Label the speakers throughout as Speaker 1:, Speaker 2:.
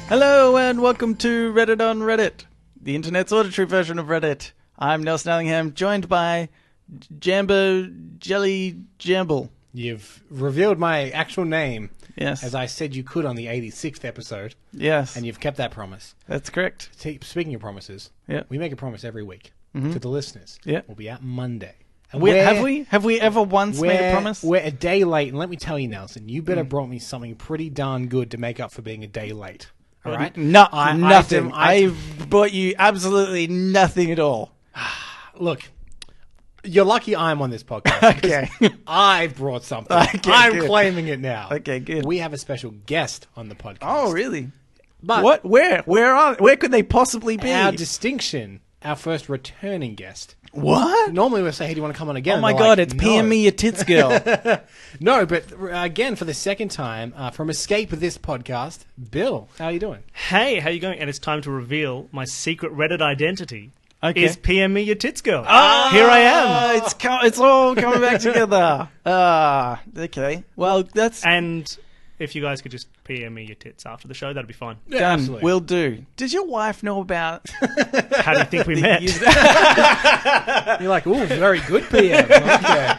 Speaker 1: Hello and welcome to Reddit on Reddit, the internet's auditory version of Reddit. I'm Nelson Allingham, joined by Jambo Jelly Jamble.
Speaker 2: You've revealed my actual name,
Speaker 1: Yes.
Speaker 2: as I said you could on the 86th episode,
Speaker 1: Yes.
Speaker 2: and you've kept that promise.
Speaker 1: That's correct.
Speaker 2: Speaking of promises, we make a promise every week to the listeners.
Speaker 1: Yeah.
Speaker 2: We'll be out Monday. And
Speaker 1: Have we ever once made a promise?
Speaker 2: We're a day late, and let me tell you, Nelson, you better brought me something pretty darn good to make up for being a day late. All right?
Speaker 1: Nothing. I've brought you absolutely nothing at all.
Speaker 2: Look, you're lucky I'm on this podcast.
Speaker 1: Okay.
Speaker 2: I brought something.
Speaker 1: Okay,
Speaker 2: I'm
Speaker 1: good.
Speaker 2: claiming it now.
Speaker 1: Okay, good.
Speaker 2: We have a special guest on the podcast.
Speaker 1: Oh, really?
Speaker 2: But
Speaker 1: What? Where could they possibly be?
Speaker 2: our distinction, our first returning guest.
Speaker 1: What?
Speaker 2: Normally we'll say, hey, do you want to come on again?
Speaker 1: Oh
Speaker 2: And
Speaker 1: my
Speaker 2: they're
Speaker 1: God,
Speaker 2: like,
Speaker 1: it's
Speaker 2: no.
Speaker 1: PM me your tits girl.
Speaker 2: No, but again, for the second time, from Escape of this podcast, Bill, how are you doing?
Speaker 3: Hey, how you going? And it's time to reveal my secret Reddit identity.
Speaker 1: Okay.
Speaker 3: Is PM me your tits girl. Here I am.
Speaker 1: It's all coming back together. Okay. Well, that's
Speaker 3: And if you guys could just PM me your tits after the show, that'd be fine.
Speaker 2: Yeah,
Speaker 1: done.
Speaker 2: absolutely.
Speaker 1: Will do. Does your wife know about...
Speaker 3: How do you think we met?
Speaker 2: You're like, ooh, very good PM. Okay.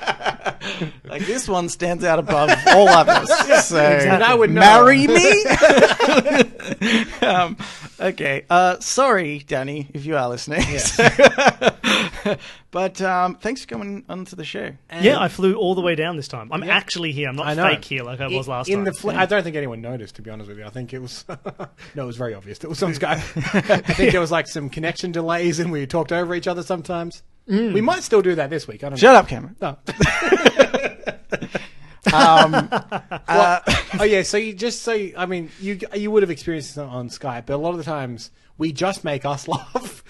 Speaker 1: Like, this one stands out above all others. So,
Speaker 2: And I would know.
Speaker 1: marry me? Okay. Sorry, Danny, if you are listening.
Speaker 2: Yes.
Speaker 1: But thanks for coming onto the show.
Speaker 3: Yeah, I flew all the way down this time. I'm actually here. I'm
Speaker 2: I
Speaker 3: not
Speaker 2: know.
Speaker 3: fake here like I was last time.
Speaker 2: I don't think anyone noticed, to be honest with you. I think it was... no, it was very obvious. It was some guy... I think there was like some connection delays and we talked over each other sometimes. We might still do that this week. I don't know.
Speaker 1: Shut up, Cameron.
Speaker 2: No. Oh yeah, so I mean, you would have experienced this on Skype, but a lot of the times we just make us laugh,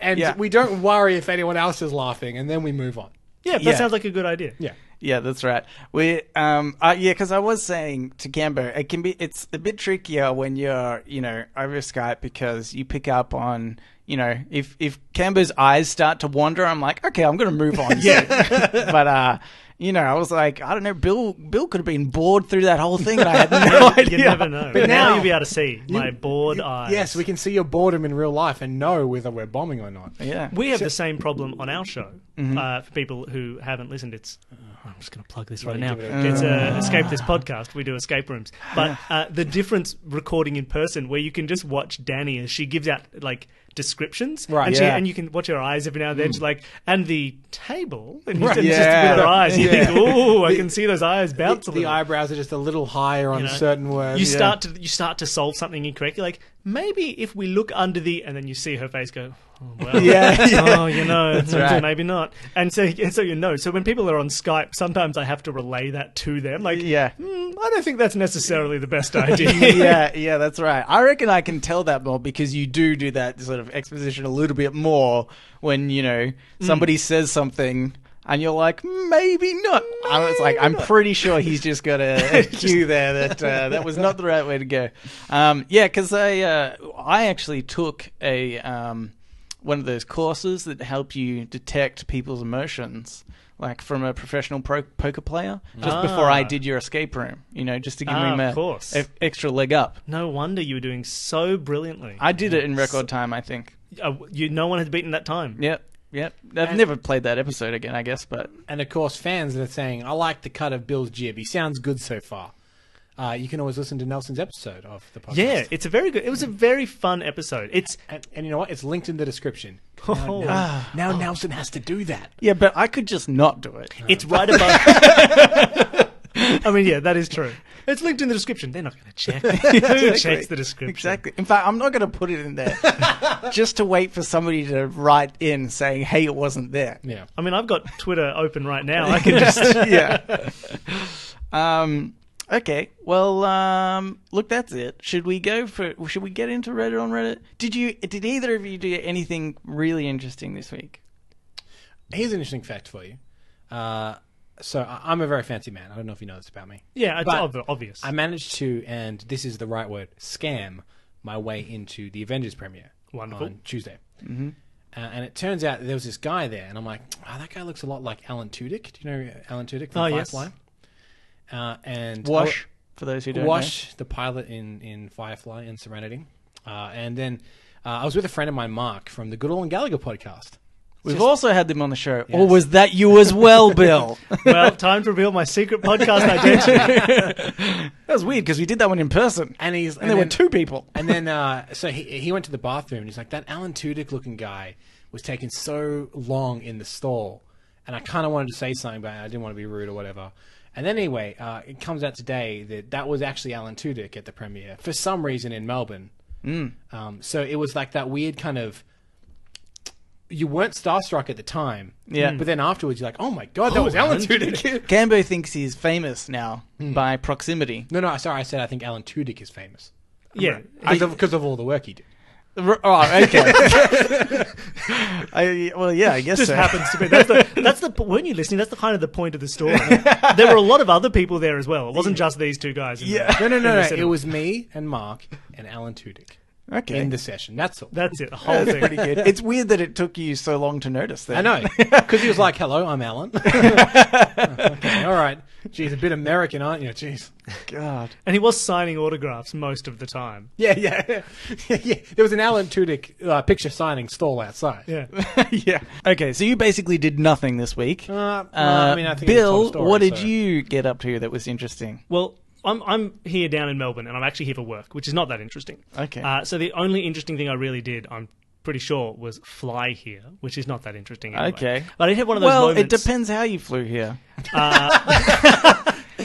Speaker 2: and we don't worry if anyone else is laughing, and then we move on.
Speaker 3: Yeah, that sounds like a good idea.
Speaker 2: Yeah.
Speaker 1: Yeah, that's right. Because I was saying to Camber, it's a bit trickier when you're, over Skype because you pick up on, if Camber's eyes start to wander, I'm like, okay, I'm going to move on. But, I was like, I don't know, Bill could have been bored through that whole thing and I had no idea.
Speaker 3: You never know.
Speaker 2: But
Speaker 3: now
Speaker 2: now
Speaker 3: you'll be able to see my bored eyes.
Speaker 2: Yes, we can see your boredom in real life and know whether we're bombing or not.
Speaker 1: Yeah.
Speaker 3: We have the same problem on our show. For people who haven't listened, it's... I'm just going to plug this right now. It's Escape This Podcast. We do escape rooms. But the difference recording in person, where you can just watch Danny as she gives out, descriptions.
Speaker 2: Right.
Speaker 3: And you can watch her eyes every now and then. She's like, and the table. And
Speaker 2: Right.
Speaker 3: just with her eyes. You think, oh, I can see those eyes bounce a little.
Speaker 2: The eyebrows are just a little higher on certain words.
Speaker 3: You start to solve something incorrectly. Like, maybe if we look under the... And then you see her face go... Oh, well,
Speaker 1: That's right.
Speaker 3: maybe not. And so So when people are on Skype, sometimes I have to relay that to them. Like, I don't think that's necessarily the best idea.
Speaker 1: yeah, that's right. I reckon I can tell that more because you do that sort of exposition a little bit more when, somebody says something and you're like, maybe not. It's like, I'm pretty sure he's just got a cue there that was not the right way to go. Because I actually took one of those courses that help you detect people's emotions, like from a professional poker player, just before I did your escape room, just to give me an extra leg up.
Speaker 3: No wonder you were doing so brilliantly.
Speaker 1: I did it in record time, I think.
Speaker 3: No one has beaten that time.
Speaker 1: Yep. I've never played that episode again, I guess, but...
Speaker 2: And of course, fans that are saying, I like the cut of Bill's jib. He sounds good so far. You can always listen to Nelson's episode of the podcast.
Speaker 3: Yeah, it's a very good. It was a very fun episode.
Speaker 2: And you know what? It's linked in the description.
Speaker 3: Now
Speaker 2: Nelson has to do that.
Speaker 1: Yeah, but I could just not do it.
Speaker 3: It's right above. I mean, yeah, that is true. It's linked in the description. They're not going to check. Who checks the description?
Speaker 1: Exactly. In fact, I'm not going to put it in there just to wait for somebody to write in saying, hey, it wasn't there.
Speaker 2: Yeah.
Speaker 3: I mean, I've got Twitter open right now. I can just...
Speaker 1: Okay. Well, look, that's it. Should we get into Reddit on Reddit? Did either of you do anything really interesting this week?
Speaker 2: Here's an interesting fact for you. So I'm a very fancy man. I don't know if you know this about me.
Speaker 3: Yeah, it's obvious.
Speaker 2: I managed to, and this is the right word, scam my way into the Avengers premiere.
Speaker 3: Wonderful.
Speaker 2: On Tuesday.
Speaker 1: Mm-hmm.
Speaker 2: And it turns out there was this guy there, and I'm like, oh, that guy looks a lot like Alan Tudyk. Do you know Alan Tudyk from Firefly?
Speaker 3: Yes.
Speaker 2: And
Speaker 1: Wash, for those who don't know.
Speaker 2: Wash, the pilot in Firefly and Serenity. And then I was with a friend of mine, Mark, from the Goodall and Gallagher podcast.
Speaker 1: We've also had them on the show. Yes. Or was that you as well, Bill?
Speaker 3: Well, time to reveal my secret podcast identity.
Speaker 1: That was weird because we did that one in person. And there were two people.
Speaker 2: And then so he went to the bathroom and he's like, that Alan Tudyk looking guy was taking so long in the stall. And I kind of wanted to say something, but I didn't want to be rude or whatever. And then anyway, it comes out today that was actually Alan Tudyk at the premiere for some reason in Melbourne. So it was like that weird kind of... You weren't starstruck at the time, but then afterwards you're like, oh my god, that was Alan Tudyk.
Speaker 1: Cambo thinks he's famous now by proximity.
Speaker 2: No, sorry, I said I think Alan Tudyk is famous.
Speaker 3: Yeah.
Speaker 2: Because of all the work he did.
Speaker 1: Oh, okay. I guess
Speaker 3: just
Speaker 1: so.
Speaker 3: happens to be. That's the. Weren't you listening? That's the kind of the point of the story. There were a lot of other people there as well. It wasn't just these two guys.
Speaker 2: No. It was me and Mark and Alan Tudyk. Okay. In the session. That's all.
Speaker 3: That's it. The whole thing.
Speaker 1: Pretty good. It's weird that it took you so long to notice that.
Speaker 2: I know. Because he was like, hello, I'm Alan. Okay, all right. Jeez, a bit American, aren't you? Jeez.
Speaker 1: God.
Speaker 3: And he was signing autographs most of the time.
Speaker 2: Yeah. There was an Alan Tudyk picture signing stall outside.
Speaker 3: Yeah.
Speaker 1: Yeah. Okay, so you basically did nothing this week.
Speaker 2: I think
Speaker 1: Bill, what did you get up to that was interesting?
Speaker 3: Well, I'm here down in Melbourne, and I'm actually here for work, which is not that interesting.
Speaker 1: Okay.
Speaker 3: So the only interesting thing I really did, I'm pretty sure, was fly here, which is not that interesting anyway.
Speaker 1: Okay.
Speaker 3: But I did have one of those moments...
Speaker 1: Well, it depends how you flew here.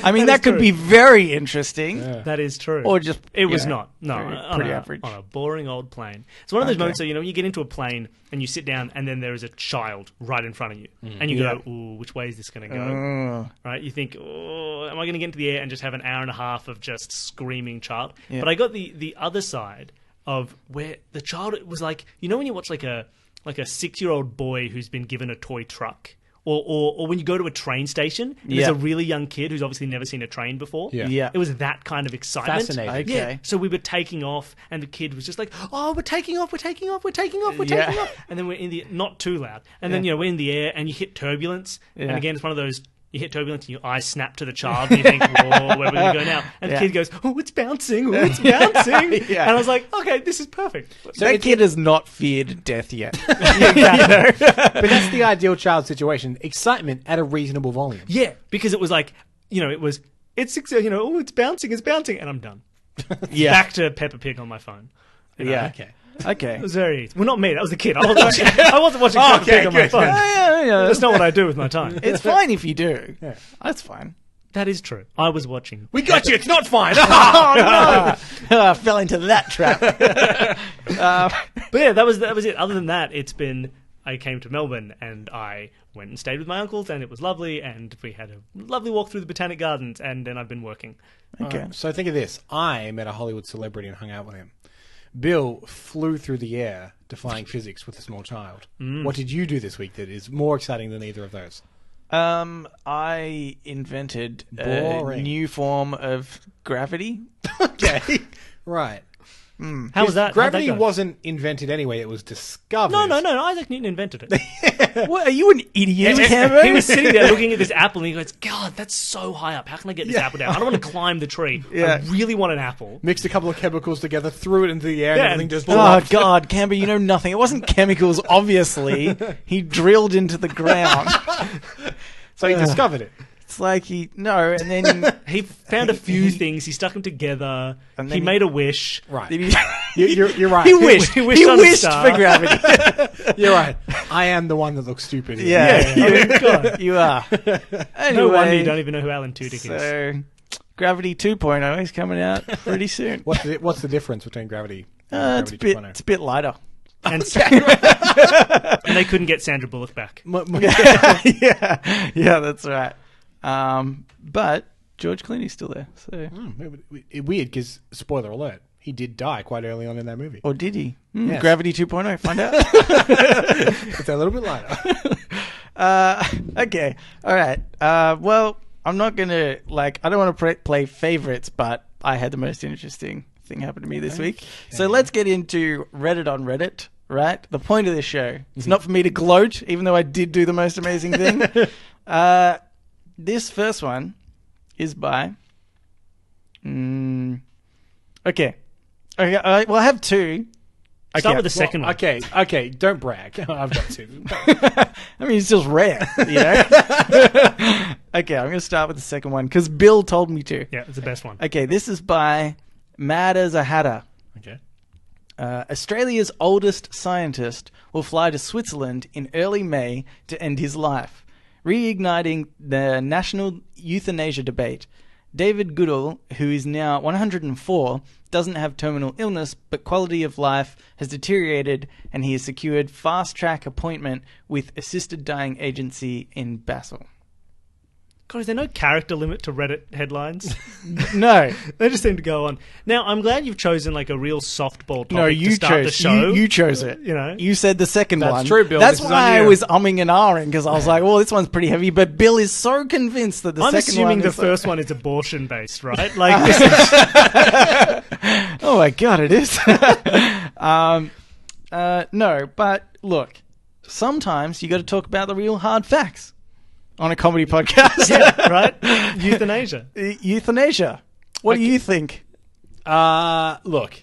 Speaker 1: I mean, that could be very interesting.
Speaker 3: Yeah. That is true.
Speaker 1: Or just...
Speaker 3: It was not. No,
Speaker 1: pretty average.
Speaker 3: On a boring old plane. It's one of those moments where, when you get into a plane and you sit down and then there is a child right in front of you. And you go, ooh, which way is this going to go? Right? You think, oh, am I going to get into the air and just have an hour and a half of just screaming child? Yeah. But I got the other side of where the child was like, when you watch like a 6-year-old boy who's been given a toy truck, or when you go to a train station and there's a really young kid who's obviously never seen a train before.
Speaker 1: Yeah.
Speaker 3: It was that kind of excitement.
Speaker 2: Fascinating.
Speaker 1: Okay.
Speaker 3: Yeah. So we were taking off and the kid was just like, oh, we're taking off. And then we're in the, not too loud. And then, we're in the air and you hit turbulence. Yeah. And again, it's one of those, you hit turbulence and your eyes snap to the child and you think, whoa, where are we going to go now? And the kid goes, oh, it's bouncing. And I was like, okay, this is perfect.
Speaker 1: So that kid has not feared death yet.
Speaker 2: But that's the ideal child situation. Excitement at a reasonable volume.
Speaker 3: Yeah, because it was like, it's bouncing. And I'm done. Back to Peppa Pig on my phone.
Speaker 1: Okay.
Speaker 3: It was very easy. Well, not me. That was the kid. I wasn't watching Peppa Pig on my phone.
Speaker 1: Yeah.
Speaker 3: That's not what I do with my time.
Speaker 1: It's fine if you do. Yeah. That's fine.
Speaker 3: That is true. I was watching.
Speaker 2: We got you. It's not fine.
Speaker 1: Oh, no. I fell into that trap.
Speaker 3: But yeah, that was it. Other than that, I came to Melbourne and I went and stayed with my uncles and it was lovely and we had a lovely walk through the Botanic Gardens and then I've been working.
Speaker 2: Okay. So think of this. I met a Hollywood celebrity and hung out with him. Bill flew through the air defying physics with a small child. What did you do this week that is more exciting than either of those?
Speaker 1: I invented a new form of gravity.
Speaker 2: Okay. Right.
Speaker 3: How was that?
Speaker 2: Gravity wasn't invented anyway. It was discovered.
Speaker 3: No. Isaac Newton invented it.
Speaker 1: What, are you an idiot, Cameron?
Speaker 3: He was sitting there looking at this apple and he goes, God, that's so high up. How can I get this apple down? I don't want to climb the tree. I really want an apple.
Speaker 2: Mixed a couple of chemicals together, threw it into the air, and everything just blew
Speaker 1: Oh,
Speaker 2: up.
Speaker 1: God, Camber, you know nothing. It wasn't chemicals, obviously. He drilled into the ground.
Speaker 2: So he discovered it.
Speaker 1: It's like and then
Speaker 3: he found a few things. He stuck them together. And he made a wish.
Speaker 2: Right. You're right.
Speaker 1: He wished.
Speaker 3: He wished
Speaker 1: for gravity.
Speaker 2: You're right. I am the one that looks stupid.
Speaker 1: God, you are. Anyway,
Speaker 3: no wonder you don't even know who Alan Tudyk is.
Speaker 1: So, Gravity 2.0 is coming out pretty soon.
Speaker 2: What's the difference between Gravity and Gravity 2.0?
Speaker 1: It's a bit lighter.
Speaker 3: And they couldn't get Sandra Bullock back.
Speaker 1: Yeah, that's right. But George Clooney's still there. So
Speaker 2: weird because, spoiler alert, he did die quite early on in that movie.
Speaker 1: Or did he?
Speaker 2: Yes.
Speaker 1: Gravity 2.0, find out.
Speaker 2: It's a little bit lighter.
Speaker 1: Okay, all right. Well, I'm not going to, I don't want to play favorites, but I had the most interesting thing happen to me this week. So let's get into Reddit on Reddit. right? The point of this show. It's not for me to gloat, even though I did do the most amazing thing. This first one is by... Okay. Well, I have two.
Speaker 3: Start with the second one.
Speaker 2: Okay, don't brag. I've got two.
Speaker 1: I mean, it's just rare, you know? Okay, I'm going to start with the second one, because Bill told me to.
Speaker 3: Yeah, it's the best one.
Speaker 1: Okay, this is by Mad as a Hatter.
Speaker 2: Okay.
Speaker 1: Australia's oldest scientist will fly to Switzerland in early May to end his life, reigniting the national euthanasia debate. David Goodall, who is now 104, doesn't have terminal illness, but quality of life has deteriorated, and he has secured fast-track appointment with assisted dying agency in Basel.
Speaker 3: God, is there no character limit to Reddit headlines?
Speaker 1: No.
Speaker 3: They just seem to go on. Now, I'm glad you've chosen like a real softball topic
Speaker 1: No, you
Speaker 3: to start the show.
Speaker 1: You chose it.
Speaker 3: You know,
Speaker 1: you said the second one.
Speaker 2: That's true, Bill.
Speaker 1: That's
Speaker 2: This is
Speaker 1: why
Speaker 2: on
Speaker 1: I
Speaker 2: you.
Speaker 1: was umming and ahhing, because I was like, well, this one's pretty heavy. But Bill is so convinced that the
Speaker 3: I'm
Speaker 1: second one
Speaker 3: assuming the
Speaker 1: is
Speaker 3: first one is abortion based, right? Like, this is...
Speaker 1: Oh my god, it is. No, but look, sometimes you got to talk about the real hard facts on a comedy podcast.
Speaker 3: yeah, right? Euthanasia.
Speaker 1: Euthanasia. What do you think?
Speaker 2: Look.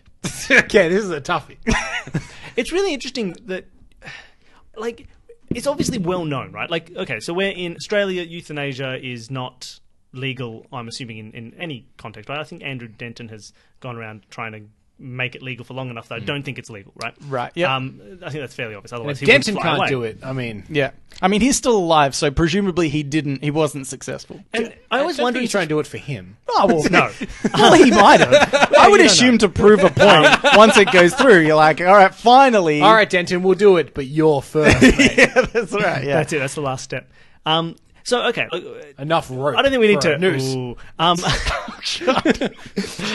Speaker 2: Okay, this is a toughie.
Speaker 3: It's really interesting that, like, it's obviously well known, right? Like, okay, so we're in Australia, euthanasia is not legal, I'm assuming, in any context, right? I think Andrew Denton has gone around trying to make it legal for long enough that I don't think it's legal, right?
Speaker 1: Right, yeah.
Speaker 3: I think that's fairly obvious. Otherwise,
Speaker 2: If
Speaker 3: he wouldn't
Speaker 2: Denton
Speaker 3: fly
Speaker 2: can't
Speaker 3: away.
Speaker 2: do it, I mean...
Speaker 1: Yeah. I mean, he's still alive, so presumably he wasn't successful.
Speaker 3: And I always wonder,
Speaker 2: he's trying to do it for him.
Speaker 1: Oh, well,
Speaker 3: no.
Speaker 1: well, he might have. I would
Speaker 3: you don't
Speaker 1: assume to prove a point, once it goes through, you're like, all right, finally.
Speaker 2: All right, Denton, we'll do it, but you're first, mate.
Speaker 1: Yeah, that's right, yeah.
Speaker 3: That's it. That's the last step. So, okay.
Speaker 2: Enough rope.
Speaker 3: I don't think we need
Speaker 2: for
Speaker 3: to.
Speaker 2: a noose.
Speaker 3: Ooh,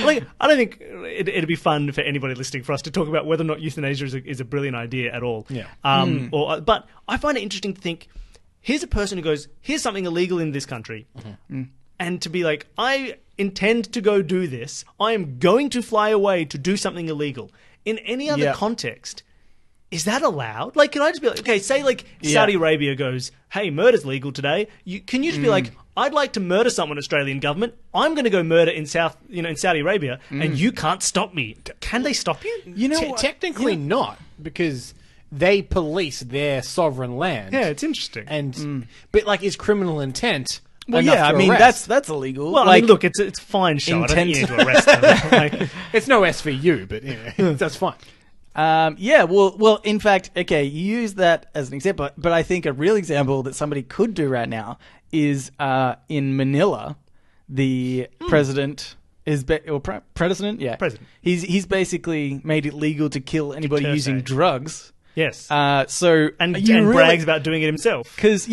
Speaker 3: like, I don't think it'd be fun for anybody listening for us to talk about whether or not euthanasia is a brilliant idea at all.
Speaker 2: Yeah.
Speaker 3: But I find it interesting to think, here's a person who goes, here's something illegal in this country. And to be like, I intend to go do this. I am going to fly away to do something illegal. In any other context, is that allowed? Like, can I just be like, okay, say like Saudi Arabia goes, hey, murder's legal today. Can you just be like, I'd like to murder someone, Australian government. I'm going to go murder in Saudi Arabia, and you can't stop me. Can they stop you?
Speaker 1: You know what?
Speaker 2: Technically not, because they police their sovereign land.
Speaker 3: Yeah, it's interesting.
Speaker 2: And but like, is criminal intent?
Speaker 1: Well,
Speaker 2: enough
Speaker 1: yeah, I
Speaker 2: to
Speaker 1: mean,
Speaker 2: arrest?
Speaker 1: that's illegal.
Speaker 3: Well,
Speaker 1: like,
Speaker 3: I mean, look, it's fine show. I don't think you need
Speaker 1: intent-
Speaker 3: to arrest them. Like,
Speaker 2: It's no SVU, but that's fine.
Speaker 1: yeah, well, in fact, okay, you use that as an example, but I think a real example that somebody could do right now is in Manila, the president is president, yeah,
Speaker 3: President.
Speaker 1: He's basically made it legal to kill anybody
Speaker 3: Duterte.
Speaker 1: using drugs.
Speaker 3: yes.
Speaker 1: So
Speaker 3: and
Speaker 1: you really,
Speaker 3: brags about doing it himself.
Speaker 1: because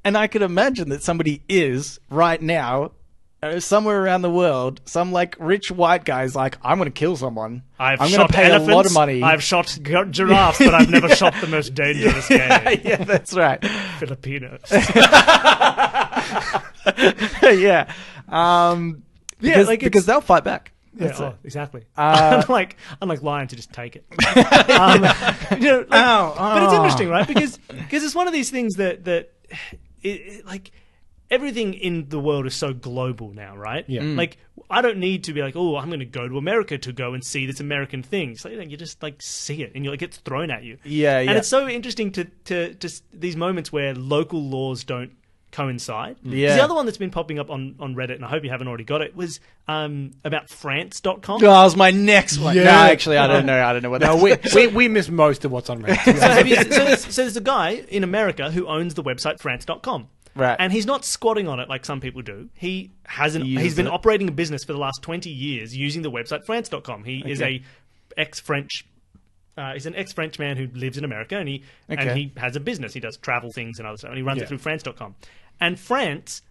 Speaker 1: and I could imagine that somebody is right now. Somewhere around the world, some like rich white guy's like, I'm going to kill someone. I'm going to
Speaker 3: shot
Speaker 1: pay
Speaker 3: elephants,
Speaker 1: a lot of money.
Speaker 3: I've shot giraffes, but I've never shot the most dangerous game.
Speaker 1: Yeah, that's right.
Speaker 3: Filipinos.
Speaker 1: Yeah. Because,
Speaker 3: like,
Speaker 1: because they'll fight back.
Speaker 3: Yeah, exactly. Unlike lion to just take it. But it's interesting, right? Because it's one of these things that like, everything in the world is so global now, right?
Speaker 2: Yeah.
Speaker 3: Like, I don't need to be like, oh, I'm going to go to America to go and see this American thing. So you just like see it, and it gets thrown at you.
Speaker 1: Yeah.
Speaker 3: And it's so interesting to these moments where local laws don't coincide.
Speaker 1: Yeah.
Speaker 3: 'Cause the other one that's been popping up on Reddit, and I hope you haven't already got it, was about France.com.
Speaker 1: Oh, that was my next one.
Speaker 2: Yeah.
Speaker 1: No, actually, I don't know what that is.
Speaker 2: We miss most of what's on Reddit.
Speaker 3: So there's a guy in America who owns the website France.com.
Speaker 1: Right.
Speaker 3: And he's not squatting on it like some people do. He's been
Speaker 1: it.
Speaker 3: operating a business for the last 20 years using the website France.com. He is a ex-French. He's an ex-French man who lives in America, and he has a business. He does travel things and other stuff, and he runs it through France.com. And France,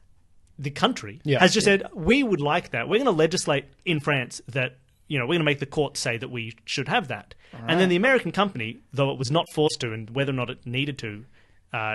Speaker 3: the country, has just said, we would like that. We're going to legislate in France that, we're going to make the court say that we should have that. Right. And then the American company, though it was not forced to, and whether or not it needed to,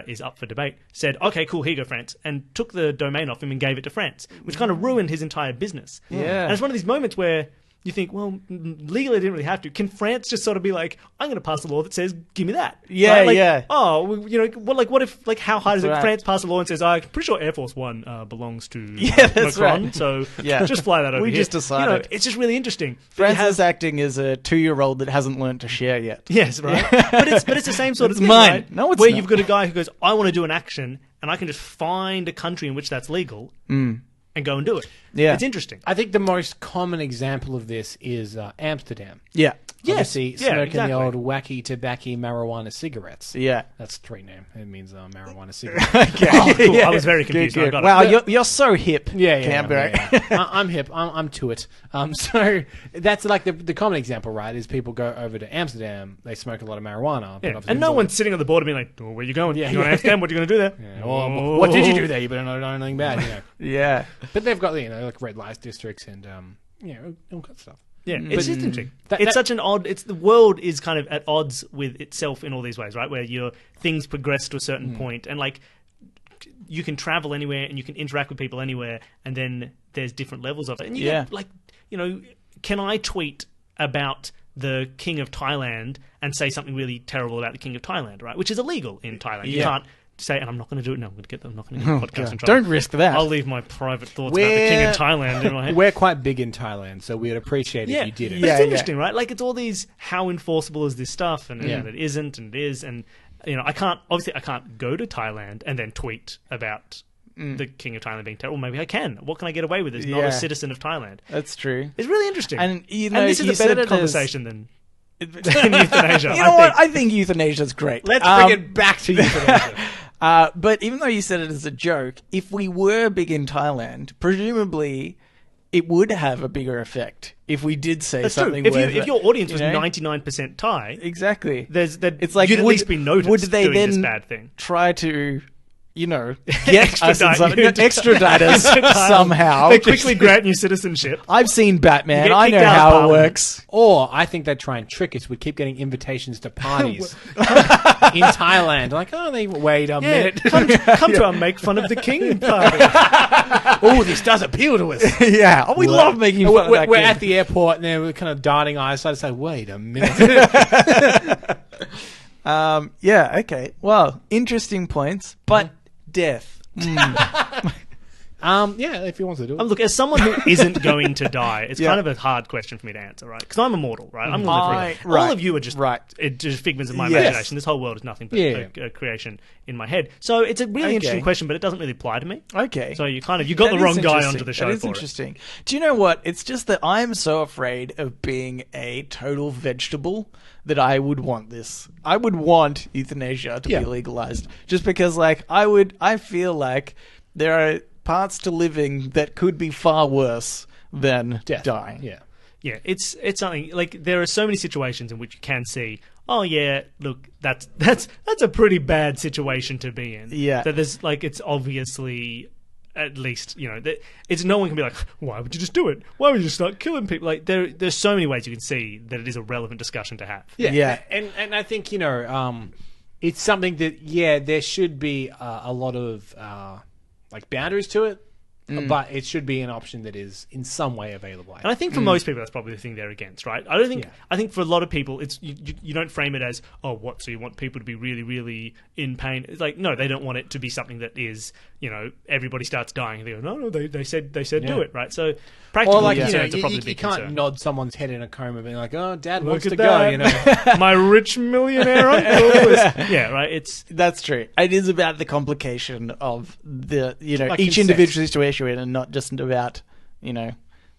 Speaker 3: is up for debate, said, okay, cool, here you go, France, and took the domain off him and gave it to France, which kind of ruined his entire business.
Speaker 1: Yeah.
Speaker 3: And it's one of these moments where you think, well, legally they didn't really have to. Can France just sort of be like, I'm going to pass a law that says, give me that?
Speaker 1: Yeah,
Speaker 3: right? Like,
Speaker 1: yeah.
Speaker 3: Oh, what if, like, how hard is it?
Speaker 1: right.
Speaker 3: France passed a law and says, I'm pretty sure Air Force One belongs to
Speaker 1: that's
Speaker 3: Macron,
Speaker 1: right.
Speaker 3: so
Speaker 1: Yeah.
Speaker 3: just fly that over
Speaker 1: We
Speaker 3: here.
Speaker 1: just decided.
Speaker 3: It's just really interesting.
Speaker 1: France is acting as a 2-year-old that hasn't learned to share yet.
Speaker 3: Yes, right. but it's the same sort of
Speaker 1: It's
Speaker 3: thing,
Speaker 1: mine.
Speaker 3: right?
Speaker 1: No, it's
Speaker 3: where
Speaker 1: not.
Speaker 3: you've got a guy who goes, I want to do an action, and I can just find a country in which that's legal and go and do it.
Speaker 1: Yeah.
Speaker 3: It's interesting.
Speaker 2: I think the most common example of this is Amsterdam.
Speaker 1: Yeah.
Speaker 3: Yes,
Speaker 2: Obviously,
Speaker 3: yeah,
Speaker 2: smoking
Speaker 3: exactly.
Speaker 2: the old wacky tobacco marijuana cigarettes.
Speaker 1: Yeah.
Speaker 2: That's the street name. It means marijuana cigarette.
Speaker 1: Okay.
Speaker 3: Oh, cool.
Speaker 1: Yeah.
Speaker 3: I was very confused.
Speaker 1: Good,
Speaker 3: when
Speaker 1: good.
Speaker 3: I got
Speaker 1: Wow,
Speaker 3: it.
Speaker 1: you're so hip.
Speaker 2: Yeah,
Speaker 1: Canberra.
Speaker 2: I'm hip. I'm to it. So that's like the common example, right? Is people go over to Amsterdam, they smoke a lot of marijuana, but
Speaker 3: Yeah.
Speaker 2: obviously
Speaker 3: And no
Speaker 2: it's all-
Speaker 3: one's sitting on the border being like, oh, where you going?
Speaker 2: Yeah,
Speaker 3: You going to Amsterdam? What are you going to do there?
Speaker 2: Yeah, or, what did you do there? You better not know anything bad, you know.
Speaker 1: Yeah.
Speaker 2: But they've got like red light districts and all that stuff.
Speaker 3: Yeah, it's just interesting.
Speaker 2: That-
Speaker 3: It's such an odd. It's the world is kind of at odds with itself in all these ways, right? Where your things progress to a certain point, and like you can travel anywhere and you can interact with people anywhere, and then there's different levels of it. And you get, like, can I tweet about the King of Thailand and say something really terrible about the King of Thailand, right? Which is illegal in Thailand. You
Speaker 1: Yeah.
Speaker 3: can't say, and I'm not going to do it. No, I'm not going to get the podcast in trouble.
Speaker 1: Don't risk that.
Speaker 3: I'll leave my private thoughts about the King of Thailand in my head.
Speaker 2: We're quite big in Thailand, so we'd appreciate if you did it.
Speaker 3: But
Speaker 1: Yeah,
Speaker 3: it's interesting, right? Like, it's all these, how enforceable is this stuff, and it isn't, and it is, and I can't go to Thailand and then tweet about the King of Thailand being terrible. Maybe I can. What can I get away with as not
Speaker 1: Yeah.
Speaker 3: a citizen of Thailand?
Speaker 1: That's true.
Speaker 3: It's really interesting,
Speaker 1: And,
Speaker 3: this
Speaker 1: you
Speaker 3: is a
Speaker 1: said
Speaker 3: better
Speaker 1: it as-
Speaker 3: conversation than euthanasia.
Speaker 1: You know what? I think euthanasia's great.
Speaker 2: Let's bring it back to euthanasia.
Speaker 1: But even though you said it as a joke, if we were big in Thailand, presumably it would have a bigger effect if we did say
Speaker 3: That's true.
Speaker 1: something.
Speaker 3: If your audience was
Speaker 1: you know?
Speaker 3: 99% Thai,
Speaker 1: exactly,
Speaker 3: it's
Speaker 1: like,
Speaker 3: you'd at
Speaker 1: would-
Speaker 3: least be noticed
Speaker 1: would they
Speaker 3: doing
Speaker 1: then
Speaker 3: this bad thing.
Speaker 1: try to, get us
Speaker 3: Extradite you to
Speaker 1: extradite us somehow.
Speaker 3: They quickly grant you citizenship.
Speaker 1: I've seen Batman.
Speaker 3: You get
Speaker 1: I
Speaker 3: kicked
Speaker 1: know
Speaker 3: out of
Speaker 1: how it
Speaker 3: Parliament.
Speaker 1: works.
Speaker 2: Or I think they'd try and trick us. We'd keep getting invitations to parties in Thailand. Like, wait a minute.
Speaker 3: Come to our make fun of the king party.
Speaker 2: Oh, this does appeal to us.
Speaker 1: Yeah, we love making fun of that
Speaker 2: We're
Speaker 1: kid.
Speaker 2: at the airport and then we're kind of darting eyes. So I say, wait a minute.
Speaker 1: Yeah, okay. Well, interesting points, but death.
Speaker 2: Yeah, if he wants to do it.
Speaker 3: Look, as someone who isn't going to die, it's
Speaker 1: Yeah.
Speaker 3: kind of a hard question for me to answer, right? Because I'm immortal, right? I'm going to live forever.
Speaker 1: Right.
Speaker 3: All of you are just just figments of my
Speaker 1: Yes.
Speaker 3: imagination. This whole world is nothing but a creation in my head. So it's a really interesting question, but it doesn't really apply to me.
Speaker 1: Okay.
Speaker 3: So you got the wrong guy onto the show
Speaker 1: That is
Speaker 3: for it.
Speaker 1: interesting. Do you know what? It's just that I'm so afraid of being a total vegetable that I would want this. I would want euthanasia to be legalized, just because, like, I feel like there are parts to living that could be far worse than dying.
Speaker 2: Yeah.
Speaker 3: Yeah, it's something like there are so many situations in which you can see, oh yeah, look, that's a pretty bad situation to be in.
Speaker 1: Yeah.
Speaker 3: That there's like it's obviously at least that it's no one can be like, why would you just do it? Why would you just start killing people? Like there's so many ways you can see that it is a relevant discussion to have.
Speaker 1: Yeah.
Speaker 2: And I think it's something that there should be a lot of like boundaries to it, but it should be an option that is in some way available.
Speaker 3: And I think for most people, that's probably the thing they're against, right? I don't think. I think for a lot of people, it's you don't frame it as, oh, what? So you want people to be really, really in pain? It's like, no, they don't want it to be something that is, everybody starts dying. And they go, no, they said do it, right? So practical
Speaker 2: Or like
Speaker 3: concerns are probably
Speaker 2: you
Speaker 3: big
Speaker 2: can't
Speaker 3: concern.
Speaker 2: nod someone's head in a coma, being like, "Oh, Dad
Speaker 3: Look
Speaker 2: wants
Speaker 3: at
Speaker 2: to
Speaker 3: that.
Speaker 2: go."
Speaker 3: My rich millionaire uncle. Yeah, right. It's
Speaker 1: That's true. It is about the complication of the
Speaker 2: Like
Speaker 1: each
Speaker 2: consent.
Speaker 1: individual situation, and not just about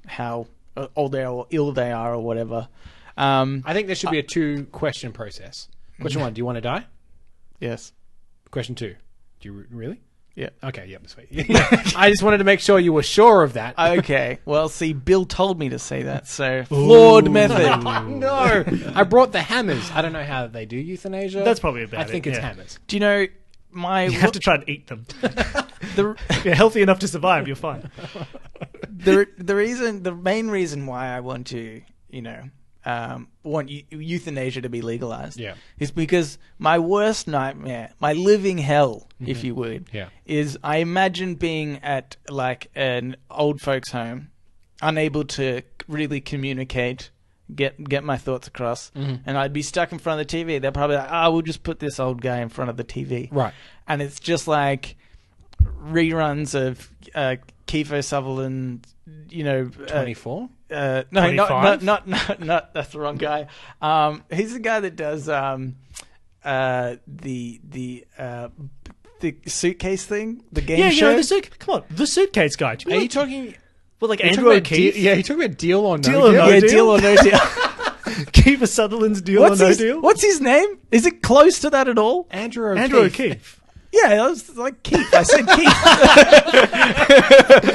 Speaker 1: how old they are or ill they are or whatever.
Speaker 2: I think there should be a 2-question process. Question 1: do you want to die?
Speaker 1: Yes.
Speaker 2: Question 2: do you really?
Speaker 1: Yeah.
Speaker 2: Okay. Yep. Sweet. I just wanted to make sure you were sure of that.
Speaker 1: Okay. Well, see, Bill told me to say that, so flawed method.
Speaker 2: No, I brought the hammers. I don't know how they do euthanasia.
Speaker 3: That's probably about
Speaker 2: I
Speaker 3: it,
Speaker 2: think it's
Speaker 3: yeah.
Speaker 2: hammers.
Speaker 1: Do you know
Speaker 3: you have to try and eat them.
Speaker 1: the
Speaker 3: You're healthy enough to survive. You're fine.
Speaker 1: the main reason why I want to want euthanasia to be legalized is because my worst nightmare, my living hell, if you would, is I imagine being at like an old folks home unable to really communicate, get my thoughts across, and I'd be stuck in front of the TV. They're probably like, we'll just put this old guy in front of the TV.
Speaker 2: Right.
Speaker 1: And it's just like reruns of Kiefer Sutherland,
Speaker 2: 24?
Speaker 1: No,
Speaker 3: 25?
Speaker 1: not that's the wrong guy. He's the guy that does the suitcase thing, the game show.
Speaker 3: Come on, the suitcase guy.
Speaker 2: Are you talking...
Speaker 3: Well, like Andrew O'Keefe?
Speaker 2: You're talking about Deal or No
Speaker 3: Deal or
Speaker 2: Deal?
Speaker 3: No
Speaker 1: Yeah,
Speaker 3: Deal?
Speaker 1: Deal or No Deal.
Speaker 3: Kiefer Sutherland's Deal or No Deal?
Speaker 1: What's his name? Is it close to that at all?
Speaker 2: Andrew O'Keefe.
Speaker 3: Andrew O'Keefe.
Speaker 1: Yeah, I was like Keith. I said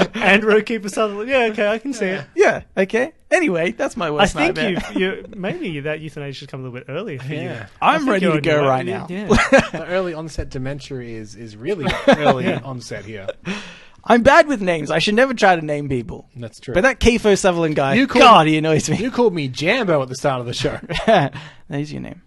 Speaker 1: Keith.
Speaker 3: Andrew O'Keefe Sutherland. Yeah, okay, I can see it.
Speaker 1: Yeah, okay. Anyway, that's my
Speaker 3: I
Speaker 1: worst
Speaker 3: think
Speaker 1: nightmare.
Speaker 3: maybe that euthanasia should come a little bit earlier for you.
Speaker 1: I'm ready to go right now.
Speaker 3: Yeah.
Speaker 2: The early onset dementia is really early onset here.
Speaker 1: I'm bad with names. I should never try to name people.
Speaker 2: That's true.
Speaker 1: But that Kiefer Sutherland guy,
Speaker 2: You called-
Speaker 1: God, he annoys me.
Speaker 2: You called me Jambo at the start of the show.
Speaker 1: There's your name.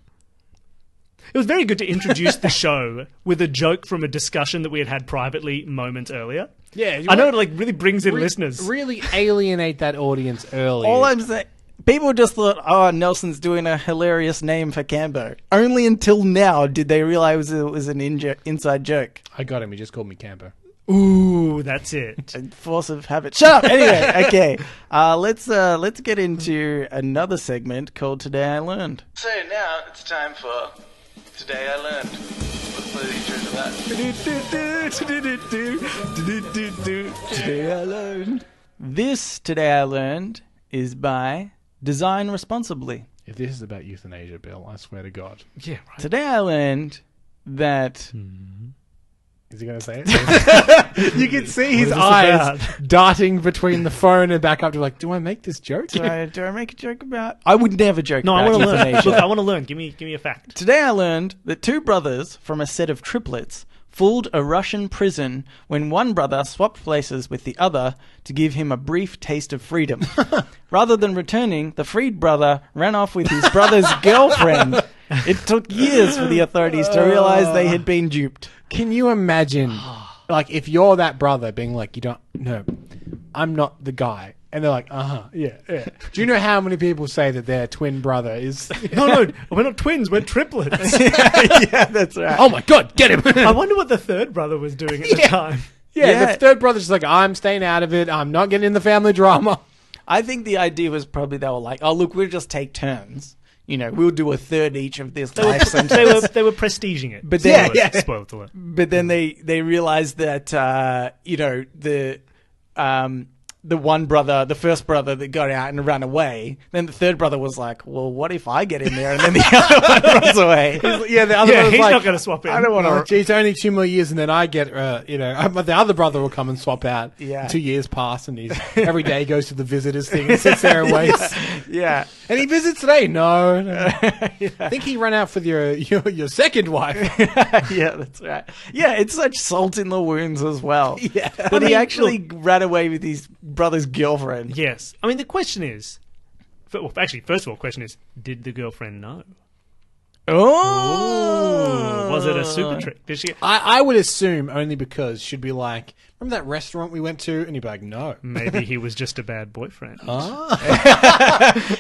Speaker 3: It was very good to introduce the show with a joke from a discussion that we had privately moments earlier.
Speaker 2: Yeah,
Speaker 3: I know it really brings in listeners.
Speaker 2: Really alienate that audience early.
Speaker 1: All I'm saying, people just thought, Nelson's doing a hilarious name for Cambo. Only until now did they realize it was an inside joke.
Speaker 2: I got him. He just called me Cambo.
Speaker 3: Ooh, that's it.
Speaker 1: Force of habit. Shut up. Anyway, okay. Let's get into another segment called Today I Learned. So now it's time for Today I Learned. Let's play the intro to that. Today I Learned. This Today I Learned is by Design Responsibly.
Speaker 2: If this is about euthanasia, Bill, I swear to God.
Speaker 3: Yeah, right.
Speaker 1: Today I learned that...
Speaker 2: Is he going to say it? You can see his eyes darting between the phone and back up to like, do I make this joke?
Speaker 1: Do I make a joke about... I would never joke
Speaker 3: No,
Speaker 1: about
Speaker 3: I want to learn.
Speaker 1: euthanasia.
Speaker 3: Look, I want to learn. Give me a fact.
Speaker 1: Today I learned that two brothers from a set of triplets fooled a Russian prison when one brother swapped places with the other to give him a brief taste of freedom. Rather than returning, the freed brother ran off with his brother's girlfriend. It took years for the authorities to realize they had been duped.
Speaker 2: Can you imagine, like, if you're that brother being like, no, I'm not the guy. And they're like, yeah. Do you know how many people say that their twin brother is...
Speaker 3: No, we're not twins, we're triplets.
Speaker 1: Yeah, that's right.
Speaker 2: Oh my God, get him!
Speaker 3: I wonder what the third brother was doing at the time.
Speaker 2: Yeah, the third brother's just like, I'm staying out of it. I'm not getting in the family drama.
Speaker 1: I think the idea was probably they were like, oh, look, we'll just take turns. We'll do a third each of this life sentence.
Speaker 3: They were prestiging it.
Speaker 1: But then,
Speaker 3: Spoiled alert.
Speaker 1: But then they realized that the one brother, the first brother that got out and ran away, then the third brother was like, well, what if I get in there and then the other one runs away?
Speaker 2: The other brother's
Speaker 3: he's
Speaker 2: like,
Speaker 3: not going to swap in.
Speaker 1: I don't want to.
Speaker 2: Geez, only 2 more years and then I get, the other brother will come and swap out.
Speaker 1: Yeah.
Speaker 2: 2 years pass and every day he goes to the visitors thing and sits there and waits.
Speaker 1: Yeah.
Speaker 2: And he visits today? No. I think he ran out for your second wife.
Speaker 1: Yeah, that's right. Yeah, it's such salt in the wounds as well.
Speaker 2: Yeah.
Speaker 1: But he actually ran away with his brother's girlfriend.
Speaker 3: Yes. I mean, the question is... first of all, question is, did the girlfriend know?
Speaker 1: Oh!
Speaker 3: Was it a super trick? Did she...
Speaker 2: I would assume only because she'd be like, remember that restaurant we went to? And he'd be like, no.
Speaker 3: Maybe he was just a bad boyfriend.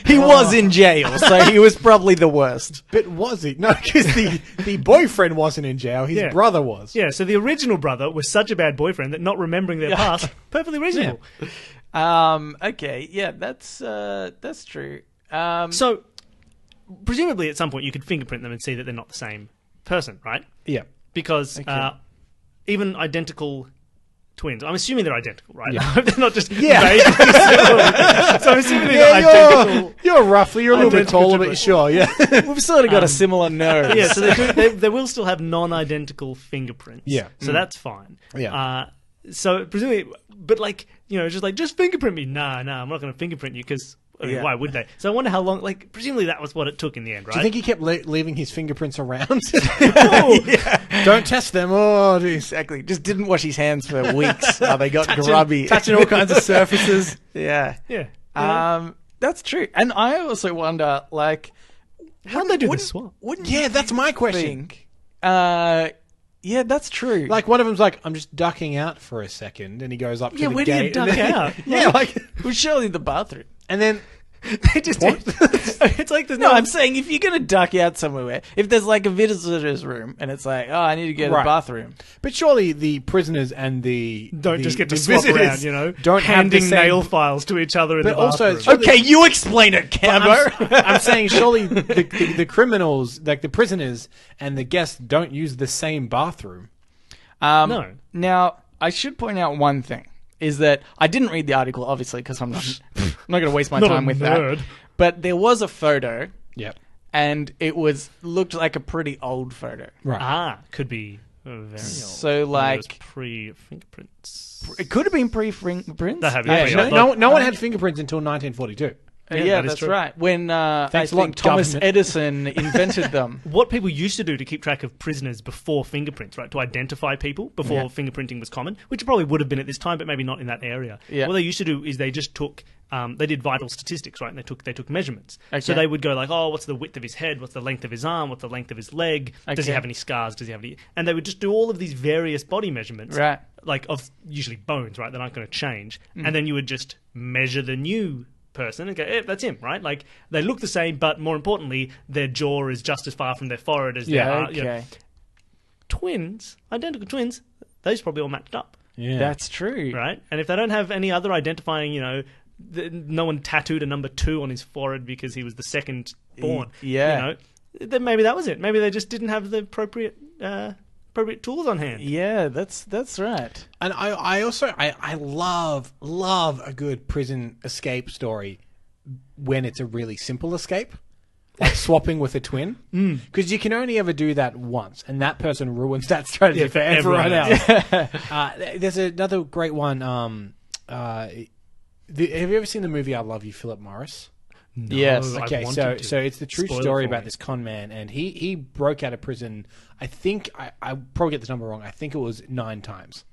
Speaker 1: He was in jail, so he was probably the worst.
Speaker 2: But was he? No, because the boyfriend wasn't in jail. His brother was.
Speaker 3: Yeah, so the original brother was such a bad boyfriend that not remembering their past, perfectly reasonable.
Speaker 1: Yeah. Okay, yeah, that's true.
Speaker 3: So, presumably at some point you could fingerprint them and see that they're not the same person, right?
Speaker 2: Yeah.
Speaker 3: Because even identical twins, I'm assuming they're identical, right?
Speaker 2: Yeah.
Speaker 3: They're not just vaguely similar. So I'm assuming they're not identical.
Speaker 2: You're roughly, you're a little bit taller, but sure, yeah.
Speaker 1: We've sort of got a similar nose.
Speaker 3: Yeah, so they will still have non-identical fingerprints.
Speaker 2: Yeah.
Speaker 3: So that's fine.
Speaker 2: Yeah.
Speaker 3: So presumably, but just fingerprint me. Nah, I'm not going to fingerprint you because why would they? So I wonder how long. Like, presumably that was what it took in the end, right?
Speaker 2: Do you think he kept leaving his fingerprints around?
Speaker 1: Yeah.
Speaker 2: Don't test them. Oh, geez.
Speaker 1: Exactly. Just didn't wash his hands for weeks. They got grubby.
Speaker 2: Touching all kinds of surfaces.
Speaker 1: Yeah.
Speaker 3: Yeah.
Speaker 1: That's true. And I also wonder, like,
Speaker 3: how did they do the swap?
Speaker 1: Wouldn't
Speaker 2: Yeah, that's my question.
Speaker 1: think, Yeah, that's true.
Speaker 2: Like one of them's like, I'm just ducking out for a second, and he goes up to the
Speaker 3: where
Speaker 2: gate.
Speaker 3: do you duck out?
Speaker 2: Yeah, like,
Speaker 1: well, surely the bathroom.
Speaker 2: and then
Speaker 3: They just it's like there's
Speaker 1: No, I'm saying if you're going to duck out somewhere, if there's like a visitor's room and it's like, oh, I need to go to the
Speaker 2: Right.
Speaker 1: bathroom.
Speaker 2: But surely the prisoners and the
Speaker 3: don't just get to
Speaker 2: the
Speaker 3: swap
Speaker 2: visitors
Speaker 3: around,
Speaker 2: don't have the
Speaker 3: handing
Speaker 2: same-
Speaker 3: nail files to each other in
Speaker 2: But
Speaker 3: the
Speaker 2: also,
Speaker 3: bathroom.
Speaker 2: surely-
Speaker 1: Okay, you explain it, Cambo.
Speaker 2: I'm saying surely the criminals, like the prisoners and the guests, don't use the same bathroom.
Speaker 3: No.
Speaker 1: Now, I should point out one thing, is that I didn't read the article, obviously, because I'm not going to waste my
Speaker 3: Not
Speaker 1: time
Speaker 3: a
Speaker 1: with
Speaker 3: nerd.
Speaker 1: that. But there was a photo,
Speaker 2: Yep.
Speaker 1: and it looked like a pretty old photo.
Speaker 2: Right.
Speaker 3: Could be very old.
Speaker 1: So,
Speaker 3: Maybe it was
Speaker 1: like,
Speaker 3: pre-fingerprints.
Speaker 1: it could have been pre-fingerprints.
Speaker 3: That have
Speaker 2: Yeah,
Speaker 3: Yeah,
Speaker 2: no one had fingerprints until 1942.
Speaker 1: Yeah,
Speaker 3: that is
Speaker 1: that's
Speaker 3: true.
Speaker 1: right. When I
Speaker 2: Thanks a lot,
Speaker 1: think Thomas
Speaker 2: government.
Speaker 1: Edison invented them.
Speaker 3: What people used to do to keep track of prisoners before fingerprints, right? To identify people before
Speaker 1: Yeah.
Speaker 3: fingerprinting was common, which probably would have been at this time, but maybe not in that area.
Speaker 1: Yeah.
Speaker 3: What they used to do is they just took, they did vital statistics, right? And they took measurements.
Speaker 1: Okay.
Speaker 3: So they would go like, oh, what's the width of his head? What's the length of his arm? What's the length of his leg? Does he
Speaker 1: Okay.
Speaker 3: have any scars? Does he have any? And they would just do all of these various body measurements,
Speaker 1: Right.
Speaker 3: like of usually bones, right? That aren't going to change. And then you would just measure the new person and go, that's him, right? Like they look the same, but more importantly, their jaw is just as far from their forehead as their
Speaker 1: Okay.
Speaker 3: twins, identical twins. Those probably all matched up,
Speaker 2: Yeah.
Speaker 1: That's true.
Speaker 3: right? And if they don't have any other identifying, no one tattooed a number 2 on his forehead because he was the second born.
Speaker 1: Yeah.
Speaker 3: Then maybe that was it. Maybe they just didn't have the appropriate tools on hand.
Speaker 1: Yeah, that's right.
Speaker 2: And I also love a good prison escape story when it's a really simple escape, like swapping with a twin, because you can only ever do that once, and that person ruins that strategy for everyone else. There's another great one. Have you ever seen the movie I Love You, Philip Morris?
Speaker 3: No,
Speaker 1: Yes.
Speaker 3: I
Speaker 2: Okay,
Speaker 3: wanted
Speaker 2: so
Speaker 3: to.
Speaker 2: it's the true
Speaker 3: Spoil it
Speaker 2: story
Speaker 3: for
Speaker 2: about
Speaker 3: me.
Speaker 2: this con man, and he broke out of prison. I think I probably get this number wrong. I think it was 9 times.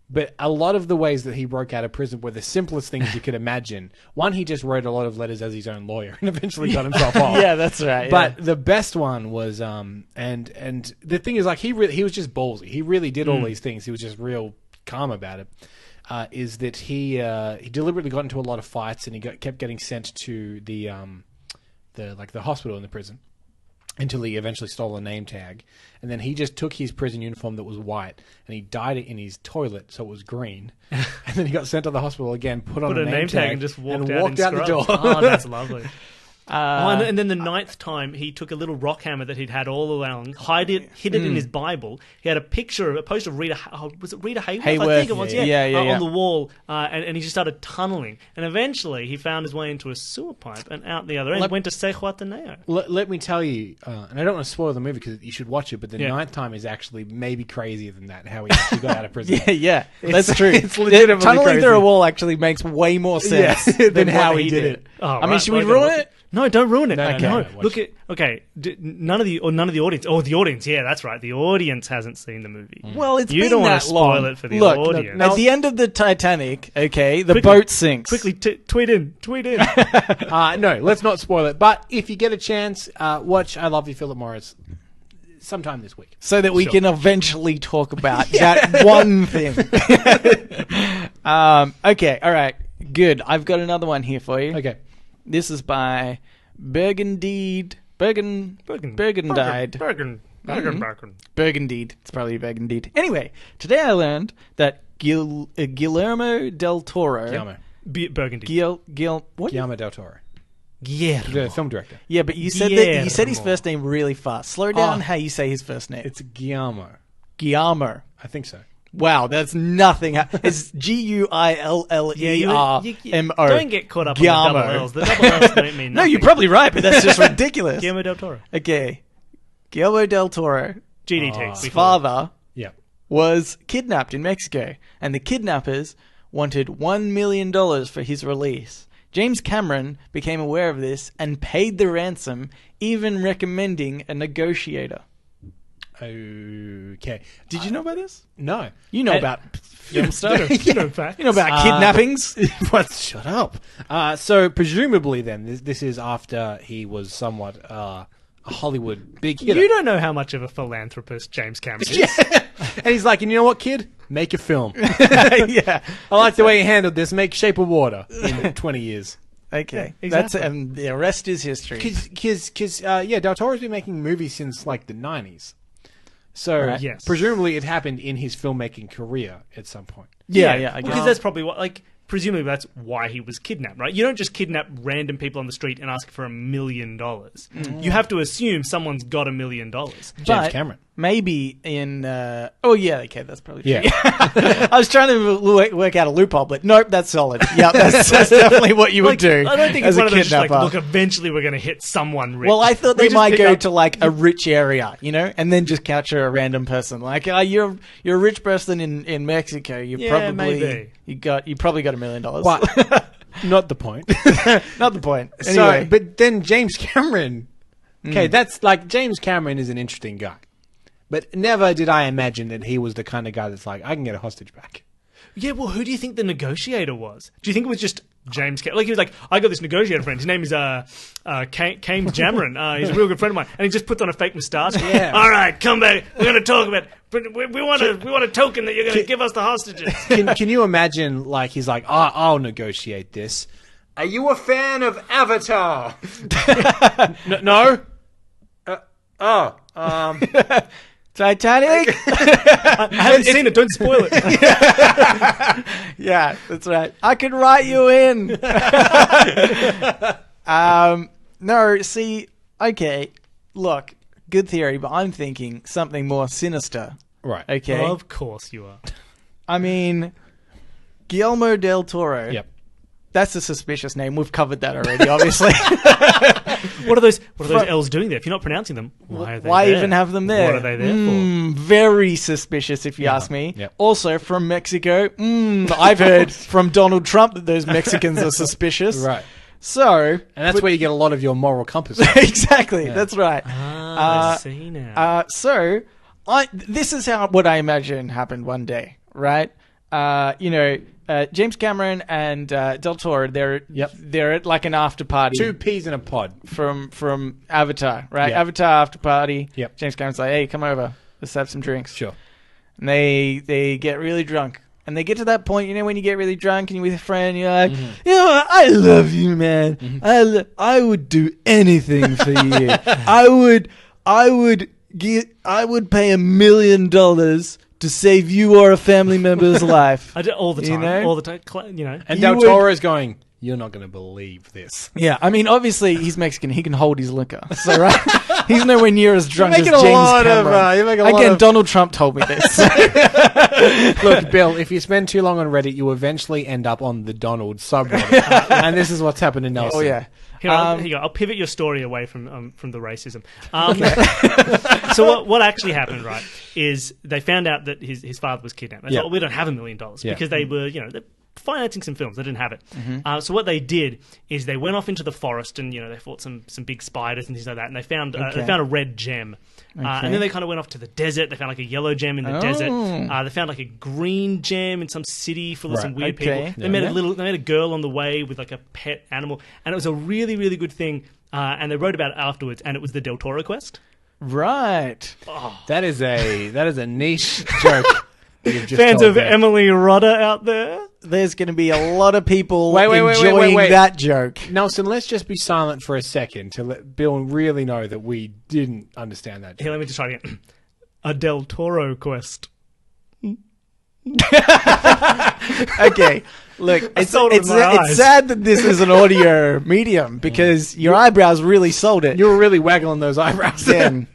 Speaker 2: But a lot of the ways that he broke out of prison were the simplest things you could imagine. One, he just wrote a lot of letters as his own lawyer and eventually got himself off.
Speaker 1: Yeah, that's right.
Speaker 2: But the best one was and the thing is, like, he was just ballsy. He really did all these things. He was just real calm about it. Is that he deliberately got into a lot of fights, and he kept getting sent to the hospital in the prison until he eventually stole a name tag, and then he just took his prison uniform that was white and he dyed it in his toilet so it was green, and then he got sent to the hospital again, put on
Speaker 3: Put
Speaker 2: a name tag
Speaker 3: and just walked
Speaker 2: out
Speaker 3: in
Speaker 2: the door.
Speaker 3: scrubs. Oh, that's lovely. And then the 9th time, he took a little rock hammer that he'd had all along, hid it in his Bible. He had a poster of Rita. Was it Rita Hayworth? I think it was.
Speaker 1: Yeah.
Speaker 3: On the wall, and he just started tunneling. And eventually, he found his way into a sewer pipe and out the other end. Went to Sehuataneo.
Speaker 2: Let me tell you, and I don't want to spoil the movie because you should watch it, but the
Speaker 3: Yeah.
Speaker 2: 9th time is actually maybe crazier than that, how he actually got out of prison.
Speaker 1: yeah, that's true.
Speaker 2: It's legitimately
Speaker 1: tunneling
Speaker 2: crazy.
Speaker 1: through a wall actually makes way more sense
Speaker 2: than how
Speaker 1: what
Speaker 2: he did it.
Speaker 3: Oh,
Speaker 1: I mean,
Speaker 3: right,
Speaker 1: should we
Speaker 3: well, I gotta
Speaker 1: ruin
Speaker 3: watch
Speaker 1: it?
Speaker 3: No, don't ruin it.
Speaker 2: No,
Speaker 3: Okay.
Speaker 2: no, watch
Speaker 3: Look at none of the audience. Oh, the audience. Yeah, that's right. The audience hasn't seen the movie.
Speaker 1: Well, it's
Speaker 3: You
Speaker 1: been
Speaker 3: don't wanna
Speaker 1: that
Speaker 3: spoil
Speaker 1: long.
Speaker 3: it for the
Speaker 1: Look,
Speaker 3: audience.
Speaker 1: at the end of the Titanic, okay, the
Speaker 3: Quickly-
Speaker 1: boat sinks.
Speaker 3: Quickly, tweet in.
Speaker 2: No, let's not spoil it. But if you get a chance, watch I Love You, Philip Morris sometime this week.
Speaker 1: So that we
Speaker 3: Sure.
Speaker 1: can eventually talk about that one thing. Okay, all right, good. I've got another one here for you.
Speaker 2: Okay.
Speaker 1: This is by Burgundied. Burgundied. It's probably Burgundied. Anyway, today I learned that Guillermo del Toro.
Speaker 3: Burgundy.
Speaker 1: What?
Speaker 2: Guillermo del Toro,
Speaker 3: Guillermo.
Speaker 2: the film director.
Speaker 1: Yeah, but you said that you said his
Speaker 3: Guillermo.
Speaker 1: first name really fast. Slow down
Speaker 2: Oh.
Speaker 1: how you say his first name.
Speaker 2: It's Guillermo.
Speaker 1: Guillermo.
Speaker 2: I think so.
Speaker 1: Wow, that's nothing. It's Guillermo.
Speaker 3: Don't get caught up on the double L's. The double L's don't mean nothing.
Speaker 1: No, you're probably right, but that's just ridiculous.
Speaker 3: Guillermo del Toro.
Speaker 1: Okay, Guillermo del Toro,
Speaker 3: GDT.
Speaker 1: his
Speaker 3: before.
Speaker 1: father,
Speaker 2: Yeah.
Speaker 1: was kidnapped in Mexico, and the kidnappers wanted $1 million for his release. James Cameron became aware of this and paid the ransom, even recommending a negotiator.
Speaker 2: Okay.
Speaker 1: Did you know about this?
Speaker 2: No.
Speaker 1: You know about film stuff.
Speaker 3: You know facts.
Speaker 1: You know about kidnappings.
Speaker 2: What? Shut up. So presumably then, this is after he was somewhat a Hollywood big hitter.
Speaker 3: You don't know how much of a philanthropist James Cameron is.
Speaker 2: And he's like, and you know what, kid? Make a film.
Speaker 1: Yeah.
Speaker 2: I like the way he handled this. Make Shape of Water in 20 years.
Speaker 1: Okay.
Speaker 3: Yeah,
Speaker 1: That's
Speaker 3: exactly.
Speaker 1: the rest is history.
Speaker 2: Because Del Toro's been making movies since like the 90s. So
Speaker 1: Right.
Speaker 3: Yes.
Speaker 2: presumably it happened in his filmmaking career at some point.
Speaker 1: Yeah, I guess.
Speaker 3: Because that's probably what, like, presumably that's why he was kidnapped, right? You don't just kidnap random people on the street and ask for $1 million. You have to assume someone's got $1 million.
Speaker 2: James
Speaker 1: But
Speaker 2: Cameron.
Speaker 1: maybe in... okay, that's probably true.
Speaker 2: Yeah.
Speaker 1: I was trying to work out a loophole, but nope, that's solid. Yeah, that's definitely what you would do.
Speaker 3: I don't think
Speaker 1: as
Speaker 3: it's one
Speaker 1: a
Speaker 3: of those just like,
Speaker 1: kidnapper.
Speaker 3: look, eventually we're going to hit someone rich.
Speaker 1: Well, I thought
Speaker 3: We
Speaker 1: they
Speaker 3: just
Speaker 1: might
Speaker 3: pick
Speaker 1: go
Speaker 3: up-
Speaker 1: to like a rich area, and then just capture a random person. Like, you're a rich person in Mexico. You
Speaker 3: Yeah, maybe.
Speaker 1: you probably got $1 million.
Speaker 2: But not the point.
Speaker 1: Not the point.
Speaker 2: So,
Speaker 1: Anyway,
Speaker 2: but then James Cameron. Okay, that's like James Cameron is an interesting guy. But never did I imagine that he was the kind of guy that's like, I can get a hostage back.
Speaker 3: Yeah, well, who do you think the negotiator was? Do you think it was just James Cameron? Like, he was like, I got this negotiator friend. His name is Kames Cameron. He's a real good friend of mine. And he just puts on a fake moustache.
Speaker 2: Yeah.
Speaker 3: All right, come back. We're going to talk about... But we want a token that you're going to give us the hostages.
Speaker 2: Can you imagine, like, he's like, I'll negotiate this. Are you a fan of Avatar? No?
Speaker 1: Titanic.
Speaker 3: I haven't seen it. Don't spoil it.
Speaker 1: Yeah, that's right. I could write you in. No, see, okay, look, good theory, but I'm thinking something more sinister.
Speaker 2: Right.
Speaker 1: Okay.
Speaker 3: Well, of course you are.
Speaker 1: I mean, Guillermo del Toro.
Speaker 2: Yep.
Speaker 1: That's a suspicious name. We've covered that already, obviously.
Speaker 3: What are those L's doing there? If you're not pronouncing them, why are they
Speaker 1: Why
Speaker 3: there?
Speaker 1: even have them there?
Speaker 3: What are they there for?
Speaker 1: Very suspicious, if you ask me.
Speaker 2: Yep.
Speaker 1: Also, from Mexico, I've heard from Donald Trump that those Mexicans are suspicious.
Speaker 2: Right.
Speaker 1: So...
Speaker 2: And that's where you get a lot of your moral compass.
Speaker 1: exactly, that's right.
Speaker 3: I see now.
Speaker 1: This is what I imagine happened one day, right? James Cameron and Del Toro, they're at like an after party.
Speaker 2: 2 peas in a pod.
Speaker 1: From Avatar, right?
Speaker 2: Yep.
Speaker 1: Avatar after party.
Speaker 2: Yep.
Speaker 1: James Cameron's like, hey, come over. Let's have some drinks.
Speaker 2: Sure.
Speaker 1: And they get really drunk. And they get to that point, when you get really drunk and you're with a friend, you're like, I love you, man. I would do anything for you. I would pay $1 million to save you or a family member's life.
Speaker 3: I do all the time. All the time.
Speaker 2: And Del Toro's going, you're not going to believe this.
Speaker 1: Yeah, I mean, obviously he's Mexican. He can hold his liquor. So, right? He's nowhere near as drunk as
Speaker 2: You're
Speaker 1: James
Speaker 2: making a lot
Speaker 1: Cameron.
Speaker 2: of-
Speaker 1: Again, Donald Trump told me this.
Speaker 2: Look, Bill, if you spend too long on Reddit, you eventually end up on the Donald subreddit. And this is what's happened to Nelson.
Speaker 1: Oh, yeah.
Speaker 3: Here you go. I'll pivot your story away from the racism. So what actually happened, right, is they found out that his father was kidnapped. They thought, we don't have $1 million because they were, they're financing some films. They didn't have it. So what they did is they went off into the forest and they fought some big spiders and things like that. And they found a red gem. And then they kind of went off to the desert. They found like a yellow gem in the desert. They found like a green gem in some city full of some weird people. They met a girl on the way with like a pet animal, and it was a really, really good thing. And they wrote about it afterwards, and it was the Del Toro quest.
Speaker 1: Right.
Speaker 2: That is a niche joke.
Speaker 3: Fans of Emily Rodda out there?
Speaker 1: There's going to be a lot of people
Speaker 2: wait,
Speaker 1: enjoying that joke.
Speaker 2: Nelson, let's just be silent for a second to let Bill really know that we didn't understand that joke.
Speaker 3: Here, let me just try again. A Del Toro quest.
Speaker 1: Okay, look, it's sad that this is an audio medium because your eyebrows really sold it.
Speaker 2: You were really waggling those eyebrows
Speaker 1: then.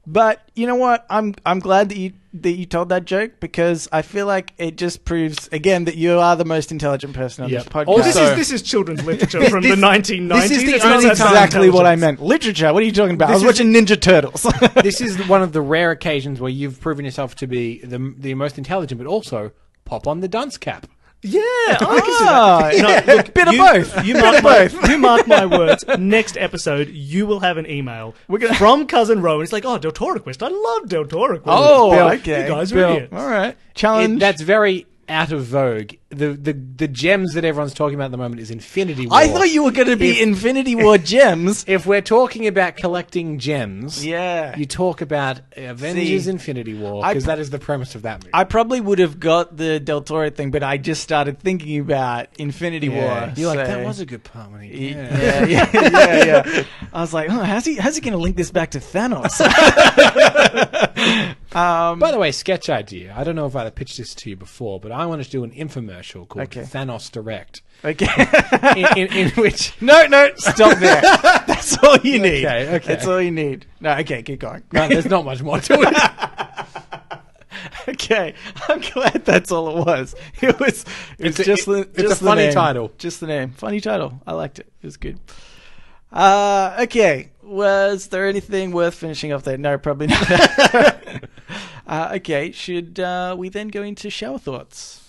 Speaker 1: But you know what? I'm glad that you told that joke because I feel like it just proves again that you are the most intelligent person on this podcast.
Speaker 3: Also, this is children's literature from the 1990s.
Speaker 1: This is
Speaker 3: It's
Speaker 1: the
Speaker 3: not
Speaker 1: only
Speaker 3: about
Speaker 1: exactly what I
Speaker 3: intelligence.
Speaker 1: meant. Literature? What are you talking about? I was watching Ninja Turtles.
Speaker 2: This is one of the rare occasions where you've proven yourself to be the most intelligent, but also pop on the dunce cap.
Speaker 3: Yeah, I can see that. Look,
Speaker 1: bit of both.
Speaker 3: You mark my words. Next episode, you will have an email from Cousin Rowan. It's like, Del Toro quest. I love Del Toro quest.
Speaker 1: Oh,
Speaker 3: Bill,
Speaker 1: okay.
Speaker 3: You guys are
Speaker 1: Bill.
Speaker 3: idiots.
Speaker 1: All right. Challenge.
Speaker 2: That's very out of vogue the gems that everyone's talking about at the moment is Infinity War.
Speaker 1: I thought you were going to be Infinity War gems.
Speaker 2: If we're talking about collecting gems,
Speaker 1: Yeah.
Speaker 2: you talk about Avengers Infinity War, because that is the premise of that movie.
Speaker 1: I probably would have got the Del Toro thing, but I just started thinking about Infinity War.
Speaker 2: You're like,
Speaker 1: so-
Speaker 2: that was a good part when he...
Speaker 1: Yeah. I was like, oh, how's he going to link this back to Thanos?
Speaker 2: By the way, sketch idea. I don't know if I pitched this to you before, but I want to do an infomercial called Thanos Direct.
Speaker 1: Okay.
Speaker 2: in which...
Speaker 1: No, stop there. That's all you need.
Speaker 2: Okay.
Speaker 1: That's all you need. No, okay, keep going.
Speaker 2: No, there's not much more to it.
Speaker 1: Okay, I'm glad that's all it was. It's a
Speaker 2: funny
Speaker 1: name.
Speaker 2: title.
Speaker 1: Just the name. Funny title. I liked it. It was good. Okay. Was there anything worth finishing off there? No, probably not. Okay, should we then go into shower thoughts?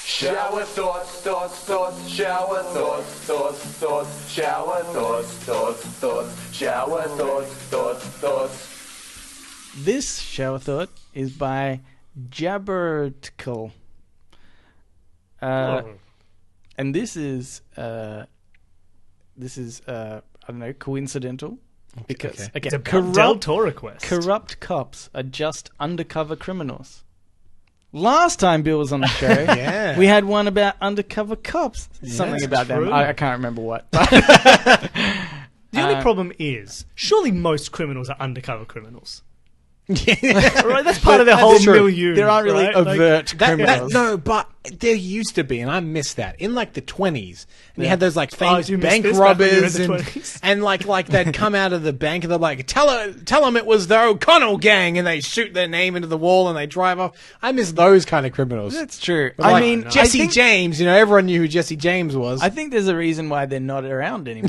Speaker 4: Shower thoughts, shower thoughts, shower thoughts, shower thoughts.
Speaker 1: This shower thought is by Jabberticle. And this is I don't know, coincidental. Because
Speaker 3: It's a Del Toro quest.
Speaker 1: Corrupt cops are just undercover criminals. Last time Bill was on the show, we had one about undercover cops. Something about
Speaker 3: true.
Speaker 1: them. I can't remember what.
Speaker 3: The only problem is, surely most criminals are undercover criminals. Right? That's part of their whole milieu.
Speaker 1: There aren't really
Speaker 3: right?
Speaker 1: overt criminals.
Speaker 2: No, but there used to be, and I miss that, in like the 20s. And you had those like famous
Speaker 3: you missed
Speaker 2: bank
Speaker 3: this back when you were in
Speaker 2: robbers
Speaker 3: the
Speaker 2: and
Speaker 3: 20s?
Speaker 2: and like they'd come out of the bank and they're like, tell them it was the O'Connell gang, and they shoot their name into the wall and they drive off. I miss those kind of criminals.
Speaker 1: That's true.
Speaker 2: But, like,
Speaker 1: I mean,
Speaker 2: Jesse James, everyone knew who Jesse James was.
Speaker 1: I think there's a reason why they're not around anymore.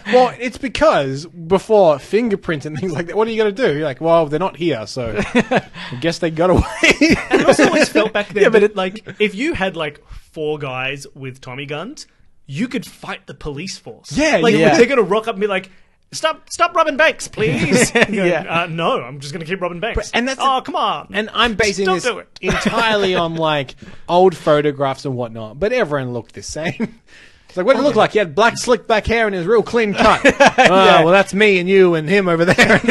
Speaker 2: Well, it's because before fingerprints and things like that, what are you going to do? You're like, well, they're not here, so I guess they got away.
Speaker 3: And I also always felt back then that, like, if you had, like, 4 guys with Tommy guns, you could fight the police force.
Speaker 2: Yeah,
Speaker 3: like,
Speaker 2: yeah.
Speaker 3: they're going to rock up and be like, Stop robbing banks, please.
Speaker 1: Yeah.
Speaker 3: No, I'm just going to keep robbing banks.
Speaker 2: And that's
Speaker 3: come on.
Speaker 2: And I'm basing
Speaker 3: Don't
Speaker 2: this
Speaker 3: do it.
Speaker 2: entirely on like old photographs and whatnot, but everyone looked the same. It's like, what did it look like? He had black slick back hair and his real clean cut. Well, that's me and you and him over there.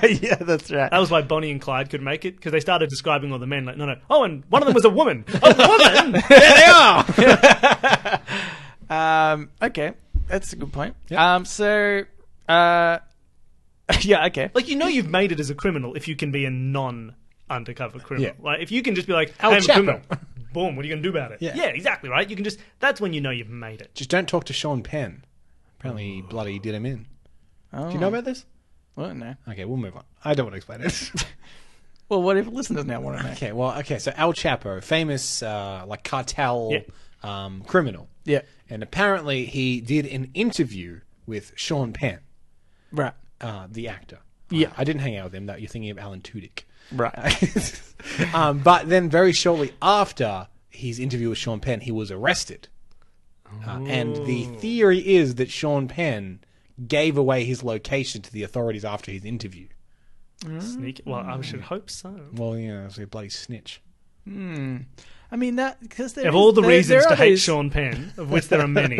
Speaker 1: Yeah, that's right.
Speaker 3: That was why Bonnie and Clyde could make it, because they started describing all the men like, no. Oh, and one of them was a woman. A woman?
Speaker 2: There they are.
Speaker 1: Okay, that's a good point.
Speaker 2: Yep.
Speaker 1: Yeah, okay.
Speaker 3: Like, you've made it as a criminal if you can be a non-undercover criminal.
Speaker 2: Yeah.
Speaker 3: Like, if you can just be like,
Speaker 2: El
Speaker 3: hey, I'm a
Speaker 2: Chapo.
Speaker 3: criminal. Boom, what are you going to do about it?
Speaker 2: Yeah.
Speaker 3: Exactly, right? You can just, that's when you know you've made it.
Speaker 2: Just don't talk to Sean Penn. Apparently, he bloody did him in.
Speaker 1: Oh.
Speaker 2: Do you know about this?
Speaker 1: Well, no.
Speaker 2: Okay, we'll move on. I don't want to explain it.
Speaker 1: Well, what if listeners now want to know?
Speaker 2: Okay, so El Chapo, famous like cartel criminal.
Speaker 1: Yeah.
Speaker 2: And apparently he did an interview with Sean Penn,
Speaker 1: Right.
Speaker 2: the actor.
Speaker 1: Yeah.
Speaker 2: I didn't hang out with him. You're thinking of Alan Tudyk.
Speaker 1: Right.
Speaker 2: But then very shortly after his interview with Sean Penn, he was arrested. And the theory is that Sean Penn gave away his location to the authorities after his interview.
Speaker 3: Sneaky. Well, I should hope so.
Speaker 2: Well, it's a bloody snitch.
Speaker 1: I mean, that, because
Speaker 3: Of all the reasons to hate Sean Penn, of which there are many,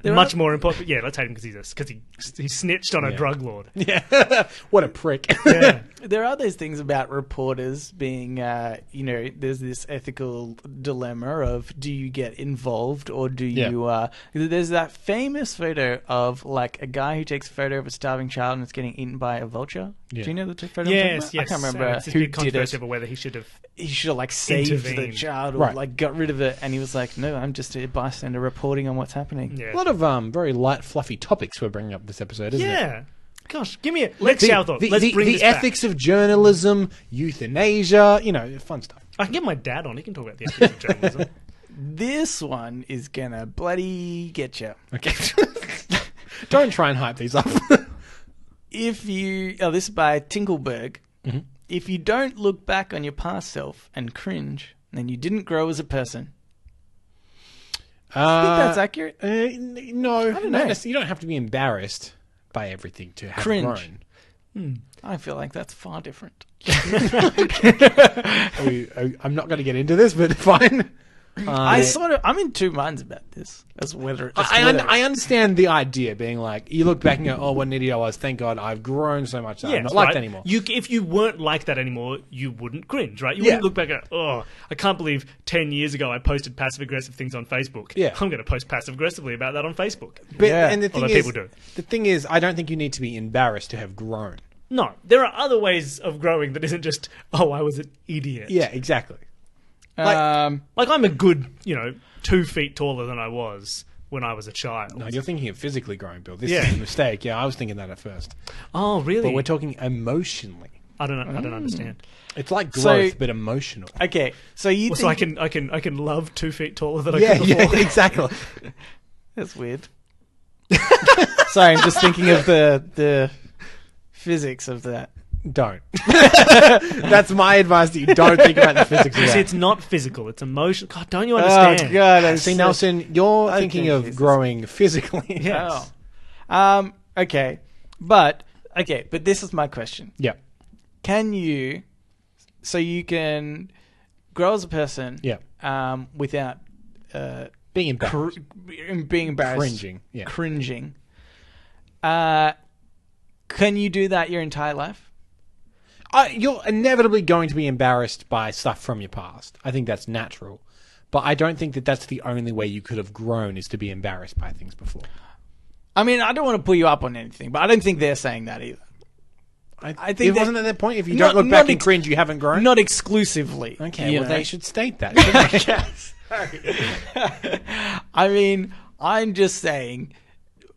Speaker 3: much more important. Yeah, let's hate him because he snitched on a drug lord.
Speaker 2: Yeah. What a prick.
Speaker 3: Yeah.
Speaker 1: There are those things about reporters being, there's this ethical dilemma of, do you get involved or do you, there's that famous photo of like a guy who takes a photo of a starving child and it's getting eaten by a vulture.
Speaker 2: Yeah.
Speaker 1: Do you know the photo?
Speaker 3: Yes.
Speaker 1: I can't remember
Speaker 3: It's this
Speaker 1: who
Speaker 3: big
Speaker 1: did it.
Speaker 3: controversy over whether he should have.
Speaker 1: He should have like saved the
Speaker 3: intervened.
Speaker 1: child or
Speaker 2: Right.
Speaker 1: like got rid of it, and he was like, "No, I'm just a bystander reporting on what's happening."
Speaker 3: Yeah.
Speaker 2: A lot of very light, fluffy topics we're bringing up this episode, isn't it?
Speaker 3: Yeah. Gosh, give me a. Let's shout out. Let's bring
Speaker 2: the
Speaker 3: this back.
Speaker 2: ethics of journalism, euthanasia, fun stuff.
Speaker 3: I can get my dad on. He can talk about the ethics of journalism.
Speaker 1: This one is gonna bloody get you.
Speaker 2: Okay. Don't try and hype these up.
Speaker 1: This is by Tinkleberg.
Speaker 2: Mm-hmm.
Speaker 1: If you don't look back on your past self and cringe, then you didn't grow as a person. I think that's accurate.
Speaker 2: No,
Speaker 1: don't know.
Speaker 2: You don't have to be embarrassed by everything to have
Speaker 1: Cringe.
Speaker 2: grown.
Speaker 1: I feel like that's far different.
Speaker 2: I'm not going to get into this, but fine.
Speaker 1: I'm in two minds about this. As whether
Speaker 2: I understand the idea being like, you look back and go, oh, what an idiot I was. Thank God I've grown so much that I'm not like that anymore.
Speaker 3: If you weren't like that anymore, you wouldn't cringe, right? You wouldn't look back and go, oh, I can't believe 10 years ago I posted passive-aggressive things on Facebook.
Speaker 2: Yeah.
Speaker 3: I'm going to post passive-aggressively about that on Facebook.
Speaker 2: But, and the thing is, I don't think you need to be embarrassed to have grown.
Speaker 3: No, there are other ways of growing that isn't just, oh, I was an idiot.
Speaker 2: Yeah, exactly.
Speaker 3: Like I'm a good, 2 feet taller than I was when I was a child.
Speaker 2: No, you're thinking of physically growing, Bill. This is a mistake. Yeah, I was thinking that at first.
Speaker 3: Oh, really?
Speaker 2: But we're talking emotionally.
Speaker 3: I don't know. I don't understand.
Speaker 2: It's like growth, but emotional.
Speaker 1: Okay, so you
Speaker 3: so I can love 2 feet taller than I could before.
Speaker 2: Yeah, exactly.
Speaker 1: That's weird. Sorry, I'm just thinking of the physics of that.
Speaker 2: Don't. That's my advice to you. Don't think about the physics of that.
Speaker 3: See, it's not physical. It's emotional. God, don't you understand?
Speaker 1: Oh, God.
Speaker 2: See, Nelson, you're thinking of growing physically.
Speaker 3: Yes.
Speaker 1: Oh. Okay. But this is my question.
Speaker 2: Yeah.
Speaker 1: Can you... So you can grow as a person without...
Speaker 2: being embarrassed.
Speaker 1: Being embarrassed.
Speaker 2: Cringing. Yeah.
Speaker 1: Cringing. Can you do that your entire life?
Speaker 2: You're inevitably going to be embarrassed by stuff from your past. I think that's natural. But I don't think that that's the only way you could have grown, is to be embarrassed by things before.
Speaker 1: I mean, I don't want to pull you up on anything, but I don't think they're saying that either. I think
Speaker 2: it wasn't at that point. If you don't look back and cringe, you haven't grown?
Speaker 1: Not exclusively.
Speaker 2: Okay, they should state that, shouldn't they?
Speaker 1: I mean, I'm just saying,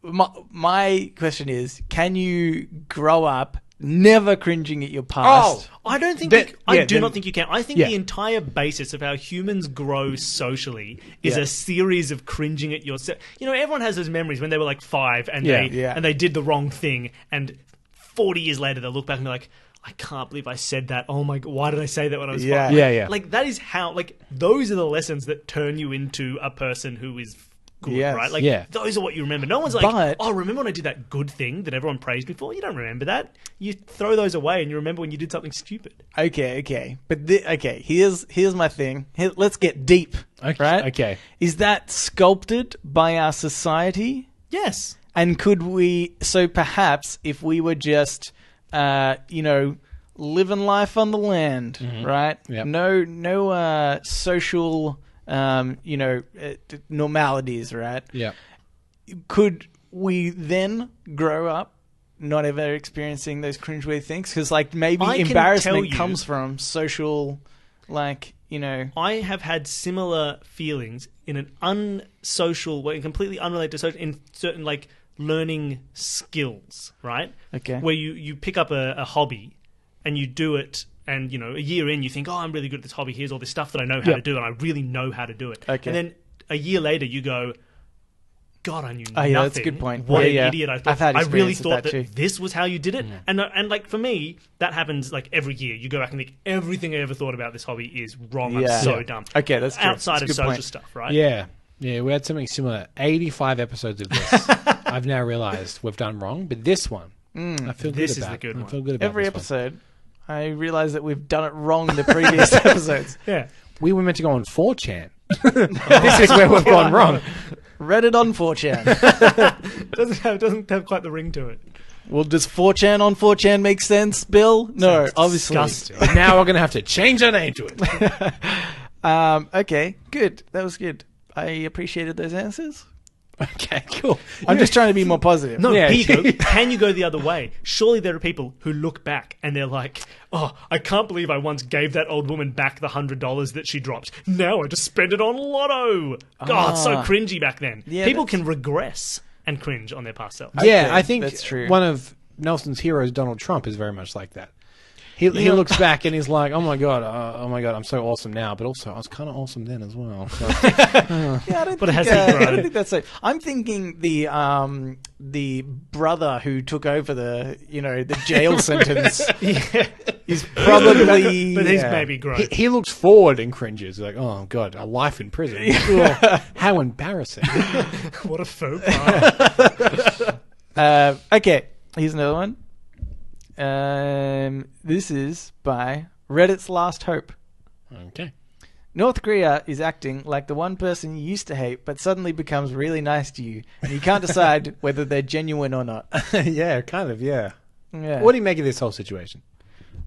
Speaker 1: my question is, can you grow up never cringing at your past?
Speaker 3: Oh, I don't think I do not think you can. I think the entire basis of how humans grow socially is a series of cringing at yourself. Everyone has those memories when they were like 5 and they did the wrong thing, and 40 years later they'll look back and be like, I can't believe I said that. Oh my God, why did I say that when I was 5?
Speaker 2: Yeah.
Speaker 3: Like, that is how, those are the lessons that turn you into a person who is good, right? Those are what you remember. No one's like, remember when I did that good thing that everyone praised me for? You don't remember that. You throw those away and you remember when you did something stupid.
Speaker 1: Okay. But here's my thing. Let's get deep, right?
Speaker 2: Okay.
Speaker 1: Is that sculpted by our society?
Speaker 3: Yes.
Speaker 1: And could we... So perhaps if we were just, living life on the land, right?
Speaker 2: Yep.
Speaker 1: No social... normalities, right?
Speaker 2: Yeah.
Speaker 1: Could we then grow up not ever experiencing those cringeworthy things? Because, maybe embarrassment comes from social, I
Speaker 3: have had similar feelings in an unsocial way, completely unrelated to social, in certain, learning skills, right?
Speaker 1: Okay.
Speaker 3: Where you pick up a hobby and you do it. And, a year in, you think, oh, I'm really good at this hobby. Here's all this stuff that I know how to do, and I really know how to do it.
Speaker 1: Okay.
Speaker 3: And then a year later, you go, God, I knew nothing.
Speaker 1: Yeah, that's a good point.
Speaker 3: What an idiot I thought. I really thought that this was how you did it. And for me, that happens, every year. You go back and think, everything I ever thought about this hobby is wrong. I'm so dumb.
Speaker 1: Okay, that's true.
Speaker 3: Outside of social stuff, right?
Speaker 2: Yeah. Yeah, we had something similar. 85 episodes of this. I've now realised we've done wrong, but this one, I feel good about.
Speaker 3: This is the good one.
Speaker 2: I feel good about
Speaker 1: every
Speaker 2: this
Speaker 1: episode. I realise that we've done it wrong in the previous episodes.
Speaker 3: Yeah.
Speaker 2: We were meant to go on 4chan. This is where we've gone wrong.
Speaker 1: Reddit on 4chan.
Speaker 3: doesn't have quite the ring to it.
Speaker 1: Well, does 4chan on 4chan make sense, Bill? No, obviously.
Speaker 3: Disgusting.
Speaker 2: But now we're going to have to change our name to it.
Speaker 1: Okay, good. That was good. I appreciated those answers.
Speaker 2: Okay, cool.
Speaker 1: I'm just trying to be more positive.
Speaker 3: No, here you go. Can you go the other way? Surely there are people who look back and they're like, oh, I can't believe I once gave that old woman back the $100 that she dropped. Now I just spend it on Lotto. God, it's so cringy back then. Yeah, people can regress and cringe on their past self.
Speaker 2: Yeah, I think
Speaker 1: that's true.
Speaker 2: One of Nelson's heroes, Donald Trump, is very much like that. He looks back and he's like, oh my god, I'm so awesome now, but also I was kind of awesome then as well. So.
Speaker 1: Yeah, I don't think that's it. I'm thinking the brother who took over the jail sentence is probably,
Speaker 3: but he's maybe grown.
Speaker 2: He looks forward and cringes like, oh god, a life in prison. How embarrassing!
Speaker 3: What a faux pas.
Speaker 1: Okay, here's another one. This is by Reddit's Last Hope.
Speaker 2: Okay.
Speaker 1: North Korea is acting like the one person you used to hate, but suddenly becomes really nice to you, and you can't decide whether they're genuine or not.
Speaker 2: Yeah, kind of, yeah.
Speaker 1: Yeah.
Speaker 2: What do you make of this whole situation?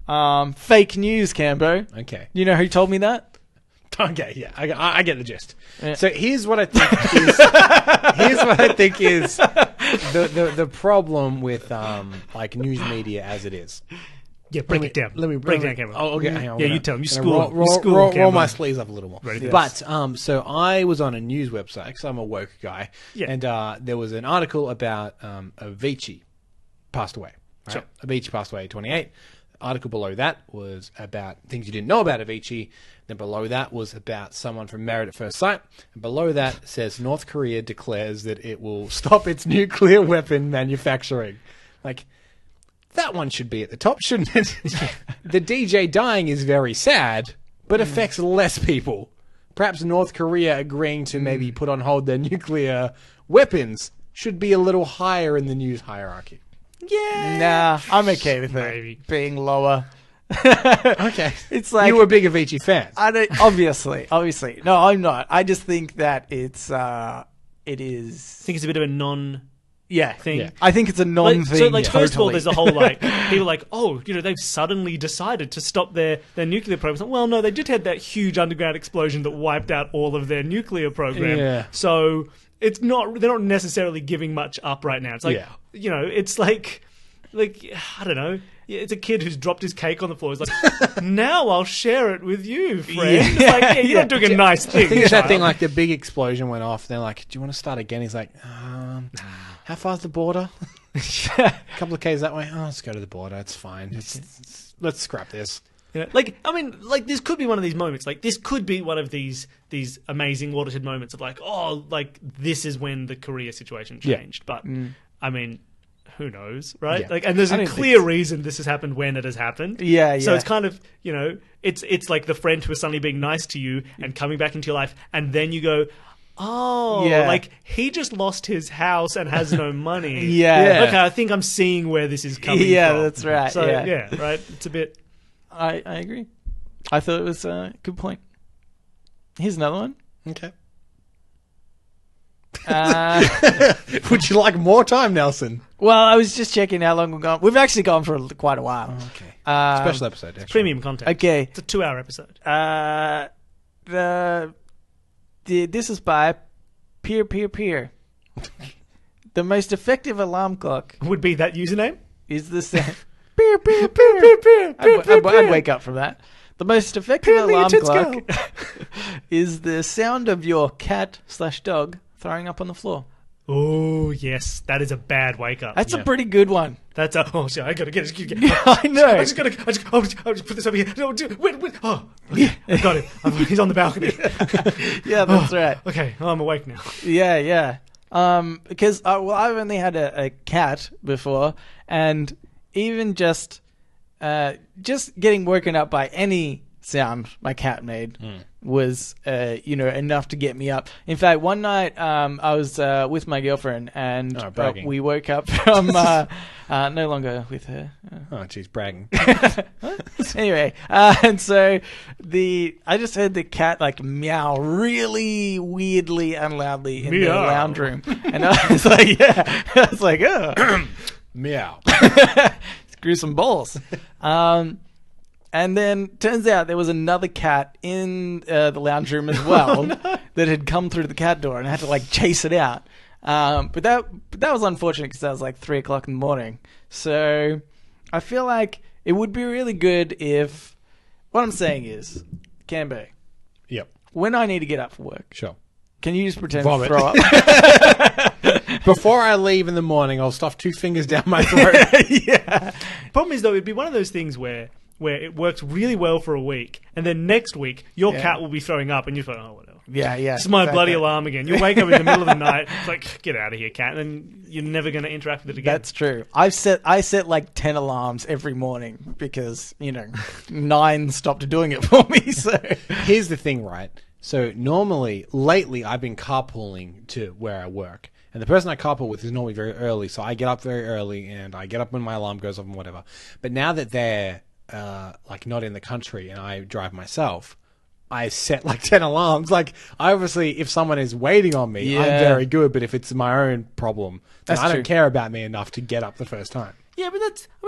Speaker 1: Fake news, Cambo.
Speaker 2: Okay.
Speaker 1: You know who told me that?
Speaker 2: Okay, yeah, I get the gist.
Speaker 1: Yeah.
Speaker 2: So here's what I think is the problem with like news media as it is.
Speaker 3: Yeah, break it down. Let me break it down, Cameron.
Speaker 2: Oh, okay. Hang on,
Speaker 3: Yeah,
Speaker 2: I'm
Speaker 3: you
Speaker 2: gonna-
Speaker 3: tell him. You
Speaker 2: gonna
Speaker 3: school.
Speaker 2: roll my sleeves up a little more.
Speaker 3: Ready?
Speaker 2: But so I was on a news website because I'm a woke guy,
Speaker 3: Yeah.
Speaker 2: and there was an article about Avicii passed away. Right?
Speaker 3: Sure.
Speaker 2: Avicii passed away at 28. The article below that was about things you didn't know about Avicii. Then below that was about someone from Married at First Sight. And below that says North Korea declares that it will stop its nuclear weapon manufacturing. Like, that one should be at the top, shouldn't it? The DJ dying is very sad, but affects less people. Perhaps North Korea agreeing to maybe put on hold their nuclear weapons should be a little higher in the news hierarchy.
Speaker 3: Yeah.
Speaker 1: Nah, I'm okay with
Speaker 3: Maybe.
Speaker 1: it being lower.
Speaker 2: Okay.
Speaker 1: It's like
Speaker 2: You were a big Avicii fan.
Speaker 1: I don't, obviously. No, I'm not. I just think that it is.
Speaker 3: I think it's a bit of a non thing.
Speaker 2: Yeah.
Speaker 1: I think it's a non-thing.
Speaker 3: So, first of all,
Speaker 1: totally.
Speaker 3: there's the whole, people are like, oh, they've suddenly decided to stop their nuclear program. Well, no, they did have that huge underground explosion that wiped out all of their nuclear program.
Speaker 2: Yeah.
Speaker 3: So they're not necessarily giving much up right now. It's like,
Speaker 2: Yeah.
Speaker 3: it's like, I don't know. Yeah, it's a kid who's dropped his cake on the floor. He's like, now I'll share it with you, friend.
Speaker 1: Yeah.
Speaker 3: It's like, you're not doing a nice thing.
Speaker 2: I think it's that thing
Speaker 3: child.
Speaker 2: like the big explosion went off. They're like, do you want to start again? He's like, how far's the border? A couple of Ks that way. Oh, let's go to the border. It's fine. Let's scrap this.
Speaker 3: Yeah. This could be one of these moments. Like, this could be one of these amazing watershed moments of this is when the Korea situation changed. But, I mean, who knows, right?
Speaker 2: Yeah.
Speaker 3: And there's
Speaker 1: I
Speaker 3: a
Speaker 1: don't
Speaker 3: clear reason this has happened when it has happened.
Speaker 1: Yeah,
Speaker 3: So
Speaker 1: yeah.
Speaker 3: it's kind of, it's like the friend who is suddenly being nice to you and coming back into your life, and then you go, oh,
Speaker 1: Yeah.
Speaker 3: he just lost his house and has no money.
Speaker 1: Yeah.
Speaker 3: Okay, I think I'm seeing where this is coming
Speaker 1: Yeah,
Speaker 3: from.
Speaker 1: that's right,
Speaker 3: So,
Speaker 1: yeah.
Speaker 3: right? It's a bit...
Speaker 1: I agree. I thought it was a good point. Here's another one.
Speaker 2: Okay.
Speaker 1: Uh,
Speaker 2: Would you like more time, Nelson?
Speaker 1: well, I was just checking how long we've gone. We've actually gone for quite a while.
Speaker 2: Okay.
Speaker 1: Um,
Speaker 2: Special episode. Actually.
Speaker 3: Premium content.
Speaker 1: Okay.
Speaker 3: It's a 2-hour episode.
Speaker 1: This is by Peer. The most effective alarm clock
Speaker 3: Would be that username?
Speaker 1: is the sound. Peer. I'd wake up from that. The most effective alarm clock is the sound of your cat/dog throwing up on the floor.
Speaker 3: Oh, yes. That is a bad wake up.
Speaker 1: That's a pretty good one.
Speaker 3: That's a... Oh, shit. I got to get it.
Speaker 1: I know.
Speaker 3: I just put this over here. No, wait. Oh, okay. I got it. He's on the balcony.
Speaker 1: Yeah, that's right.
Speaker 3: Okay. Oh, I'm awake now.
Speaker 1: Yeah. Because I've only had a cat before, and even just getting woken up by any sound my cat made was enough to get me up. In fact, one night I was with my girlfriend, and we woke up from no longer with her.
Speaker 2: Oh, jeez, bragging.
Speaker 1: Anyway, and so I just heard the cat meow really weirdly and loudly in the
Speaker 3: Meow.
Speaker 1: lounge room, and I was like, oh,
Speaker 2: Meow.
Speaker 1: screw some balls. And then turns out there was another cat in the lounge room as well that had come through the cat door, and I had to chase it out. But that was unfortunate because that was 3 o'clock in the morning. So I feel like it would be really good if what I'm saying is, Cambo,
Speaker 2: Yep.
Speaker 1: when I need to get up for work,
Speaker 2: Sure.
Speaker 1: can you just pretend
Speaker 2: Vomit.
Speaker 1: to throw up?
Speaker 2: Before I leave in the morning, I'll stuff 2 fingers down my throat.
Speaker 1: Yeah.
Speaker 3: Problem is, though, it'd be one of those things where it works really well for a week, and then next week, your cat will be throwing up, and you're like, oh, whatever.
Speaker 1: Yeah.
Speaker 3: It's my bloody alarm again. You wake up in the middle of the night, it's like, get out of here, cat, and then you're never going to interact with it again.
Speaker 1: That's true. I set 10 alarms every morning because 9 stopped doing it for me. So
Speaker 2: Here's the thing, right? So lately, I've been carpooling to where I work. And the person I carpool with is normally very early, so I get up very early, and I get up when my alarm goes off and whatever. But now that they're like not in the country and I drive myself, I set like 10 alarms. Like, obviously, if someone is waiting on me, I'm very good. But if it's my own problem, then I don't care about me enough to get up the first time.
Speaker 3: Yeah, but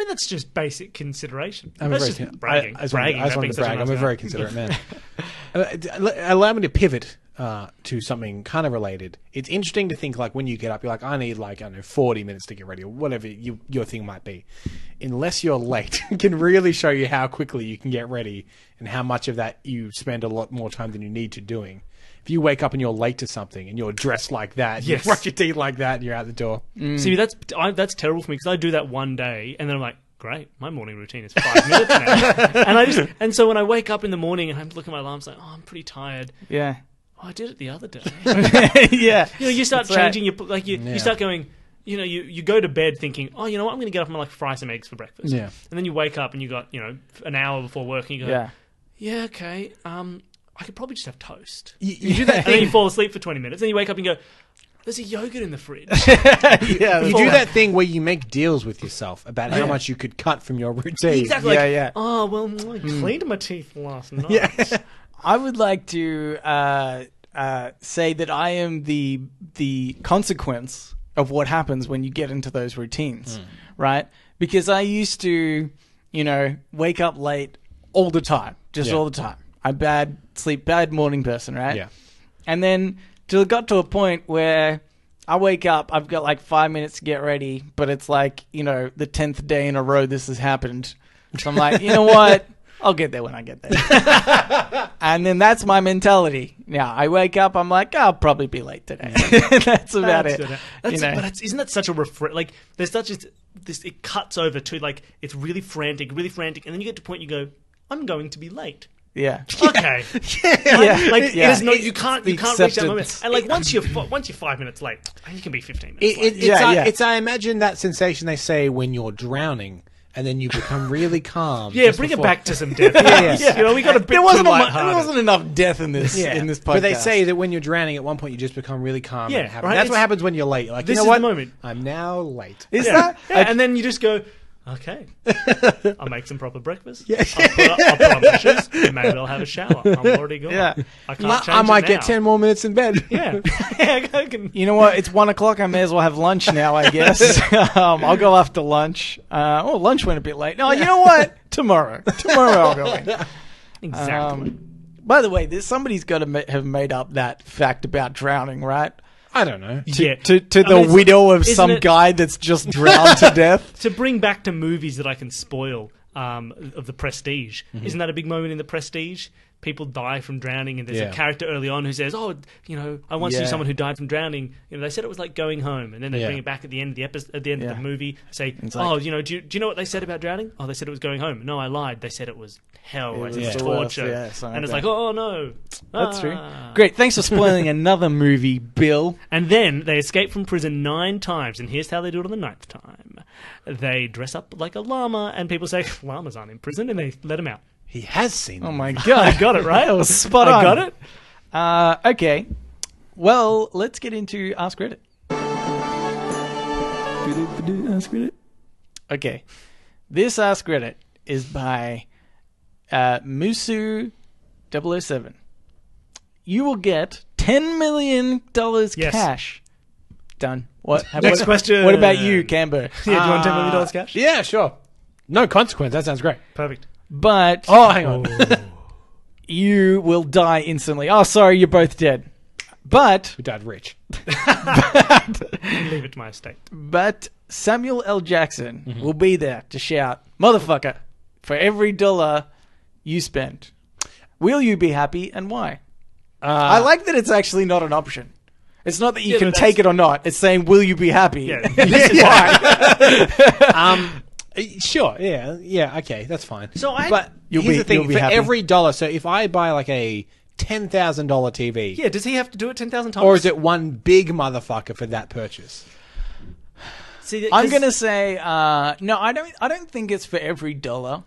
Speaker 3: that's just basic consideration.
Speaker 2: That's just bragging. I just wanted to brag. I'm a very considerate man. Allow me to pivot to something kind of related. It's interesting to think, like, when you get up, you're like, I need, like, I don't know, 40 minutes to get ready, or whatever your thing might be. Unless you're late, it can really show you how quickly you can get ready and how much of that you spend a lot more time than you need to doing. If you wake up and you're late to something and you're dressed like that, you brush your teeth like that, and you're out the door.
Speaker 3: See, that's terrible for me, because I do that one day and then I'm like, great, my morning routine is 5 minutes now. And so when I wake up in the morning and I'm looking at my alarm, it's like, oh, I'm pretty tired.
Speaker 1: Yeah.
Speaker 3: Oh, I did it the other day.
Speaker 1: Yeah.
Speaker 3: You know, you start changing your, like, you start going, you know, you go to bed thinking, oh, you know what, I'm going to get up and like fry some eggs for breakfast. Yeah. And then you wake up and you got, you know, an hour before work and you go, yeah, okay, I could probably just have toast.
Speaker 2: You do that thing.
Speaker 3: And then you fall asleep for 20 minutes. Then you wake up and go, there's a yogurt in the fridge.
Speaker 2: You do that thing where you make deals with yourself about how much you could cut from your routine.
Speaker 3: Exactly. Like, oh, well, I cleaned my teeth last night.
Speaker 2: Yeah.
Speaker 1: I would like to say that I am the consequence of what happens when you get into those routines, right? Because I used to, you know, wake up late all the time, all the time. I'm bad morning person, right? Yeah. And then till it got to a point where I wake up, I've got like 5 minutes to get ready, but it's like, you know, the 10th day in a row this has happened. So I'm like, you know what? I'll get there when I get there. And then that's my mentality. Now, I wake up, I'm like, I'll probably be late today. That's about it. You know?
Speaker 3: But isn't that such a like, there's such this, it cuts over to, like, it's really frantic, and then you get to a point you go, I'm going to be late.
Speaker 1: Yeah.
Speaker 3: Okay. Like, it is not, you can't reach that moment. And like, once you're 5 minutes late, you can be 15 minutes late.
Speaker 2: It's I imagine that sensation they say when you're drowning. And then you become really calm.
Speaker 3: Yeah, bring it back to some death. You know, we got a bit
Speaker 1: there wasn't enough death in this podcast.
Speaker 2: But they say that when you're drowning, at one point you just become really calm. Yeah, right? That's what happens when you're late. You're like,
Speaker 3: this
Speaker 2: you know what?
Speaker 3: The moment.
Speaker 2: I'm now late.
Speaker 3: Is that? Yeah. And then you just go, okay, I'll make some proper breakfast. Yeah. I'll put on my shoes. Maybe I'll have a shower. I'm already gone. Yeah.
Speaker 2: I might get 10 more minutes in bed.
Speaker 3: Yeah.
Speaker 1: You know what? It's 1 o'clock. I may as well have lunch now, I guess. I'll go after lunch. Lunch went a bit late. No, you know what? Tomorrow I'll go in.
Speaker 3: Exactly.
Speaker 1: By the way, somebody's got to have made up that fact about drowning, right?
Speaker 2: I don't know.
Speaker 1: To the widow of some guy that's just drowned to death.
Speaker 3: To bring back to movies that I can spoil, of The Prestige. Isn't that a big moment in The Prestige? People die from drowning, and there's a character early on who says, "Oh, you know, I once knew someone who died from drowning." You know, they said it was like going home, and then they bring it back at the end of the episode, at the end of the movie. Say, "Oh, you know, do you know what they said about drowning? Oh, they said it was going home. No, I lied. They said it was hell. It was torture." And it's like, "Oh no,
Speaker 1: that's true." Great, thanks for spoiling another movie, Bill.
Speaker 3: And then they escape from prison 9 times, and here's how they do it on the 9th time: they dress up like a llama, and people say llamas aren't in prison, and they let them out.
Speaker 2: He has seen them.
Speaker 1: Oh my god.
Speaker 3: I got it, right?
Speaker 1: That was spot on.
Speaker 3: I got
Speaker 1: it? Okay. Well, let's get into Ask Reddit. Ask Reddit. Okay. This Ask Reddit is by Musu007. You will get $10 million cash. Done. What?
Speaker 3: Next question.
Speaker 1: What about you, Cambo?
Speaker 3: Yeah, do you want $10 million cash?
Speaker 2: Yeah, sure. No consequence. That sounds great.
Speaker 3: Perfect.
Speaker 1: But
Speaker 2: hang on.
Speaker 1: You will die instantly. Oh, sorry, you're both dead. But
Speaker 2: we died rich.
Speaker 3: Leave it to my estate.
Speaker 1: But Samuel L. Jackson will be there to shout, "Motherfucker!" for every $1 you spend. Will you be happy, and why? I like that it's actually not an option. It's not that you can take it or not. It's saying, "Will you be happy?"
Speaker 3: Yeah, this is why.
Speaker 2: Sure, yeah, okay, that's fine.
Speaker 1: But
Speaker 2: here's the thing: for every $1, so if I buy like a $10,000 TV,
Speaker 3: does he have to do it 10,000 times,
Speaker 2: or is it one big motherfucker for that purchase?
Speaker 1: See, I'm gonna say no. I don't think it's for every $1.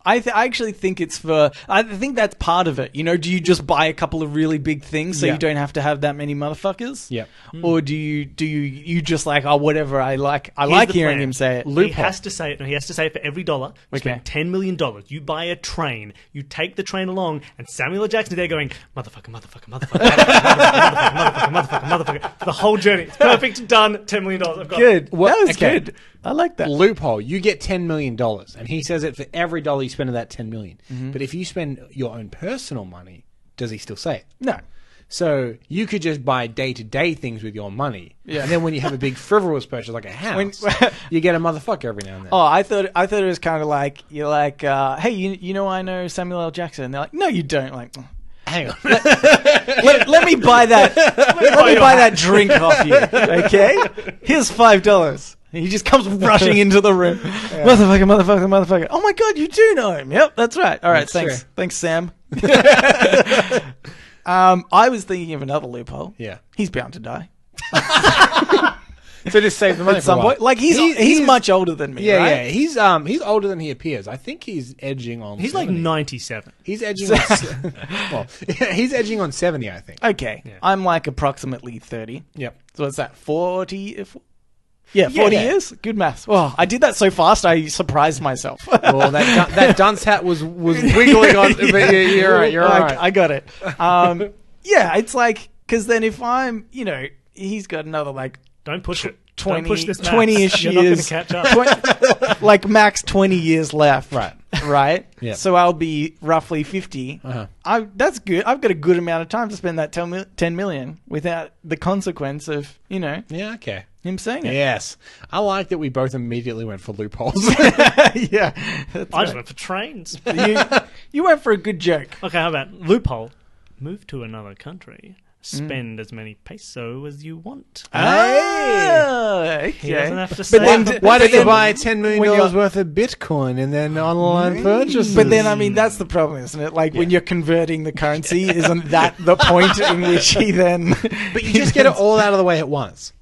Speaker 1: I actually think it's for. I think that's part of it. You know, do you just buy a couple of really big things so you don't have to have that many motherfuckers?
Speaker 2: Yep.
Speaker 1: Or do you just like, oh, whatever I like? I
Speaker 3: Here's
Speaker 1: like
Speaker 3: the
Speaker 1: hearing
Speaker 3: plan.
Speaker 1: him say it.
Speaker 3: He has to say it. No, he has to say it for every dollar. You
Speaker 1: Okay.
Speaker 3: spend $10 million. You buy a train. You take the train along, and Samuel L. Jackson's there going, motherfucker, motherfucker, motherfucker, motherfucker, for the whole journey. It's perfect. Done. $10 million. I've got it.
Speaker 1: Good. That was
Speaker 2: okay.
Speaker 1: good. I like that.
Speaker 2: Loophole. You get $10 million, and he says it for every dollar you spend of that $10 million.
Speaker 1: Mm-hmm.
Speaker 2: But if you spend your own personal money, does he still say it?
Speaker 1: No.
Speaker 2: So you could just buy day-to-day things with your money,
Speaker 1: Yeah.
Speaker 2: and then when you have a big frivolous purchase like a house, you get a motherfucker every now and then.
Speaker 1: Oh, I thought it was kind of like you're like, hey, you know, I know Samuel L. Jackson. And they're like, no, you don't. Like,
Speaker 2: Hang on.
Speaker 1: let me buy that. Let me buy that drink off you. Okay, here's $5. And he just comes rushing into the room. Motherfucker. Oh my god, you do know him. Yep, that's right. All right,
Speaker 2: That's
Speaker 1: thanks.
Speaker 2: true.
Speaker 1: Thanks, Sam. I was thinking of another loophole.
Speaker 2: Yeah.
Speaker 1: He's bound to die
Speaker 2: So just save the money
Speaker 1: at
Speaker 2: for
Speaker 1: some
Speaker 2: a while.
Speaker 1: point. Like he's much older than me.
Speaker 2: Yeah,
Speaker 1: right?
Speaker 2: yeah. He's older than he appears. I think he's edging on.
Speaker 3: He's
Speaker 2: 70.
Speaker 3: like 97.
Speaker 2: He's edging. On, he's edging on 70. I think.
Speaker 1: Okay,
Speaker 3: Yeah.
Speaker 1: I'm like approximately 30.
Speaker 2: Yep.
Speaker 1: So what's that? 40? Yeah, 40
Speaker 2: yeah.
Speaker 1: years. Good maths. Oh, I did that so fast, I surprised myself.
Speaker 2: Well, that dunce hat was wiggling on. But you're right. You're
Speaker 1: Like,
Speaker 2: right.
Speaker 1: I got it. Yeah, it's like because then if I'm, you know, he's got another like
Speaker 3: Don't push it.
Speaker 1: 20
Speaker 3: Don't push this maths.
Speaker 1: 20-ish
Speaker 3: You're not going
Speaker 1: years.
Speaker 3: to catch up.
Speaker 1: like max 20 years left.
Speaker 2: Right.
Speaker 1: Right?
Speaker 2: Yeah.
Speaker 1: So I'll be roughly 50.
Speaker 2: Uh-huh.
Speaker 1: That's good. I've got a good amount of time to spend that 10 million without the consequence of, you know,
Speaker 2: Yeah. Okay.
Speaker 1: him saying it.
Speaker 2: Yes. I like that we both immediately went for loopholes.
Speaker 1: Yeah. That's
Speaker 3: I just
Speaker 1: right.
Speaker 3: went for trains.
Speaker 1: You went for a good joke.
Speaker 3: Okay, how about loophole? Move to another country. Spend as many peso as you want.
Speaker 1: Okay.
Speaker 3: He doesn't have to say
Speaker 1: But then,
Speaker 3: it.
Speaker 2: Why don't you
Speaker 1: then-
Speaker 2: buy $10 million
Speaker 1: when you're-
Speaker 2: worth of Bitcoin and then online purchases?
Speaker 1: But then, I mean, that's the problem, isn't it? Like, when you're converting the currency, isn't that the point in which he then...
Speaker 2: But you just get it all out of the way at once.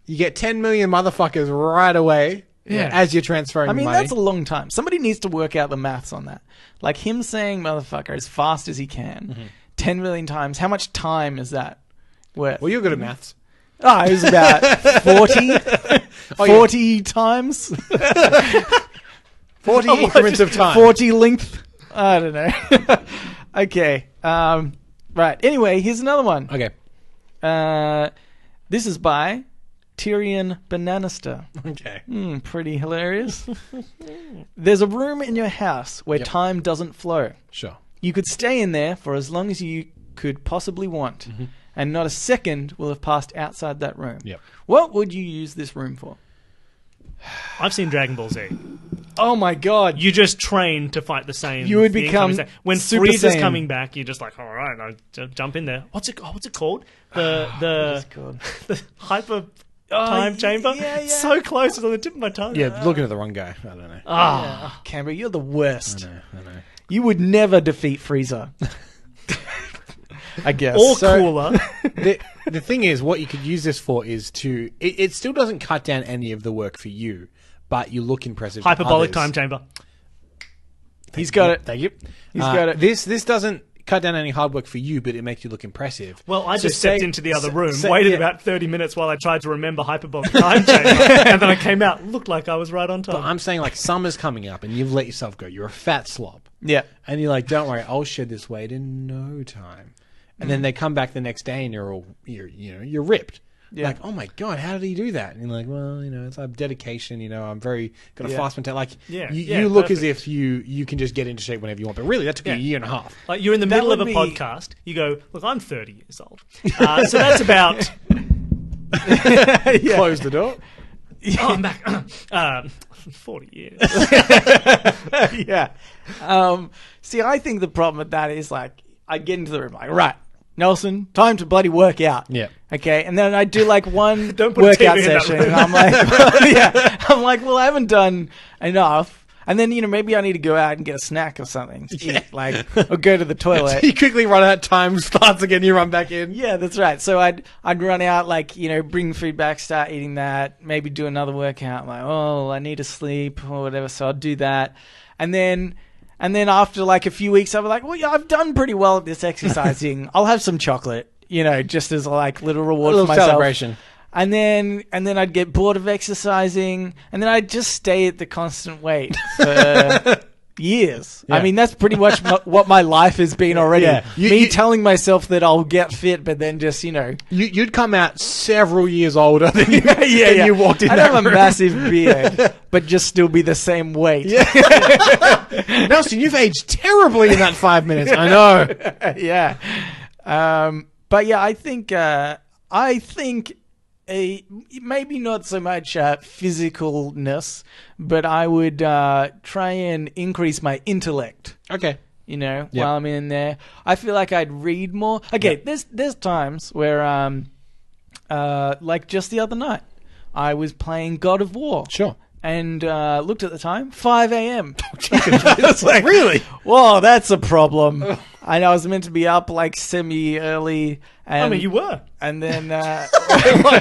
Speaker 2: You get 10 million motherfuckers right away as you're transferring
Speaker 1: I mean,
Speaker 2: money.
Speaker 1: that's a long time. Somebody needs to work out the maths on that. Like, him saying motherfucker as fast as he can, 10 million times, how much time is that worth?
Speaker 2: Well, you're good at maths.
Speaker 1: Oh, it was about 40? 40 times?
Speaker 2: 40 increments of time.
Speaker 1: 40 length? I don't know. Okay. Right. Anyway, here's another one.
Speaker 2: Okay.
Speaker 1: This is by Tyrion Bananister.
Speaker 2: Okay.
Speaker 1: Pretty hilarious. There's a room in your house where time doesn't flow.
Speaker 2: Sure.
Speaker 1: You could stay in there for as long as you could possibly want, and not a second will have passed outside that room.
Speaker 2: Yep.
Speaker 1: What would you use this room for?
Speaker 3: I've seen Dragon Ball Z.
Speaker 1: Oh my god.
Speaker 3: You just train to fight the same.
Speaker 1: You would
Speaker 3: the
Speaker 1: become
Speaker 3: incoming Saiyan. When
Speaker 1: Super
Speaker 3: Frieza's
Speaker 1: Saiyan.
Speaker 3: coming back, you're just like, all right, I'll jump in there. What's it called? The
Speaker 1: called?
Speaker 3: the hyper time chamber.
Speaker 1: yeah,
Speaker 3: It's so close. It's on the tip of my tongue.
Speaker 2: Yeah, looking at the wrong guy. I don't know.
Speaker 1: Ah, Canberra, you're the worst.
Speaker 2: I know.
Speaker 1: You would never defeat Frieza. I guess.
Speaker 3: Or
Speaker 2: So-
Speaker 3: cooler.
Speaker 2: The thing is, what you could use this for is to... It still doesn't cut down any of the work for you, but you look impressive to
Speaker 3: Hyperbolic
Speaker 2: others.
Speaker 3: time chamber.
Speaker 1: He's got it.
Speaker 2: Thank you.
Speaker 1: He's got it.
Speaker 2: This doesn't cut down any hard work for you, but it makes you look impressive.
Speaker 3: Well, I
Speaker 2: So
Speaker 3: just stepped
Speaker 2: say-
Speaker 3: into the other
Speaker 2: say-
Speaker 3: room,
Speaker 2: say-
Speaker 3: waited
Speaker 2: yeah.
Speaker 3: about 30 minutes while I tried to remember hyperbolic time chamber, and then I came out, looked like I was right on
Speaker 2: But
Speaker 3: top.
Speaker 2: I'm saying, like, summer's coming up, and you've let yourself go. You're a fat slob.
Speaker 1: Yeah.
Speaker 2: And you're like, don't worry, I'll shed this weight in no time. And then they come back the next day, and you're ripped.
Speaker 1: Yeah.
Speaker 2: Like, oh my god, how did he do that? And you're like, well, it's like dedication. I'm very got a fast mentality. Like,
Speaker 3: Yeah,
Speaker 2: you look
Speaker 3: perfect.
Speaker 2: as if you can just get into shape whenever you want. But really, that took you a year and a half.
Speaker 3: Like you're in the
Speaker 1: That
Speaker 3: middle of a
Speaker 1: would be-
Speaker 3: podcast. You go, look, I'm 30 years old. So that's about.
Speaker 2: Close the door.
Speaker 3: Oh, I'm back. 40 years.
Speaker 1: Yeah. See, I think the problem with that is like, I get into the room like, right, Nelson, time to bloody work out.
Speaker 2: Yeah.
Speaker 1: Okay, and then I do like one
Speaker 3: Don't put a
Speaker 1: workout
Speaker 3: TV in that
Speaker 1: session,
Speaker 3: room.
Speaker 1: and I'm like, well, I haven't done enough. And then, maybe I need to go out and get a snack or something. Eat, or go to the toilet.
Speaker 2: You quickly run out. Time starts again. You run back in.
Speaker 1: Yeah, that's right. So I'd run out, bring food back, start eating that, maybe do another workout. I'm like, oh, I need to sleep or whatever. So I'll do that. And then And then after like a few weeks, I'll be like, well, yeah, I've done pretty well at this exercising. I'll have some chocolate, just as like little reward for myself.
Speaker 2: Celebration.
Speaker 1: And then I'd get bored of exercising, and then I'd just stay at the constant weight for years.
Speaker 2: Yeah.
Speaker 1: I mean, that's pretty much what my life has been already.
Speaker 2: Yeah.
Speaker 1: Me telling myself that I'll get fit, but then just,
Speaker 2: You'd come out several years older than
Speaker 1: you
Speaker 2: walked in.
Speaker 1: I'd have a massive beard, but just still be the same weight.
Speaker 2: Yeah. Nelson, you've aged terribly in that 5 minutes. I know.
Speaker 1: Yeah. But yeah, I think maybe not so much physicalness, but I would try and increase my intellect.
Speaker 2: Okay.
Speaker 1: While I'm in there, I feel like I'd read more. Okay, there's times where, like just the other night, I was playing God of War.
Speaker 2: Sure.
Speaker 1: And looked at the time, 5 a.m. I was like,
Speaker 2: really?
Speaker 1: Whoa, that's a problem. And I was meant to be up like semi-early. And,
Speaker 3: I mean, you were.
Speaker 1: And then...
Speaker 2: yeah.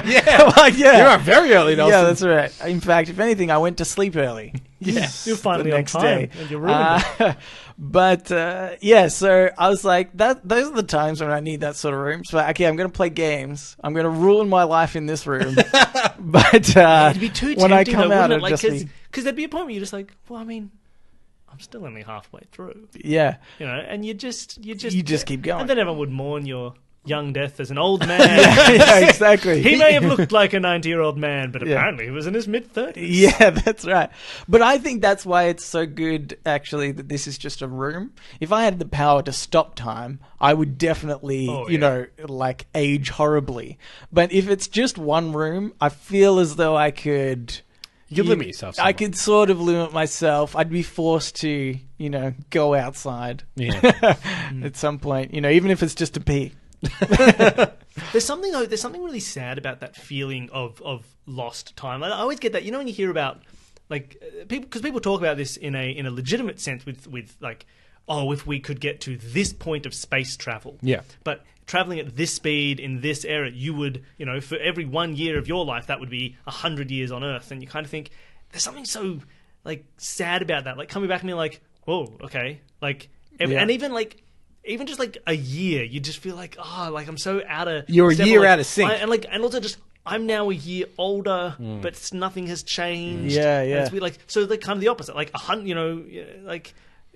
Speaker 1: yeah.
Speaker 2: You are very early, Nelson.
Speaker 1: Yeah, that's right. In fact, if anything, I went to sleep early.
Speaker 3: Yes. You're finally
Speaker 1: the
Speaker 3: on
Speaker 1: next
Speaker 3: time.
Speaker 1: day.
Speaker 3: And you ruined it.
Speaker 1: But, so I was like, those are the times when I need that sort of room. So, okay, I'm going to play games. I'm going to ruin my life in this room. But
Speaker 3: it'd be too tempting,
Speaker 1: when I come
Speaker 3: though,
Speaker 1: out,
Speaker 3: wouldn't it?
Speaker 1: it'd just be...
Speaker 3: Because there'd be a point where you're just like, well, I mean... I'm still only halfway through.
Speaker 1: Yeah.
Speaker 3: And you just
Speaker 1: keep going.
Speaker 3: And then everyone would mourn your young death as an old man.
Speaker 1: yeah, exactly.
Speaker 3: He may have looked like a 90-year-old man, but apparently he was in his mid-30s.
Speaker 1: Yeah, that's right. But I think that's why it's so good, actually, that this is just a room. If I had the power to stop time, I would definitely, like age horribly. But if it's just one room, I feel as though I could...
Speaker 2: You limit yourself somewhat.
Speaker 1: I could sort of limit myself. I'd be forced to, go outside at some point, even if it's just to pee.
Speaker 3: There's something really sad about that feeling of lost time. I always get that. When you hear about like people, because people talk about this in a legitimate sense with like, oh, if we could get to this point of space travel.
Speaker 2: Yeah.
Speaker 3: But traveling at this speed in this era, you would, for every 1 year of your life, that would be 100 years on Earth. And you kind of think there's something so like sad about that. Like coming back and being like, whoa, okay. Like, and even just like a year, you just feel like, like I'm so out of...
Speaker 2: You're a year out of sync.
Speaker 3: And also just, I'm now a year older, but nothing has changed.
Speaker 1: Yeah,
Speaker 3: And it's weird, like, so like kind of the opposite. Like,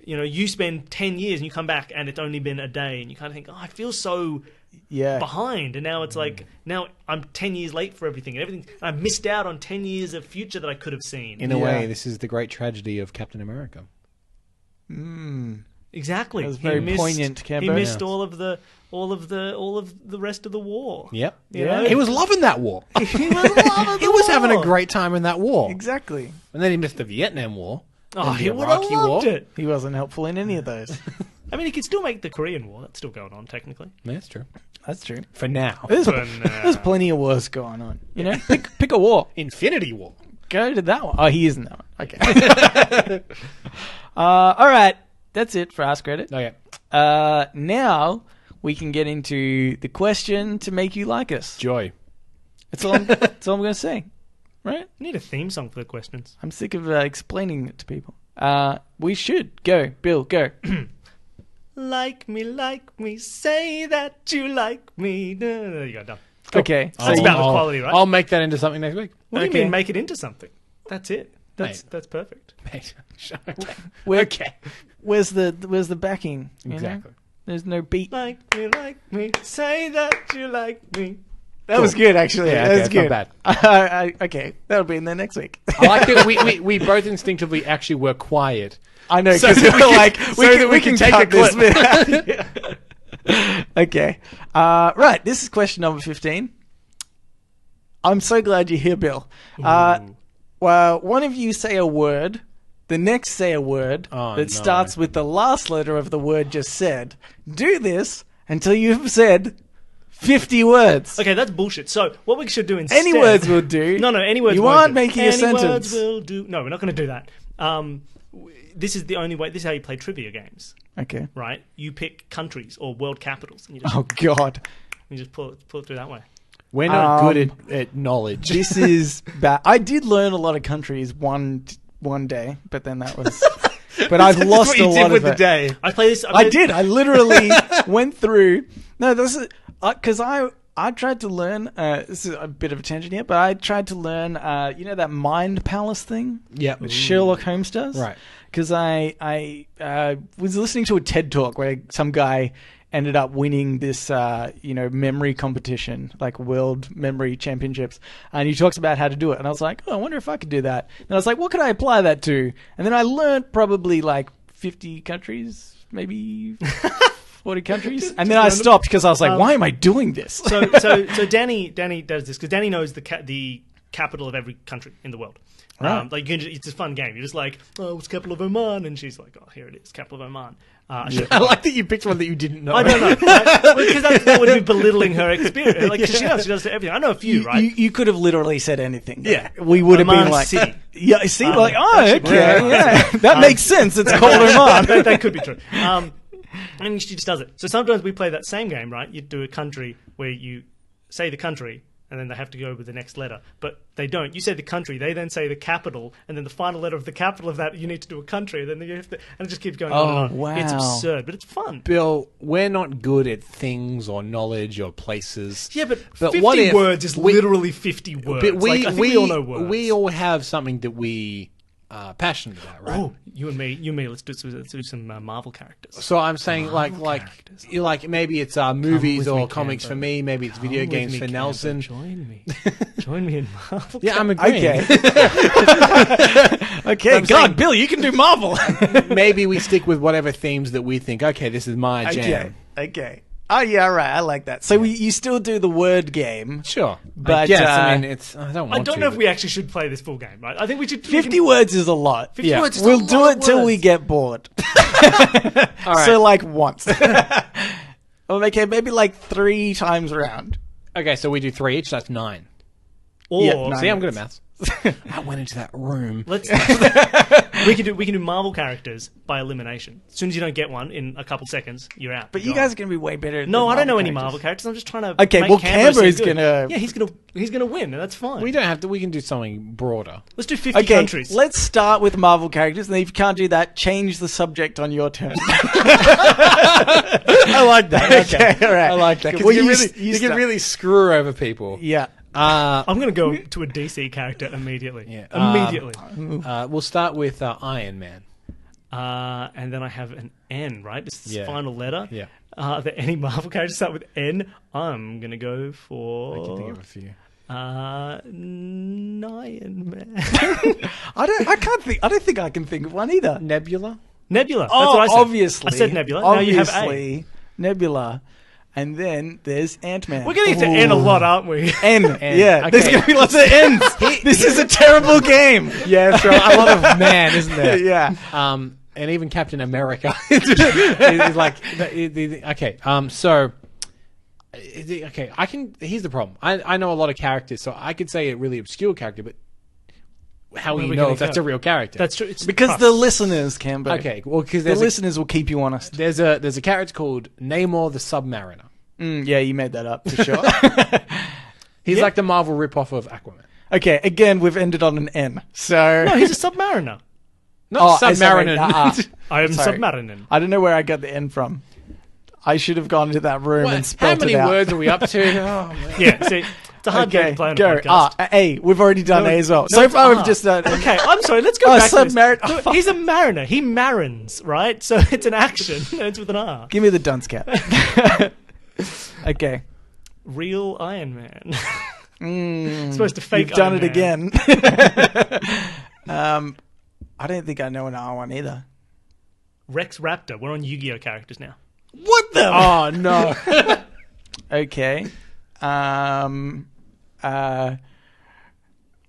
Speaker 3: you spend 10 years and you come back and it's only been a day and you kind of think, I feel so behind. And now it's like, now I'm 10 years late for everything. And I've missed out on 10 years of future that I could have seen.
Speaker 2: In a way, this is the great tragedy of Captain America.
Speaker 3: Exactly.
Speaker 1: That was very poignant.
Speaker 3: He missed all of the rest of the war.
Speaker 2: Yep.
Speaker 3: Yeah.
Speaker 2: He was loving that war.
Speaker 3: He was
Speaker 2: having a great time in that war.
Speaker 1: Exactly.
Speaker 2: And then he missed the Vietnam War.
Speaker 3: Oh,
Speaker 2: and
Speaker 3: he
Speaker 2: the
Speaker 3: would have
Speaker 2: Iraqi
Speaker 3: loved
Speaker 2: War.
Speaker 3: it.
Speaker 1: He wasn't helpful in any of those.
Speaker 3: I mean, he could still make the Korean War. That's still going on, technically.
Speaker 2: That's true.
Speaker 1: That's true.
Speaker 2: For now.
Speaker 1: There's plenty of wars going on. Pick a war.
Speaker 2: Infinity War.
Speaker 1: Go to that one. Oh, he isn't that one. Okay. All right. That's it for Ask Reddit.
Speaker 2: Okay.
Speaker 1: Now we can get into the question to make you like us.
Speaker 2: Joy.
Speaker 1: That's all I'm going to say. Right?
Speaker 3: We need a theme song for the questions.
Speaker 1: I'm sick of explaining it to people. We should. Go. Bill, go.
Speaker 3: Like me, say that you like me. There you go, done.
Speaker 1: Cool. Okay.
Speaker 3: So it's about the quality, right?
Speaker 2: I'll make that into something next week.
Speaker 3: What do you mean make it into something? That's it. That's perfect.
Speaker 2: Mate.
Speaker 1: Okay. Where's the backing?
Speaker 2: Exactly.
Speaker 1: There's no beat.
Speaker 3: Like me, say that you like me.
Speaker 1: That was good, actually.
Speaker 2: Yeah,
Speaker 1: that was good.
Speaker 2: not bad.
Speaker 1: Okay, that'll be in there next week.
Speaker 2: I like that we both instinctively actually were quiet.
Speaker 1: I know, because
Speaker 2: So
Speaker 1: we're like, we can
Speaker 2: take
Speaker 1: cut
Speaker 2: a clip.
Speaker 1: this bit. Okay. Right, this is question number 15. I'm so glad you're here, Bill. Well, one of you say a word, the next say a word that starts with the last letter of the word just said. Do this until you've said 50 words.
Speaker 3: Okay, that's bullshit. So what we should do instead...
Speaker 1: Any words will do.
Speaker 3: No, any words
Speaker 1: you
Speaker 3: won't
Speaker 1: aren't
Speaker 3: do.
Speaker 1: making a
Speaker 3: any
Speaker 1: sentence.
Speaker 3: Words will do. No, we're not going to do that. This is the only way. This is how you play trivia games.
Speaker 1: Okay.
Speaker 3: Right? You pick countries or world capitals. And
Speaker 1: Oh, God.
Speaker 3: You just pull it through that way.
Speaker 2: We're not good at knowledge.
Speaker 1: This is bad. I did learn a lot of countries one day, but then that was but I've lost
Speaker 2: what you
Speaker 1: a
Speaker 2: did
Speaker 1: lot
Speaker 2: with
Speaker 1: of
Speaker 2: the
Speaker 1: it.
Speaker 2: day.
Speaker 3: I play this.
Speaker 1: I did. I literally went through. No, this is because I tried to learn. This is a bit of a tangent here, but I tried to learn. That Mind Palace thing.
Speaker 2: Yep.
Speaker 1: That Sherlock Holmes does.
Speaker 2: Right.
Speaker 1: Because I was listening to a TED talk where some guy ended up winning this memory competition, like World Memory Championships, and he talks about how to do it. And I was like, oh, I wonder if I could do that. And I was like, what could I apply that to? And then I learned probably like 50 countries, maybe 40 countries, and then I stopped because I was like, why am I doing this?
Speaker 3: So Danny does this because Danny knows the capital of every country in the world.
Speaker 1: Right.
Speaker 3: It's a fun game. You're just like, oh, what's capital of Oman? And she's like, oh, here it is, capital of Oman.
Speaker 2: I like that you picked one that you didn't know.
Speaker 3: I don't know, because that would be belittling her experience. Like, 'cause she does everything. I know a few, right?
Speaker 1: You could have literally said anything.
Speaker 3: Yeah.
Speaker 1: We would have been
Speaker 3: Oman
Speaker 1: like,
Speaker 3: City.
Speaker 1: yeah, see, like, oh,
Speaker 3: actually,
Speaker 1: okay, yeah, that makes sense. It's called Oman.
Speaker 3: that could be true. And she just does it. So sometimes we play that same game, right? You do a country where you say the country, and then they have to go with the next letter. But they don't. You say the country, they then say the capital, and then the final letter of the capital of that, you need to do a country, and then you have to, and it just keeps going on and on.
Speaker 1: Wow.
Speaker 3: It's absurd, but it's fun.
Speaker 2: Bill, we're not good at things or knowledge or places.
Speaker 3: Yeah, but 50
Speaker 2: what if
Speaker 3: words is literally 50 words.
Speaker 2: But
Speaker 3: I think we all know words.
Speaker 2: We all have something that we are passionate about, right?
Speaker 3: Oh, you and me. Let's do some Marvel characters.
Speaker 2: So I'm saying, like maybe it's movies
Speaker 3: with
Speaker 2: or
Speaker 3: me,
Speaker 2: comics
Speaker 3: Cambo.
Speaker 2: for me. Maybe it's video
Speaker 3: Come with
Speaker 2: games
Speaker 3: me,
Speaker 2: for
Speaker 3: Cambo.
Speaker 2: Nelson.
Speaker 3: Join me in Marvel.
Speaker 2: Yeah, I'm agreeing.
Speaker 1: Okay. Okay,
Speaker 2: I'm
Speaker 1: God,
Speaker 2: saying-
Speaker 1: Bill, you can do Marvel.
Speaker 2: Maybe we stick with whatever themes that we think. Okay, this is my jam.
Speaker 1: Okay. Oh yeah, right. I like that. So you still do the word game.
Speaker 2: Sure,
Speaker 1: But,
Speaker 2: yes,
Speaker 1: I
Speaker 2: I don't want
Speaker 3: I don't
Speaker 2: to,
Speaker 3: know if
Speaker 2: but-
Speaker 3: we actually should play this full game, right? I think we should.
Speaker 1: 50 words is a lot.
Speaker 3: 50 words is a
Speaker 1: We'll
Speaker 3: lot
Speaker 1: do
Speaker 3: of
Speaker 1: it till we
Speaker 3: words.
Speaker 1: get bored.
Speaker 2: All right.
Speaker 1: So like once. Or okay, maybe like 3 times around.
Speaker 2: Okay, so we do 3 each. That's 9.
Speaker 3: Or
Speaker 1: Yeah, no.
Speaker 2: See, I'm good at maths. I went into that room.
Speaker 3: let's we can do Marvel characters by elimination. As soon as you don't get one in a couple seconds, you're out.
Speaker 1: But
Speaker 3: You're
Speaker 1: you guys
Speaker 3: gone.
Speaker 1: are going to be way better.
Speaker 3: No,
Speaker 1: than
Speaker 3: I don't know
Speaker 1: Marvel
Speaker 3: any
Speaker 1: characters.
Speaker 3: Marvel characters. I'm just trying to.
Speaker 1: Okay,
Speaker 3: make
Speaker 1: well,
Speaker 3: Cambo seem
Speaker 1: Cambo's
Speaker 3: good.
Speaker 1: gonna-
Speaker 3: Yeah, he's gonna win, and that's fine.
Speaker 2: We don't have to. We can do something broader.
Speaker 3: Let's do 50
Speaker 1: Okay,
Speaker 3: countries.
Speaker 1: let's start with Marvel characters, and then if you can't do that, change the subject on your turn.
Speaker 2: I like that.
Speaker 1: Okay, all right.
Speaker 2: I like that. 'Cause
Speaker 1: Well,
Speaker 2: you
Speaker 1: you
Speaker 2: can
Speaker 1: start.
Speaker 2: really screw over people.
Speaker 1: Yeah.
Speaker 3: I'm going to go to a DC character immediately.
Speaker 2: Yeah.
Speaker 3: Immediately.
Speaker 2: We'll start with Iron Man.
Speaker 3: And then I have an N, right? This is the
Speaker 2: Yeah.
Speaker 3: final letter.
Speaker 2: Yeah.
Speaker 3: Are there any Marvel characters start with N? I'm going to go for...
Speaker 2: I can think of a few.
Speaker 3: Iron Man.
Speaker 1: I don't think I can think of one either.
Speaker 2: Nebula.
Speaker 3: Nebula. That's
Speaker 1: Oh,
Speaker 3: what I said.
Speaker 1: obviously.
Speaker 3: I said Nebula. Now you have A.
Speaker 1: Obviously, Nebula. And then there's Ant-Man.
Speaker 3: We're getting to N a lot, aren't we?
Speaker 1: N. Yeah,
Speaker 2: Okay.
Speaker 1: there's going to be lots of N's. This is a terrible game.
Speaker 2: Yeah, sure. A lot of man, isn't there?
Speaker 1: Yeah.
Speaker 2: And even Captain America is like okay. So okay, I can. Here's the problem. I know a lot of characters, so I could say a really obscure character, but how will
Speaker 3: Where are
Speaker 2: you
Speaker 3: we
Speaker 2: know
Speaker 3: gonna
Speaker 2: if that's
Speaker 3: go?
Speaker 2: a real character?
Speaker 3: That's true. It's
Speaker 1: Because
Speaker 3: trust.
Speaker 1: the listeners can be.
Speaker 2: okay. Well, because
Speaker 1: The listeners will keep you honest.
Speaker 2: there's a character called Namor the Submariner.
Speaker 1: Yeah, you made that up for sure.
Speaker 2: He's like the Marvel ripoff of Aquaman.
Speaker 1: Okay, again, we've ended on an N. So
Speaker 3: No, he's a submariner.
Speaker 2: Not
Speaker 1: sorry.
Speaker 2: Submariner.
Speaker 3: I am
Speaker 1: Sorry.
Speaker 3: submariner.
Speaker 1: I don't know where I got the N from. I should have gone into that room and
Speaker 2: How
Speaker 1: spelled
Speaker 2: many
Speaker 1: it out.
Speaker 2: words are we up to? Oh, man.
Speaker 3: Yeah, see, it's a hard game
Speaker 1: Okay,
Speaker 3: to play on a
Speaker 1: go.
Speaker 3: podcast.
Speaker 1: A. We've already done
Speaker 3: No,
Speaker 1: A as well.
Speaker 3: no,
Speaker 1: So
Speaker 3: it's
Speaker 1: far,
Speaker 3: R.
Speaker 1: we've just done.
Speaker 3: Okay, I'm sorry. Let's go
Speaker 1: Oh,
Speaker 3: back to this.
Speaker 1: submariner. Oh,
Speaker 3: Look,
Speaker 1: fuck.
Speaker 3: he's a mariner. He marins, right? So it's an action. It's with an R.
Speaker 1: Give me the dunce cap. Okay.
Speaker 3: Real Iron Man. Supposed to fake.
Speaker 1: You've done
Speaker 3: Iron
Speaker 1: it
Speaker 3: Man.
Speaker 1: again. I don't think I know an R1 either.
Speaker 3: Rex Raptor. We're on Yu-Gi-Oh characters now.
Speaker 1: What the?
Speaker 2: Oh no.
Speaker 1: Okay.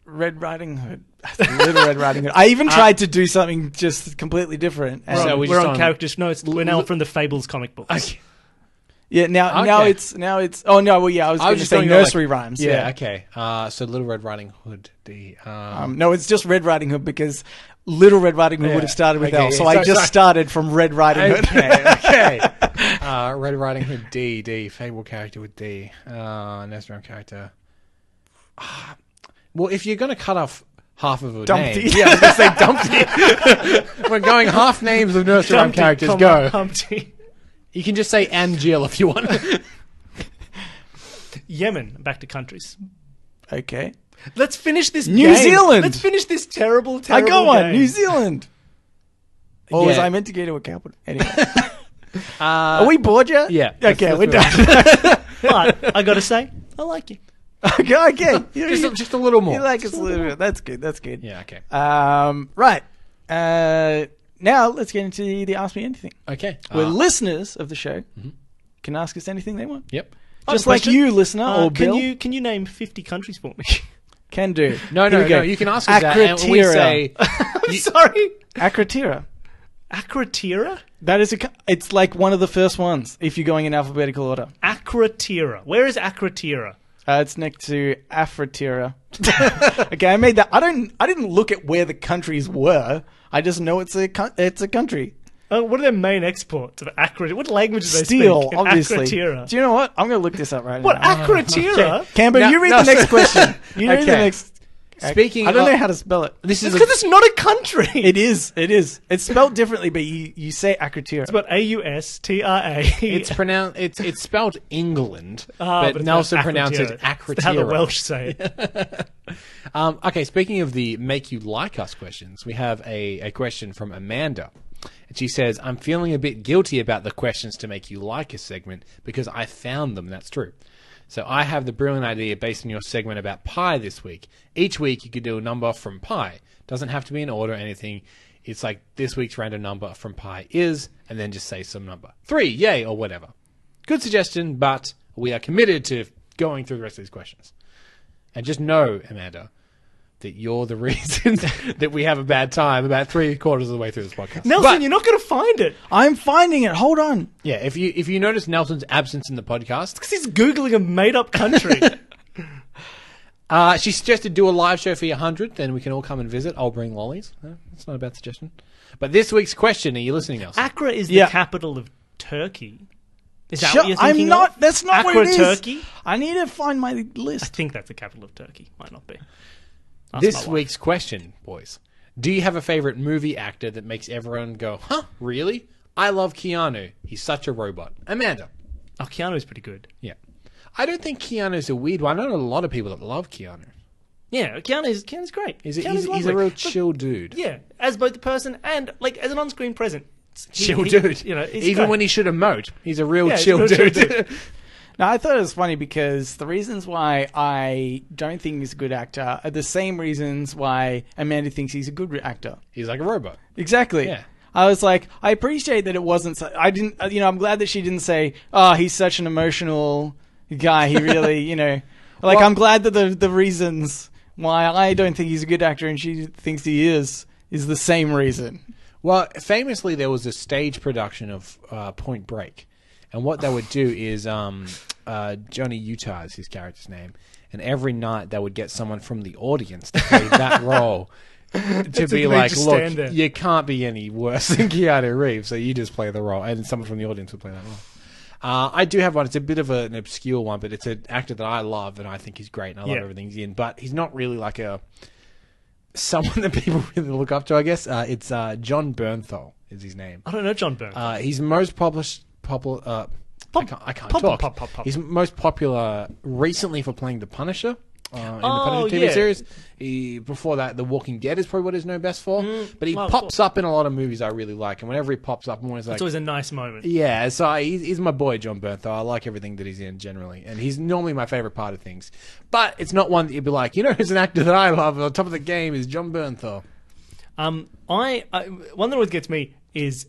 Speaker 1: Red Riding Hood. Little Red Riding Hood. I even tried to do something just completely different. And
Speaker 2: So
Speaker 3: We're
Speaker 2: just
Speaker 3: on
Speaker 2: on-
Speaker 3: characters. No, we're now from the Fables comic books.
Speaker 1: yeah, now
Speaker 2: Okay.
Speaker 1: it's. Oh no, well yeah, I was going to
Speaker 2: just
Speaker 1: say
Speaker 2: going
Speaker 1: nursery
Speaker 2: like-
Speaker 1: rhymes.
Speaker 2: Yeah.
Speaker 1: Yeah.
Speaker 2: Okay. So Little Red Riding Hood.
Speaker 1: No, it's just Red Riding Hood because Little Red Riding Hood
Speaker 2: Yeah.
Speaker 1: would have started with
Speaker 2: Okay,
Speaker 1: L. So
Speaker 2: yeah.
Speaker 1: I
Speaker 2: So-
Speaker 1: just
Speaker 2: so-
Speaker 1: started from Red Riding Hood.
Speaker 2: Okay. Red Riding Hood. D. Fable character with D. Nursery rhyme character. Well, if you're going to cut off half of a
Speaker 1: Dumpty.
Speaker 2: name. Yeah, I was going to say Dumpty. We're going half names of nursery rhyme characters. Go.
Speaker 3: Humpty.
Speaker 2: You can just say and Jill if you want.
Speaker 3: Yemen. Back to countries.
Speaker 1: Okay.
Speaker 3: Let's finish this
Speaker 1: New
Speaker 3: game.
Speaker 1: Zealand.
Speaker 3: Let's finish this terrible
Speaker 1: I got one.
Speaker 3: game.
Speaker 1: New Zealand. Or was
Speaker 2: Yeah.
Speaker 1: I meant to go to a capital? Anyway. Are we bored yet?
Speaker 2: Yeah.
Speaker 1: Okay,
Speaker 2: Let's
Speaker 1: we're
Speaker 2: move
Speaker 1: done.
Speaker 3: But I got to say, I like you.
Speaker 1: okay.
Speaker 2: Just a little more.
Speaker 1: You like us a little bit. That's good. That's good.
Speaker 2: Yeah, okay.
Speaker 1: Right. Now let's get into the Ask Me Anything.
Speaker 2: Okay.
Speaker 1: Where listeners of the show can ask us anything they want.
Speaker 2: Yep.
Speaker 1: Just like
Speaker 3: question.
Speaker 1: you, listener, or
Speaker 3: Can
Speaker 1: Bill.
Speaker 3: you name 50 countries for me?
Speaker 1: Can do.
Speaker 2: No,
Speaker 1: Here we go.
Speaker 2: you can ask us that, and we
Speaker 1: Akratira.
Speaker 2: say...
Speaker 3: I'm sorry.
Speaker 1: Akratira.
Speaker 3: Akratira?
Speaker 1: That is it's like one of the first ones if you're going in alphabetical order.
Speaker 3: Akratira. Where is Akratira?
Speaker 1: It's next to Afratira. Okay, I made that. I didn't look at where the countries were. I just know it's a country.
Speaker 3: What are their main exports of Akratira? What language do they
Speaker 1: Steel,
Speaker 3: speak? in
Speaker 1: obviously.
Speaker 3: Akratira.
Speaker 1: Do you know what? I'm going to look this up right
Speaker 3: What,
Speaker 1: now.
Speaker 3: Akratira?
Speaker 1: Camber, you read the next question. You read the
Speaker 2: Okay.
Speaker 1: next.
Speaker 2: Speaking
Speaker 1: I don't
Speaker 2: of-
Speaker 1: know how to spell it.
Speaker 2: This is
Speaker 3: It's because it's not a country.
Speaker 1: It is. It's spelled differently, but you say Akratira.
Speaker 3: It's about A-U-S-T-R-A.
Speaker 2: It's pronounced. It's spelled England,
Speaker 3: but
Speaker 2: but
Speaker 3: it's
Speaker 2: Nelson
Speaker 3: not
Speaker 2: pronounced it
Speaker 3: Akratira.
Speaker 2: Akratira.
Speaker 3: It's how the Welsh say it.
Speaker 2: Okay, speaking of the make you like us questions, we have a question from Amanda. And she says, I'm feeling a bit guilty about the questions to make you like us segment because I found them. That's true. So I have the brilliant idea based on your segment about pie this week. Each week you could do a number from pie. Doesn't have to be in order or anything. It's like this week's random number from pie is, and then just say some number. 3, yay, or whatever. Good suggestion, but we are committed to going through the rest of these questions. And just know, Amanda, that you're the reason that we have a bad time about 3/4 of the way through this podcast.
Speaker 3: Nelson,
Speaker 2: But-
Speaker 3: you're not going to find it.
Speaker 1: I'm finding it. Hold on.
Speaker 2: Yeah, if you notice Nelson's absence in the podcast,
Speaker 3: Because he's Googling a made-up country.
Speaker 2: she suggested do a live show for your 100th, then we can all come and visit. I'll bring lollies. That's not a bad suggestion. But this week's question, are you listening, Nelson?
Speaker 3: Accra is
Speaker 1: Yeah.
Speaker 3: the capital of Turkey. Is that
Speaker 1: Shut-
Speaker 3: what you're thinking
Speaker 1: I'm not.
Speaker 3: of?
Speaker 1: That's not
Speaker 3: Accra,
Speaker 1: what it is.
Speaker 3: Turkey?
Speaker 1: I need to find my
Speaker 3: I
Speaker 1: list.
Speaker 3: think that's the capital of Turkey. Might not be. Ask my
Speaker 2: This
Speaker 3: wife.
Speaker 2: week's question, boys. Do you have a favorite movie actor that makes everyone go, huh, really? I love Keanu. He's such a robot. Amanda.
Speaker 3: Oh, Keanu's pretty good.
Speaker 2: Yeah. I don't think Keanu's a weird one. I know a lot of people that love Keanu.
Speaker 3: Yeah, Keanu's great.
Speaker 2: He's
Speaker 3: Keanu's
Speaker 2: a
Speaker 3: lovely.
Speaker 2: real
Speaker 3: But,
Speaker 2: chill dude.
Speaker 3: yeah, as both a person and like as an on-screen presence.
Speaker 2: Chill dude.
Speaker 3: You know, he's
Speaker 2: even
Speaker 3: great.
Speaker 2: when he should emote, he's a real
Speaker 3: Yeah, he's
Speaker 2: chill
Speaker 3: a real
Speaker 2: dude.
Speaker 3: chill dude.
Speaker 1: Now, I thought it was funny because the reasons why I don't think he's a good actor are the same reasons why Amanda thinks he's a good actor.
Speaker 2: He's like a robot.
Speaker 1: Exactly.
Speaker 2: Yeah.
Speaker 1: I was like, I appreciate that it wasn't. I didn't. I'm glad that she didn't say, "Oh, he's such an emotional guy." He really, like,
Speaker 2: Well-
Speaker 1: I'm glad that the reasons why I don't think he's a good actor and she thinks he is the same reason.
Speaker 2: Well, famously, there was a stage production of Point Break. And what they would do is Johnny Utah is his character's name. And every night they would get someone from the audience to play that role. To be
Speaker 3: a
Speaker 2: like,
Speaker 3: major
Speaker 2: look,
Speaker 3: stand-in.
Speaker 2: you can't be any worse than Keanu Reeves, so you just play the role. And someone from the audience would play that role. I do have one. It's a bit of an obscure one, but it's an actor that I love and I think he's great and I love everything he's in. But he's not really like someone that people really look up to, I guess. It's John Bernthal is his name.
Speaker 3: I don't know John Byrne.
Speaker 2: He's most popular. I can't talk.
Speaker 3: pop.
Speaker 2: He's most popular recently for playing the Punisher in the
Speaker 3: Oh,
Speaker 2: Punisher TV
Speaker 3: yeah.
Speaker 2: series. Before that, The Walking Dead is probably what he's known best for. But he
Speaker 3: well, of
Speaker 2: pops up in a lot of movies I really like, and whenever he pops up, I'm always like,
Speaker 3: It's always a nice moment.
Speaker 2: yeah. So he's my boy, John Bernthal. I like everything that he's in generally, and he's normally my favorite part of things. But it's not one that you'd be like, who's an actor that I love on top of the game is John Bernthal.
Speaker 3: I one that always gets me is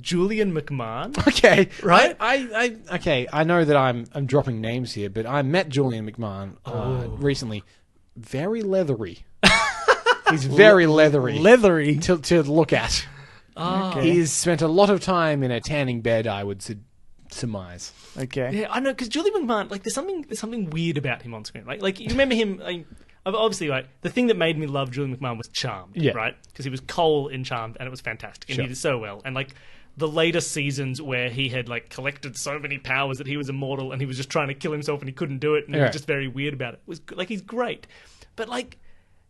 Speaker 3: Julian McMahon.
Speaker 2: Okay,
Speaker 3: Right?
Speaker 2: I know that I'm dropping names here, but I met Julian McMahon recently. Very leathery. He's very leathery.
Speaker 1: Leathery.
Speaker 2: to look at.
Speaker 3: Oh.
Speaker 2: He's spent a lot of time in a tanning bed, I would surmise.
Speaker 1: Okay.
Speaker 3: Yeah, I know because Julian McMahon, like, there's something weird about him on screen. Like you remember him? Obviously, right. The thing that made me love Julian McMahon was Charmed,
Speaker 2: Yeah.
Speaker 3: right? Because he was Cole in Charmed, and it was fantastic, and
Speaker 2: Sure.
Speaker 3: he did so well. And like the later seasons where he had like collected so many powers that he was immortal, and he was just trying to kill himself, and he couldn't do it, and he was
Speaker 2: Right.
Speaker 3: just very weird about it. It was like he's great, but like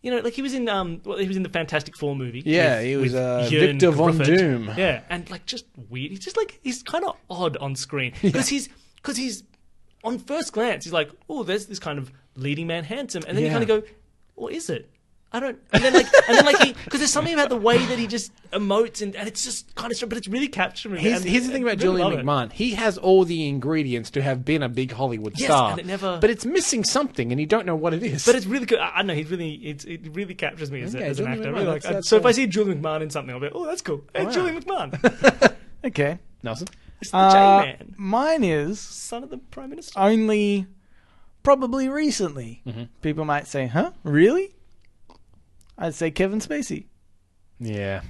Speaker 3: You know, like he was in the Fantastic Four movie.
Speaker 1: Yeah, he was Victor Von Doom.
Speaker 3: Yeah, and like just weird. He's kind of odd on screen because he's on first glance he's like, oh, there's this kind of leading man handsome, and then you kind of go, or is it? I don't. And then because there's something about the way that he just emotes, and it's just kind of strange, but it's really capturing me.
Speaker 2: Here's the thing about Julian McMahon. He has all the ingredients to have been a big Hollywood star.
Speaker 3: And it never...
Speaker 2: But it's missing something, and you don't know what it is.
Speaker 3: But it's really good. I know it really captures me as an actor. Really like,
Speaker 2: that's
Speaker 3: so if I see Julian McMahon in something, I'll be, oh, that's cool. Hey, Julian McMahon.
Speaker 1: Okay.
Speaker 2: Nelson?
Speaker 3: It's the J-Man.
Speaker 1: Mine is
Speaker 3: Son of the Prime Minister.
Speaker 1: only probably recently. People might say, huh? Really? I'd say Kevin Spacey.
Speaker 2: Yeah.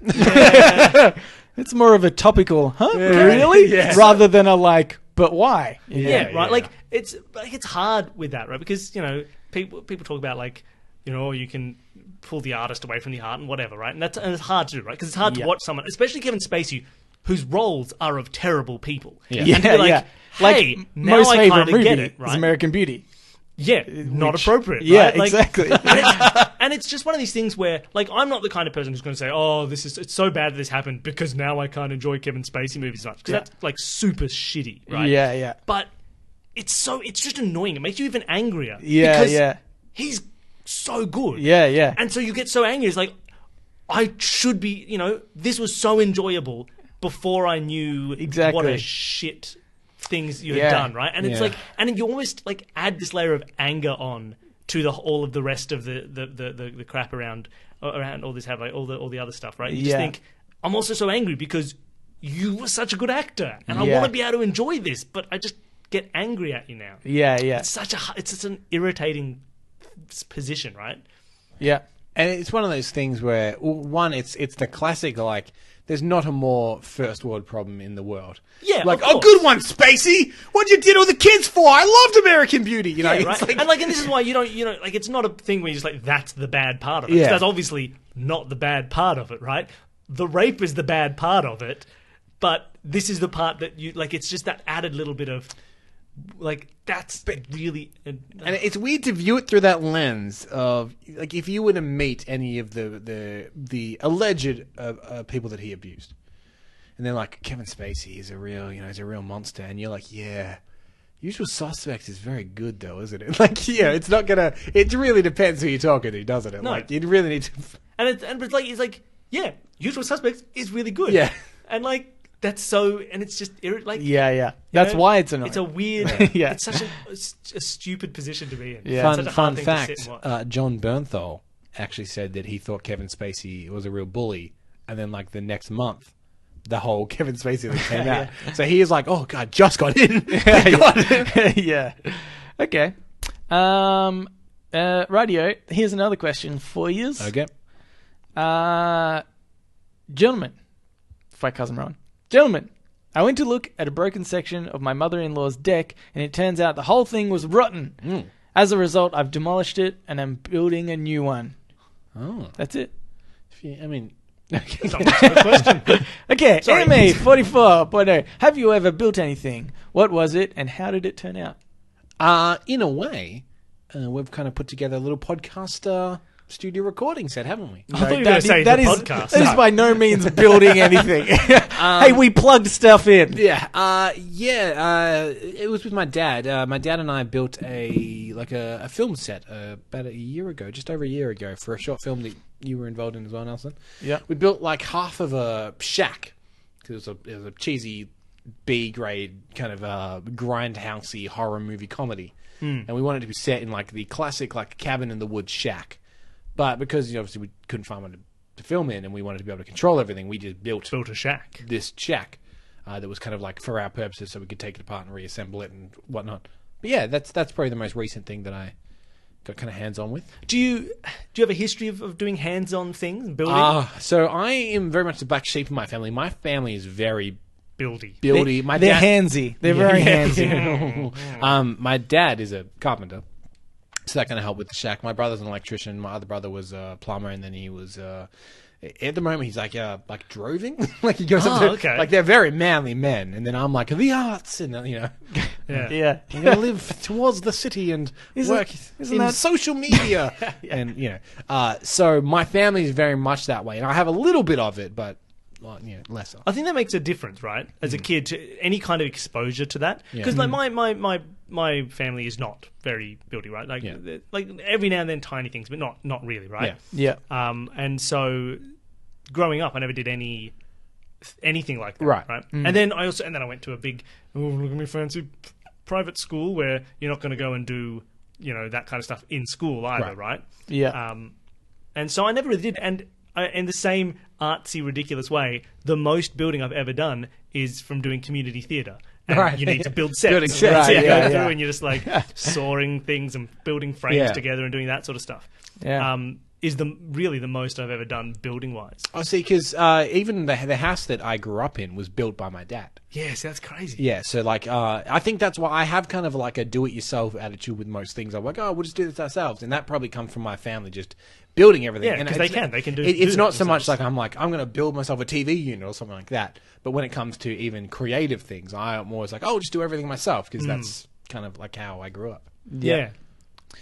Speaker 1: It's more of a topical, huh?
Speaker 2: Yeah.
Speaker 1: Really?
Speaker 2: Yeah.
Speaker 1: Rather than a like, but why?
Speaker 3: Yeah, right. Like it's hard with that, right? Because people talk about like you can pull the artist away from the art and whatever, right? And it's hard to do, right? Because it's hard to watch someone, especially Kevin Spacey, whose roles are of terrible people.
Speaker 1: Yeah,
Speaker 3: and to be like, hey,
Speaker 1: like,
Speaker 3: now
Speaker 1: most
Speaker 3: I
Speaker 1: favorite
Speaker 3: kind of
Speaker 1: movie
Speaker 3: get it, right?
Speaker 1: is American Beauty.
Speaker 3: Yeah, not appropriate.
Speaker 1: Yeah,
Speaker 3: right? Like,
Speaker 1: exactly.
Speaker 3: and it's just one of these things where, like, I'm not the kind of person who's going to say, "Oh, it's so bad that this happened because now I can't enjoy Kevin Spacey movies much," because that's like super shitty, right?
Speaker 1: Yeah, yeah.
Speaker 3: But it's just annoying. It makes you even angrier.
Speaker 1: Yeah,
Speaker 3: because
Speaker 1: yeah.
Speaker 3: He's so good.
Speaker 1: Yeah, yeah.
Speaker 3: And so you get so angry. It's like, I should be. This was so enjoyable before I knew what a shit things you had done, right? And it's like, and you almost like add this layer of anger on to all of the rest of the crap around all this, like all the other stuff, right? You just think, I'm also so angry because you were such a good actor, and I want to be able to enjoy this, but I just get angry at you now.
Speaker 1: Yeah, yeah.
Speaker 3: It's such an irritating position, right?
Speaker 1: Yeah.
Speaker 2: And it's one of those things where, one, it's the classic, like, there's not a more first world problem in the world.
Speaker 3: Yeah,
Speaker 2: like,
Speaker 3: of
Speaker 2: oh,
Speaker 3: course.
Speaker 2: good one, Spacey. What'd you do all the kids for? I loved American Beauty. You know,
Speaker 3: Yeah,
Speaker 2: it's
Speaker 3: right?
Speaker 2: like,
Speaker 3: and this is why you don't, like, it's not a thing where you're just like, that's the bad part of it.
Speaker 2: Yeah.
Speaker 3: That's obviously not the bad part of it, right? The rape is the bad part of it, but this is the part that you like. It's just that added little bit of, like, that's really.
Speaker 2: and it's weird to view it through that lens of, like, if you were to meet any of the alleged people that he abused, and they're like, Kevin Spacey is a real monster, and you're like, yeah. Usual Suspects is very good, though, isn't it? Like, yeah, it's not gonna. It really depends who you're talking to, doesn't it?
Speaker 3: No.
Speaker 2: Like, you really need to.
Speaker 3: And it's like, yeah, Usual Suspects is really good.
Speaker 2: Yeah,
Speaker 3: and like that's so, and it's just like,
Speaker 1: yeah. That's why it's annoying.
Speaker 3: It's a weird.
Speaker 1: Yeah.
Speaker 3: It's such a stupid position to be in.
Speaker 1: Yeah.
Speaker 3: It's such a hard thing
Speaker 2: fact.
Speaker 3: to sit and watch.
Speaker 2: John Bernthal actually said that he thought Kevin Spacey was a real bully, and then like the next month, the whole Kevin Spacey thing came out. So he is like, oh god, just got in.
Speaker 1: Yeah. Okay. Radio. Here's another question for you.
Speaker 2: Okay.
Speaker 1: Gentlemen, fight cousin Rowan. Gentlemen, I went to look at a broken section of my mother-in-law's deck, and it turns out the whole thing was rotten. As a result, I've demolished it, and I'm building a new one.
Speaker 2: Oh,
Speaker 1: that's it.
Speaker 2: I mean.
Speaker 3: Question.
Speaker 1: Okay, Anime 44.0. Have you ever built anything? What was it, and how did it turn out?
Speaker 2: In a way, we've kind of put together a little podcast studio recording set, haven't we?
Speaker 3: I thought you were going to say the podcast.
Speaker 1: That is by no means building anything. Hey, we plugged stuff in.
Speaker 2: Yeah. It was with my dad. My dad and I built a film set about a year ago, just over a year ago, for a short film that you were involved in as well, Nelson.
Speaker 1: Yeah.
Speaker 2: We built like half of a shack because it was a cheesy B grade kind of grindhousey horror movie comedy, and we wanted it to be set in like the classic like cabin in the woods shack. But because obviously we couldn't find one to film in, and we wanted to be able to control everything, we just built
Speaker 3: a shack.
Speaker 2: This shack that was kind of like for our purposes, so we could take it apart and reassemble it and whatnot. But yeah, that's probably the most recent thing that I got kind of hands on with.
Speaker 3: Do you have a history of doing hands on things and building?
Speaker 2: So I am very much the black sheep of my family. My family is very
Speaker 3: buildy.
Speaker 1: They're handsy. They're very handsy.
Speaker 2: My dad is a carpenter. So that kind of helped with the shack. My brother's an electrician. My other brother was a plumber, and then he was at the moment he's like droving. Like he goes up to,
Speaker 3: okay.
Speaker 2: like they're very manly men, and then I'm like the arts, and
Speaker 1: Yeah.
Speaker 2: I'm going to live towards the city and work in
Speaker 1: that-
Speaker 2: social media. And, so my family is very much that way. And I have a little bit of it, but lesser.
Speaker 3: I think that makes a difference, right? As a kid, to any kind of exposure to that,
Speaker 2: Yeah.
Speaker 3: because like my family is not very buildy, right? Like like every now and then tiny things, but not really, right?
Speaker 1: Yeah.
Speaker 3: And so growing up, I never did anything like that,
Speaker 2: Right.
Speaker 3: And then I went to a big, look at me fancy private school where you're not going to go and do that kind of stuff in school either, right?
Speaker 1: Yeah.
Speaker 3: And so I never really did. And in the same artsy, ridiculous way, the most building I've ever done is from doing community theatre. And
Speaker 2: Right.
Speaker 3: you need to build sets.
Speaker 2: Building
Speaker 3: And
Speaker 2: sets,
Speaker 3: that's it,
Speaker 1: yeah,
Speaker 3: go through
Speaker 1: yeah.
Speaker 3: and you're just like sawing things and building frames
Speaker 2: Yeah.
Speaker 3: together and doing that sort of stuff.
Speaker 1: Yeah.
Speaker 3: Is really the most I've ever done building wise.
Speaker 2: I see, because even the house that I grew up in was built by my dad.
Speaker 3: Yes, that's crazy.
Speaker 2: Yeah, so I think that's why I have kind of like a do-it-yourself attitude with most things. I'm like, we'll just do this ourselves, and that probably comes from my family just building everything.
Speaker 3: Yeah,
Speaker 2: And
Speaker 3: because they can do.
Speaker 2: It's
Speaker 3: do
Speaker 2: not
Speaker 3: that
Speaker 2: so much
Speaker 3: themselves.
Speaker 2: like I'm going to build myself a TV unit or something like that. But when it comes to even creative things, I'm always like, just do everything myself, because that's kind of like how I grew up.
Speaker 3: Yeah.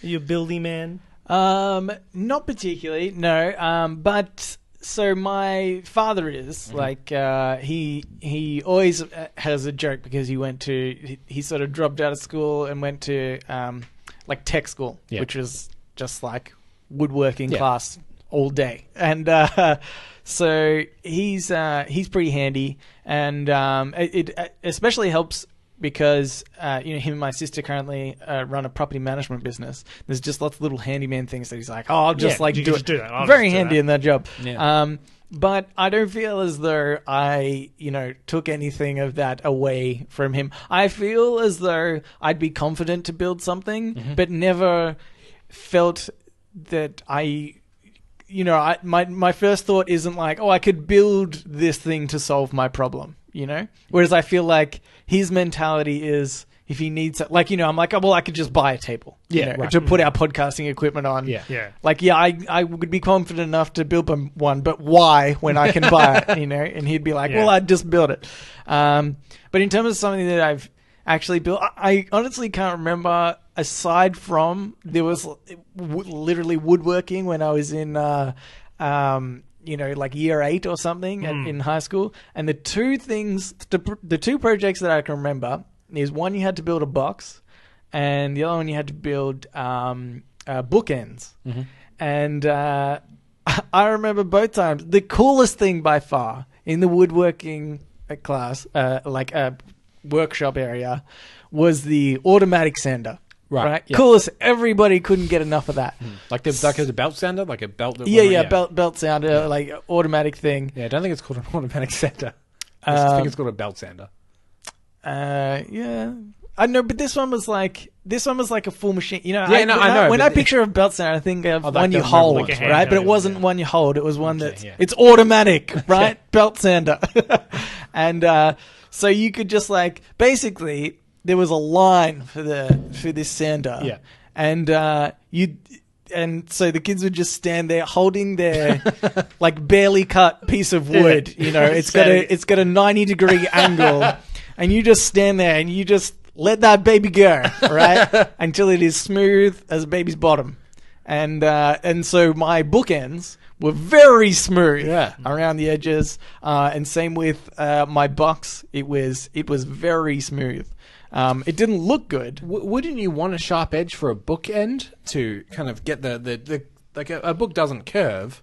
Speaker 3: Are you a buildy man?
Speaker 1: Not particularly, no. But so my father is like he always has a joke because he sort of dropped out of school and went to like tech school, which was just like woodworking class all day, and so he's pretty handy, and it especially helps. Because him and my sister currently run a property management business. There's just lots of little handyman things that he's like, I'll just
Speaker 3: you
Speaker 1: do
Speaker 3: can
Speaker 1: it.
Speaker 3: just do that. I'll
Speaker 1: Very
Speaker 3: just do
Speaker 1: handy
Speaker 3: that.
Speaker 1: in that job.
Speaker 2: Yeah.
Speaker 1: But I don't feel as though I, took anything of that away from him. I feel as though I'd be confident to build something, but never felt that my first thought isn't like, I could build this thing to solve my problem, Whereas I feel like his mentality is if he needs it, I'm like, I could just buy a table, to put our podcasting equipment on.
Speaker 3: Yeah.
Speaker 1: I would be confident enough to build one, but why when I can buy it, And he'd be like, well, I'd just build it. But in terms of something that I've actually built, I honestly can't remember, aside from there was literally woodworking when I was in, like year 8 or something in high school. And the two projects that I can remember is one, you had to build a box, and the other one you had to build bookends. And I remember both times. The coolest thing by far in the woodworking class, like a workshop area, was the automatic sander. Right.
Speaker 2: Yeah.
Speaker 1: Coolest. Everybody couldn't get enough of that.
Speaker 2: Like a belt sander, like a belt.
Speaker 1: Belt sounder, like automatic thing.
Speaker 2: Yeah, I don't think it's called an automatic sander. I think it's called a belt sander.
Speaker 1: Yeah. I know, but this one was like a full machine.
Speaker 2: I know.
Speaker 1: When I picture a belt sander, I think of
Speaker 2: like
Speaker 1: one
Speaker 2: the
Speaker 1: you hold,
Speaker 3: like a handheld
Speaker 1: right? But it
Speaker 3: one,
Speaker 1: wasn't one you hold. It was one that's
Speaker 2: yeah.
Speaker 1: it's automatic, right? Belt sander, and so you could just basically there was a line for this sander,
Speaker 2: Yeah,
Speaker 1: and And so the kids would just stand there holding their barely cut piece of wood. It's got a 90-degree angle, and you just stand there and you just let that baby go, right, until it is smooth as a baby's bottom. And so my bookends were very smooth around the edges, and same with my box. It was very smooth. It didn't look good.
Speaker 2: Wouldn't you want a sharp edge for a bookend to kind of get the a book doesn't curve?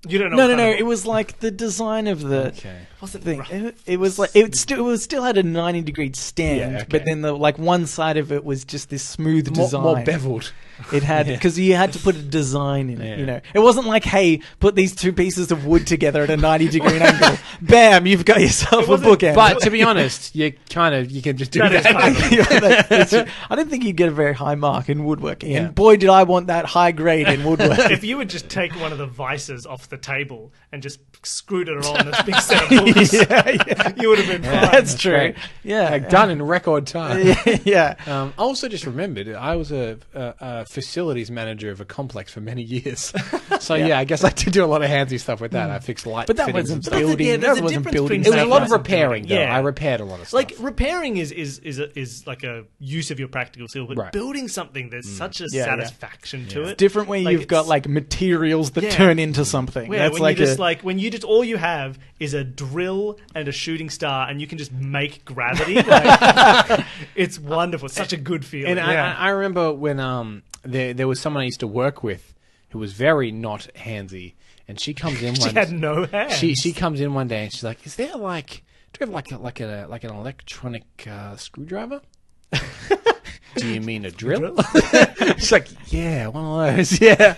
Speaker 3: You don't know.
Speaker 1: No. It was like the design of the thing. It was like it still had a 90-degree stand, but then the one side of it was just this smooth design,
Speaker 2: more beveled.
Speaker 1: It had because you had to put a design in it. It wasn't like, hey, put these two pieces of wood together at a 90-degree angle. Bam, you've got yourself a bookend.
Speaker 2: But to be honest, you can just do that.
Speaker 1: I don't think you'd get a very high mark in woodworking. And boy, did I want that high grade in woodworking.
Speaker 3: If you would just take one of the vices off off the table and just screwed it on a big set of books, you would have been fine.
Speaker 1: That's true. Yeah.
Speaker 2: Like, done in record time.
Speaker 1: Yeah.
Speaker 2: I also just remembered I was a facilities manager of a complex for many years. So I guess I did do a lot of handsy stuff with that. I fixed light
Speaker 1: But that
Speaker 2: fittings
Speaker 1: wasn't
Speaker 2: and stuff.
Speaker 1: building.
Speaker 3: there's
Speaker 1: That
Speaker 3: a
Speaker 1: wasn't
Speaker 3: difference
Speaker 1: building.
Speaker 3: between
Speaker 2: It was a lot of
Speaker 3: stuff.
Speaker 2: repairing, though.
Speaker 3: Yeah.
Speaker 2: I repaired a lot of stuff.
Speaker 3: Like repairing is like a use of your practical skill, but
Speaker 2: Right.
Speaker 3: building something, there's such a
Speaker 1: Yeah.
Speaker 3: satisfaction to it.
Speaker 1: Different when
Speaker 3: Like,
Speaker 1: you've got
Speaker 3: it's-
Speaker 1: like materials that
Speaker 3: Yeah.
Speaker 1: turn into something.
Speaker 3: Yeah,
Speaker 1: That's
Speaker 3: when
Speaker 1: like
Speaker 3: you just when you just all you have is a drill and a shooting star, and you can just make gravity. Like, it's wonderful. It's such a good feeling.
Speaker 2: And I remember when there was someone I used to work with who was very not handsy, and she comes in
Speaker 3: she
Speaker 2: one
Speaker 3: had no hands.
Speaker 2: she comes in one day and she's like, "Is there like do you have like an electronic screwdriver?" Do you mean a drill? She's like, "Yeah, one of those." Yeah.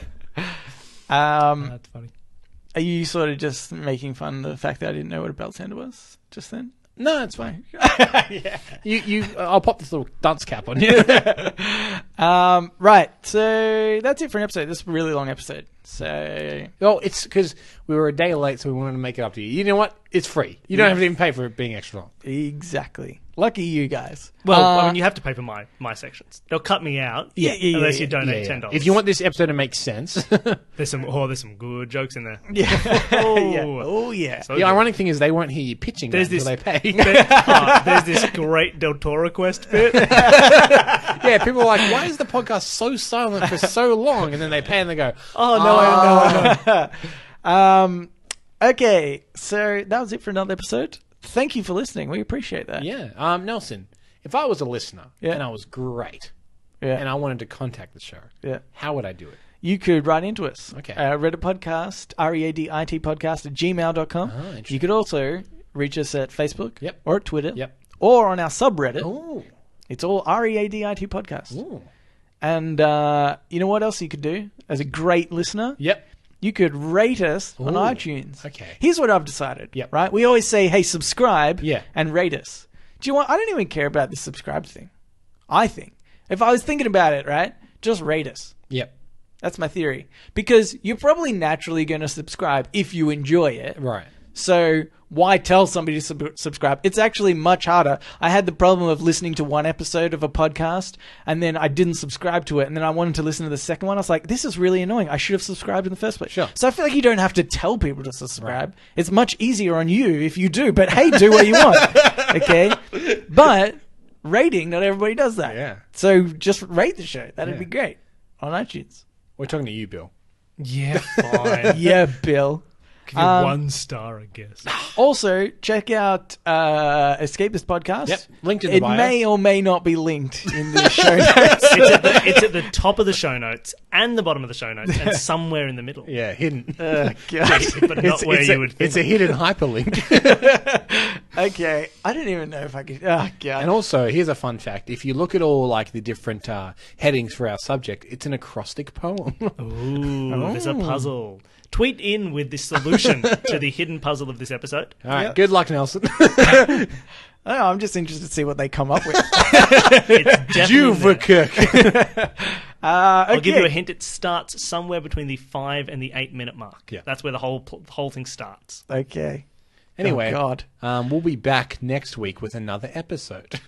Speaker 3: That's funny.
Speaker 1: Are you sort of just making fun of the fact that I didn't know what a belt sander was just then?
Speaker 2: No, it's fine. I'll pop this little dunce cap on you.
Speaker 1: Right. So that's it for an episode. This is a really long episode. So
Speaker 2: Well, it's because we were a day late, so we wanted to make it up to you. You know what? It's free. You don't have to even pay for it being extra long.
Speaker 1: exactly. Lucky you guys.
Speaker 3: Well, I mean, you have to pay for my sections. They'll cut me out unless you donate $10.
Speaker 2: If you want this episode to make sense.
Speaker 3: there's some good jokes in there.
Speaker 1: Yeah.
Speaker 3: Oh,
Speaker 1: Yeah. Oh yeah.
Speaker 3: So
Speaker 2: The
Speaker 3: good.
Speaker 2: ironic thing is they won't hear you pitching
Speaker 3: There's
Speaker 2: until they pay.
Speaker 3: There's this great Del Toro quest bit.
Speaker 2: Yeah, people are like, why is the podcast so silent for so long? And then they pay and they go,
Speaker 3: Oh no! I know.
Speaker 1: Okay. So that was it for another episode. Thank you for listening. We appreciate that.
Speaker 2: yeah. Nelson, if I was a listener
Speaker 1: Yeah.
Speaker 2: and I was great
Speaker 1: Yeah.
Speaker 2: and I wanted to contact the show,
Speaker 1: Yeah.
Speaker 2: how would I do it?
Speaker 1: You could write into us.
Speaker 2: Okay.
Speaker 1: Reddit podcast, READIT podcast at gmail.com.
Speaker 2: interesting.
Speaker 1: You could also reach us at Facebook
Speaker 2: Yep.
Speaker 1: or at Twitter
Speaker 2: Yep.
Speaker 1: or on our subreddit.
Speaker 2: Oh.
Speaker 1: It's all READIT podcast.
Speaker 2: Ooh.
Speaker 1: And you know what else you could do as a great listener?
Speaker 2: Yep.
Speaker 1: You could rate us on
Speaker 2: Ooh,
Speaker 1: iTunes.
Speaker 2: okay.
Speaker 1: Here's what I've decided.
Speaker 2: Yep.
Speaker 1: Right? We always say, hey, subscribe
Speaker 2: Yeah.
Speaker 1: and rate us. Do you want? I don't even care about the subscribe thing. I think. If I was thinking about it, right? Just rate us.
Speaker 2: Yep.
Speaker 1: That's my theory. Because you're probably naturally going to subscribe if you enjoy it.
Speaker 2: Right.
Speaker 1: So why tell somebody to subscribe? It's actually much harder. I had the problem of listening to one episode of a podcast and then I didn't subscribe to it. And then I wanted to listen to the second one. I was like, this is really annoying. I should have subscribed in the first place.
Speaker 2: Sure.
Speaker 1: So I feel like you don't have to tell people to subscribe. It's much easier on you if you do. But hey, do what you want. Okay? But rating, not everybody does that.
Speaker 2: Yeah.
Speaker 1: So just rate the show. That'd
Speaker 2: Yeah.
Speaker 1: be great on iTunes.
Speaker 2: We're talking to you, Bill.
Speaker 3: Yeah, fine.
Speaker 1: Yeah, Bill.
Speaker 3: Give you 1 star, I guess.
Speaker 1: Also, check out Escapist Podcast.
Speaker 2: Yep. Linked in the
Speaker 1: It
Speaker 2: bio.
Speaker 1: may or may not be linked in the show notes.
Speaker 3: It's at the top of the show notes and the bottom of the show notes and somewhere in the middle.
Speaker 2: Yeah, hidden.
Speaker 1: God.
Speaker 3: But not where you would think.
Speaker 2: It's a hidden hyperlink.
Speaker 1: Okay. I don't even know if I could. Oh, God.
Speaker 2: And also, here's a fun fact. If you look at all like the different headings for our subject, it's an acrostic poem.
Speaker 3: Ooh, there's a puzzle. Tweet in with the solution to the hidden puzzle of this episode.
Speaker 2: All right,
Speaker 1: Yep.
Speaker 2: good luck, Nelson.
Speaker 1: I don't know, I'm just interested to see what they come up with.
Speaker 3: It's definitely there.
Speaker 2: Juvakirk.
Speaker 3: I'll give you a hint. It starts somewhere between the 5 and the 8 minute mark.
Speaker 2: Yeah.
Speaker 3: That's where the whole thing starts.
Speaker 1: Okay.
Speaker 2: Anyway,
Speaker 1: Oh, God.
Speaker 2: we'll be back next week with another episode.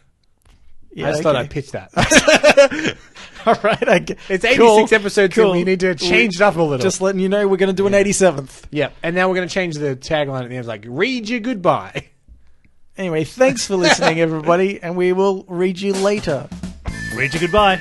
Speaker 1: Yeah,
Speaker 2: I just thought
Speaker 1: okay.
Speaker 2: I'd pitch that.
Speaker 1: All right.
Speaker 2: It's 86
Speaker 1: Cool.
Speaker 2: episodes
Speaker 1: Cool.
Speaker 2: and we need to change it up a little.
Speaker 1: Just letting you know we're going to do an 87th.
Speaker 2: Yeah, and now we're going to change the tagline at the end. It's like, read you goodbye.
Speaker 1: Anyway, thanks for listening, everybody, and we will read you later.
Speaker 3: Read you goodbye.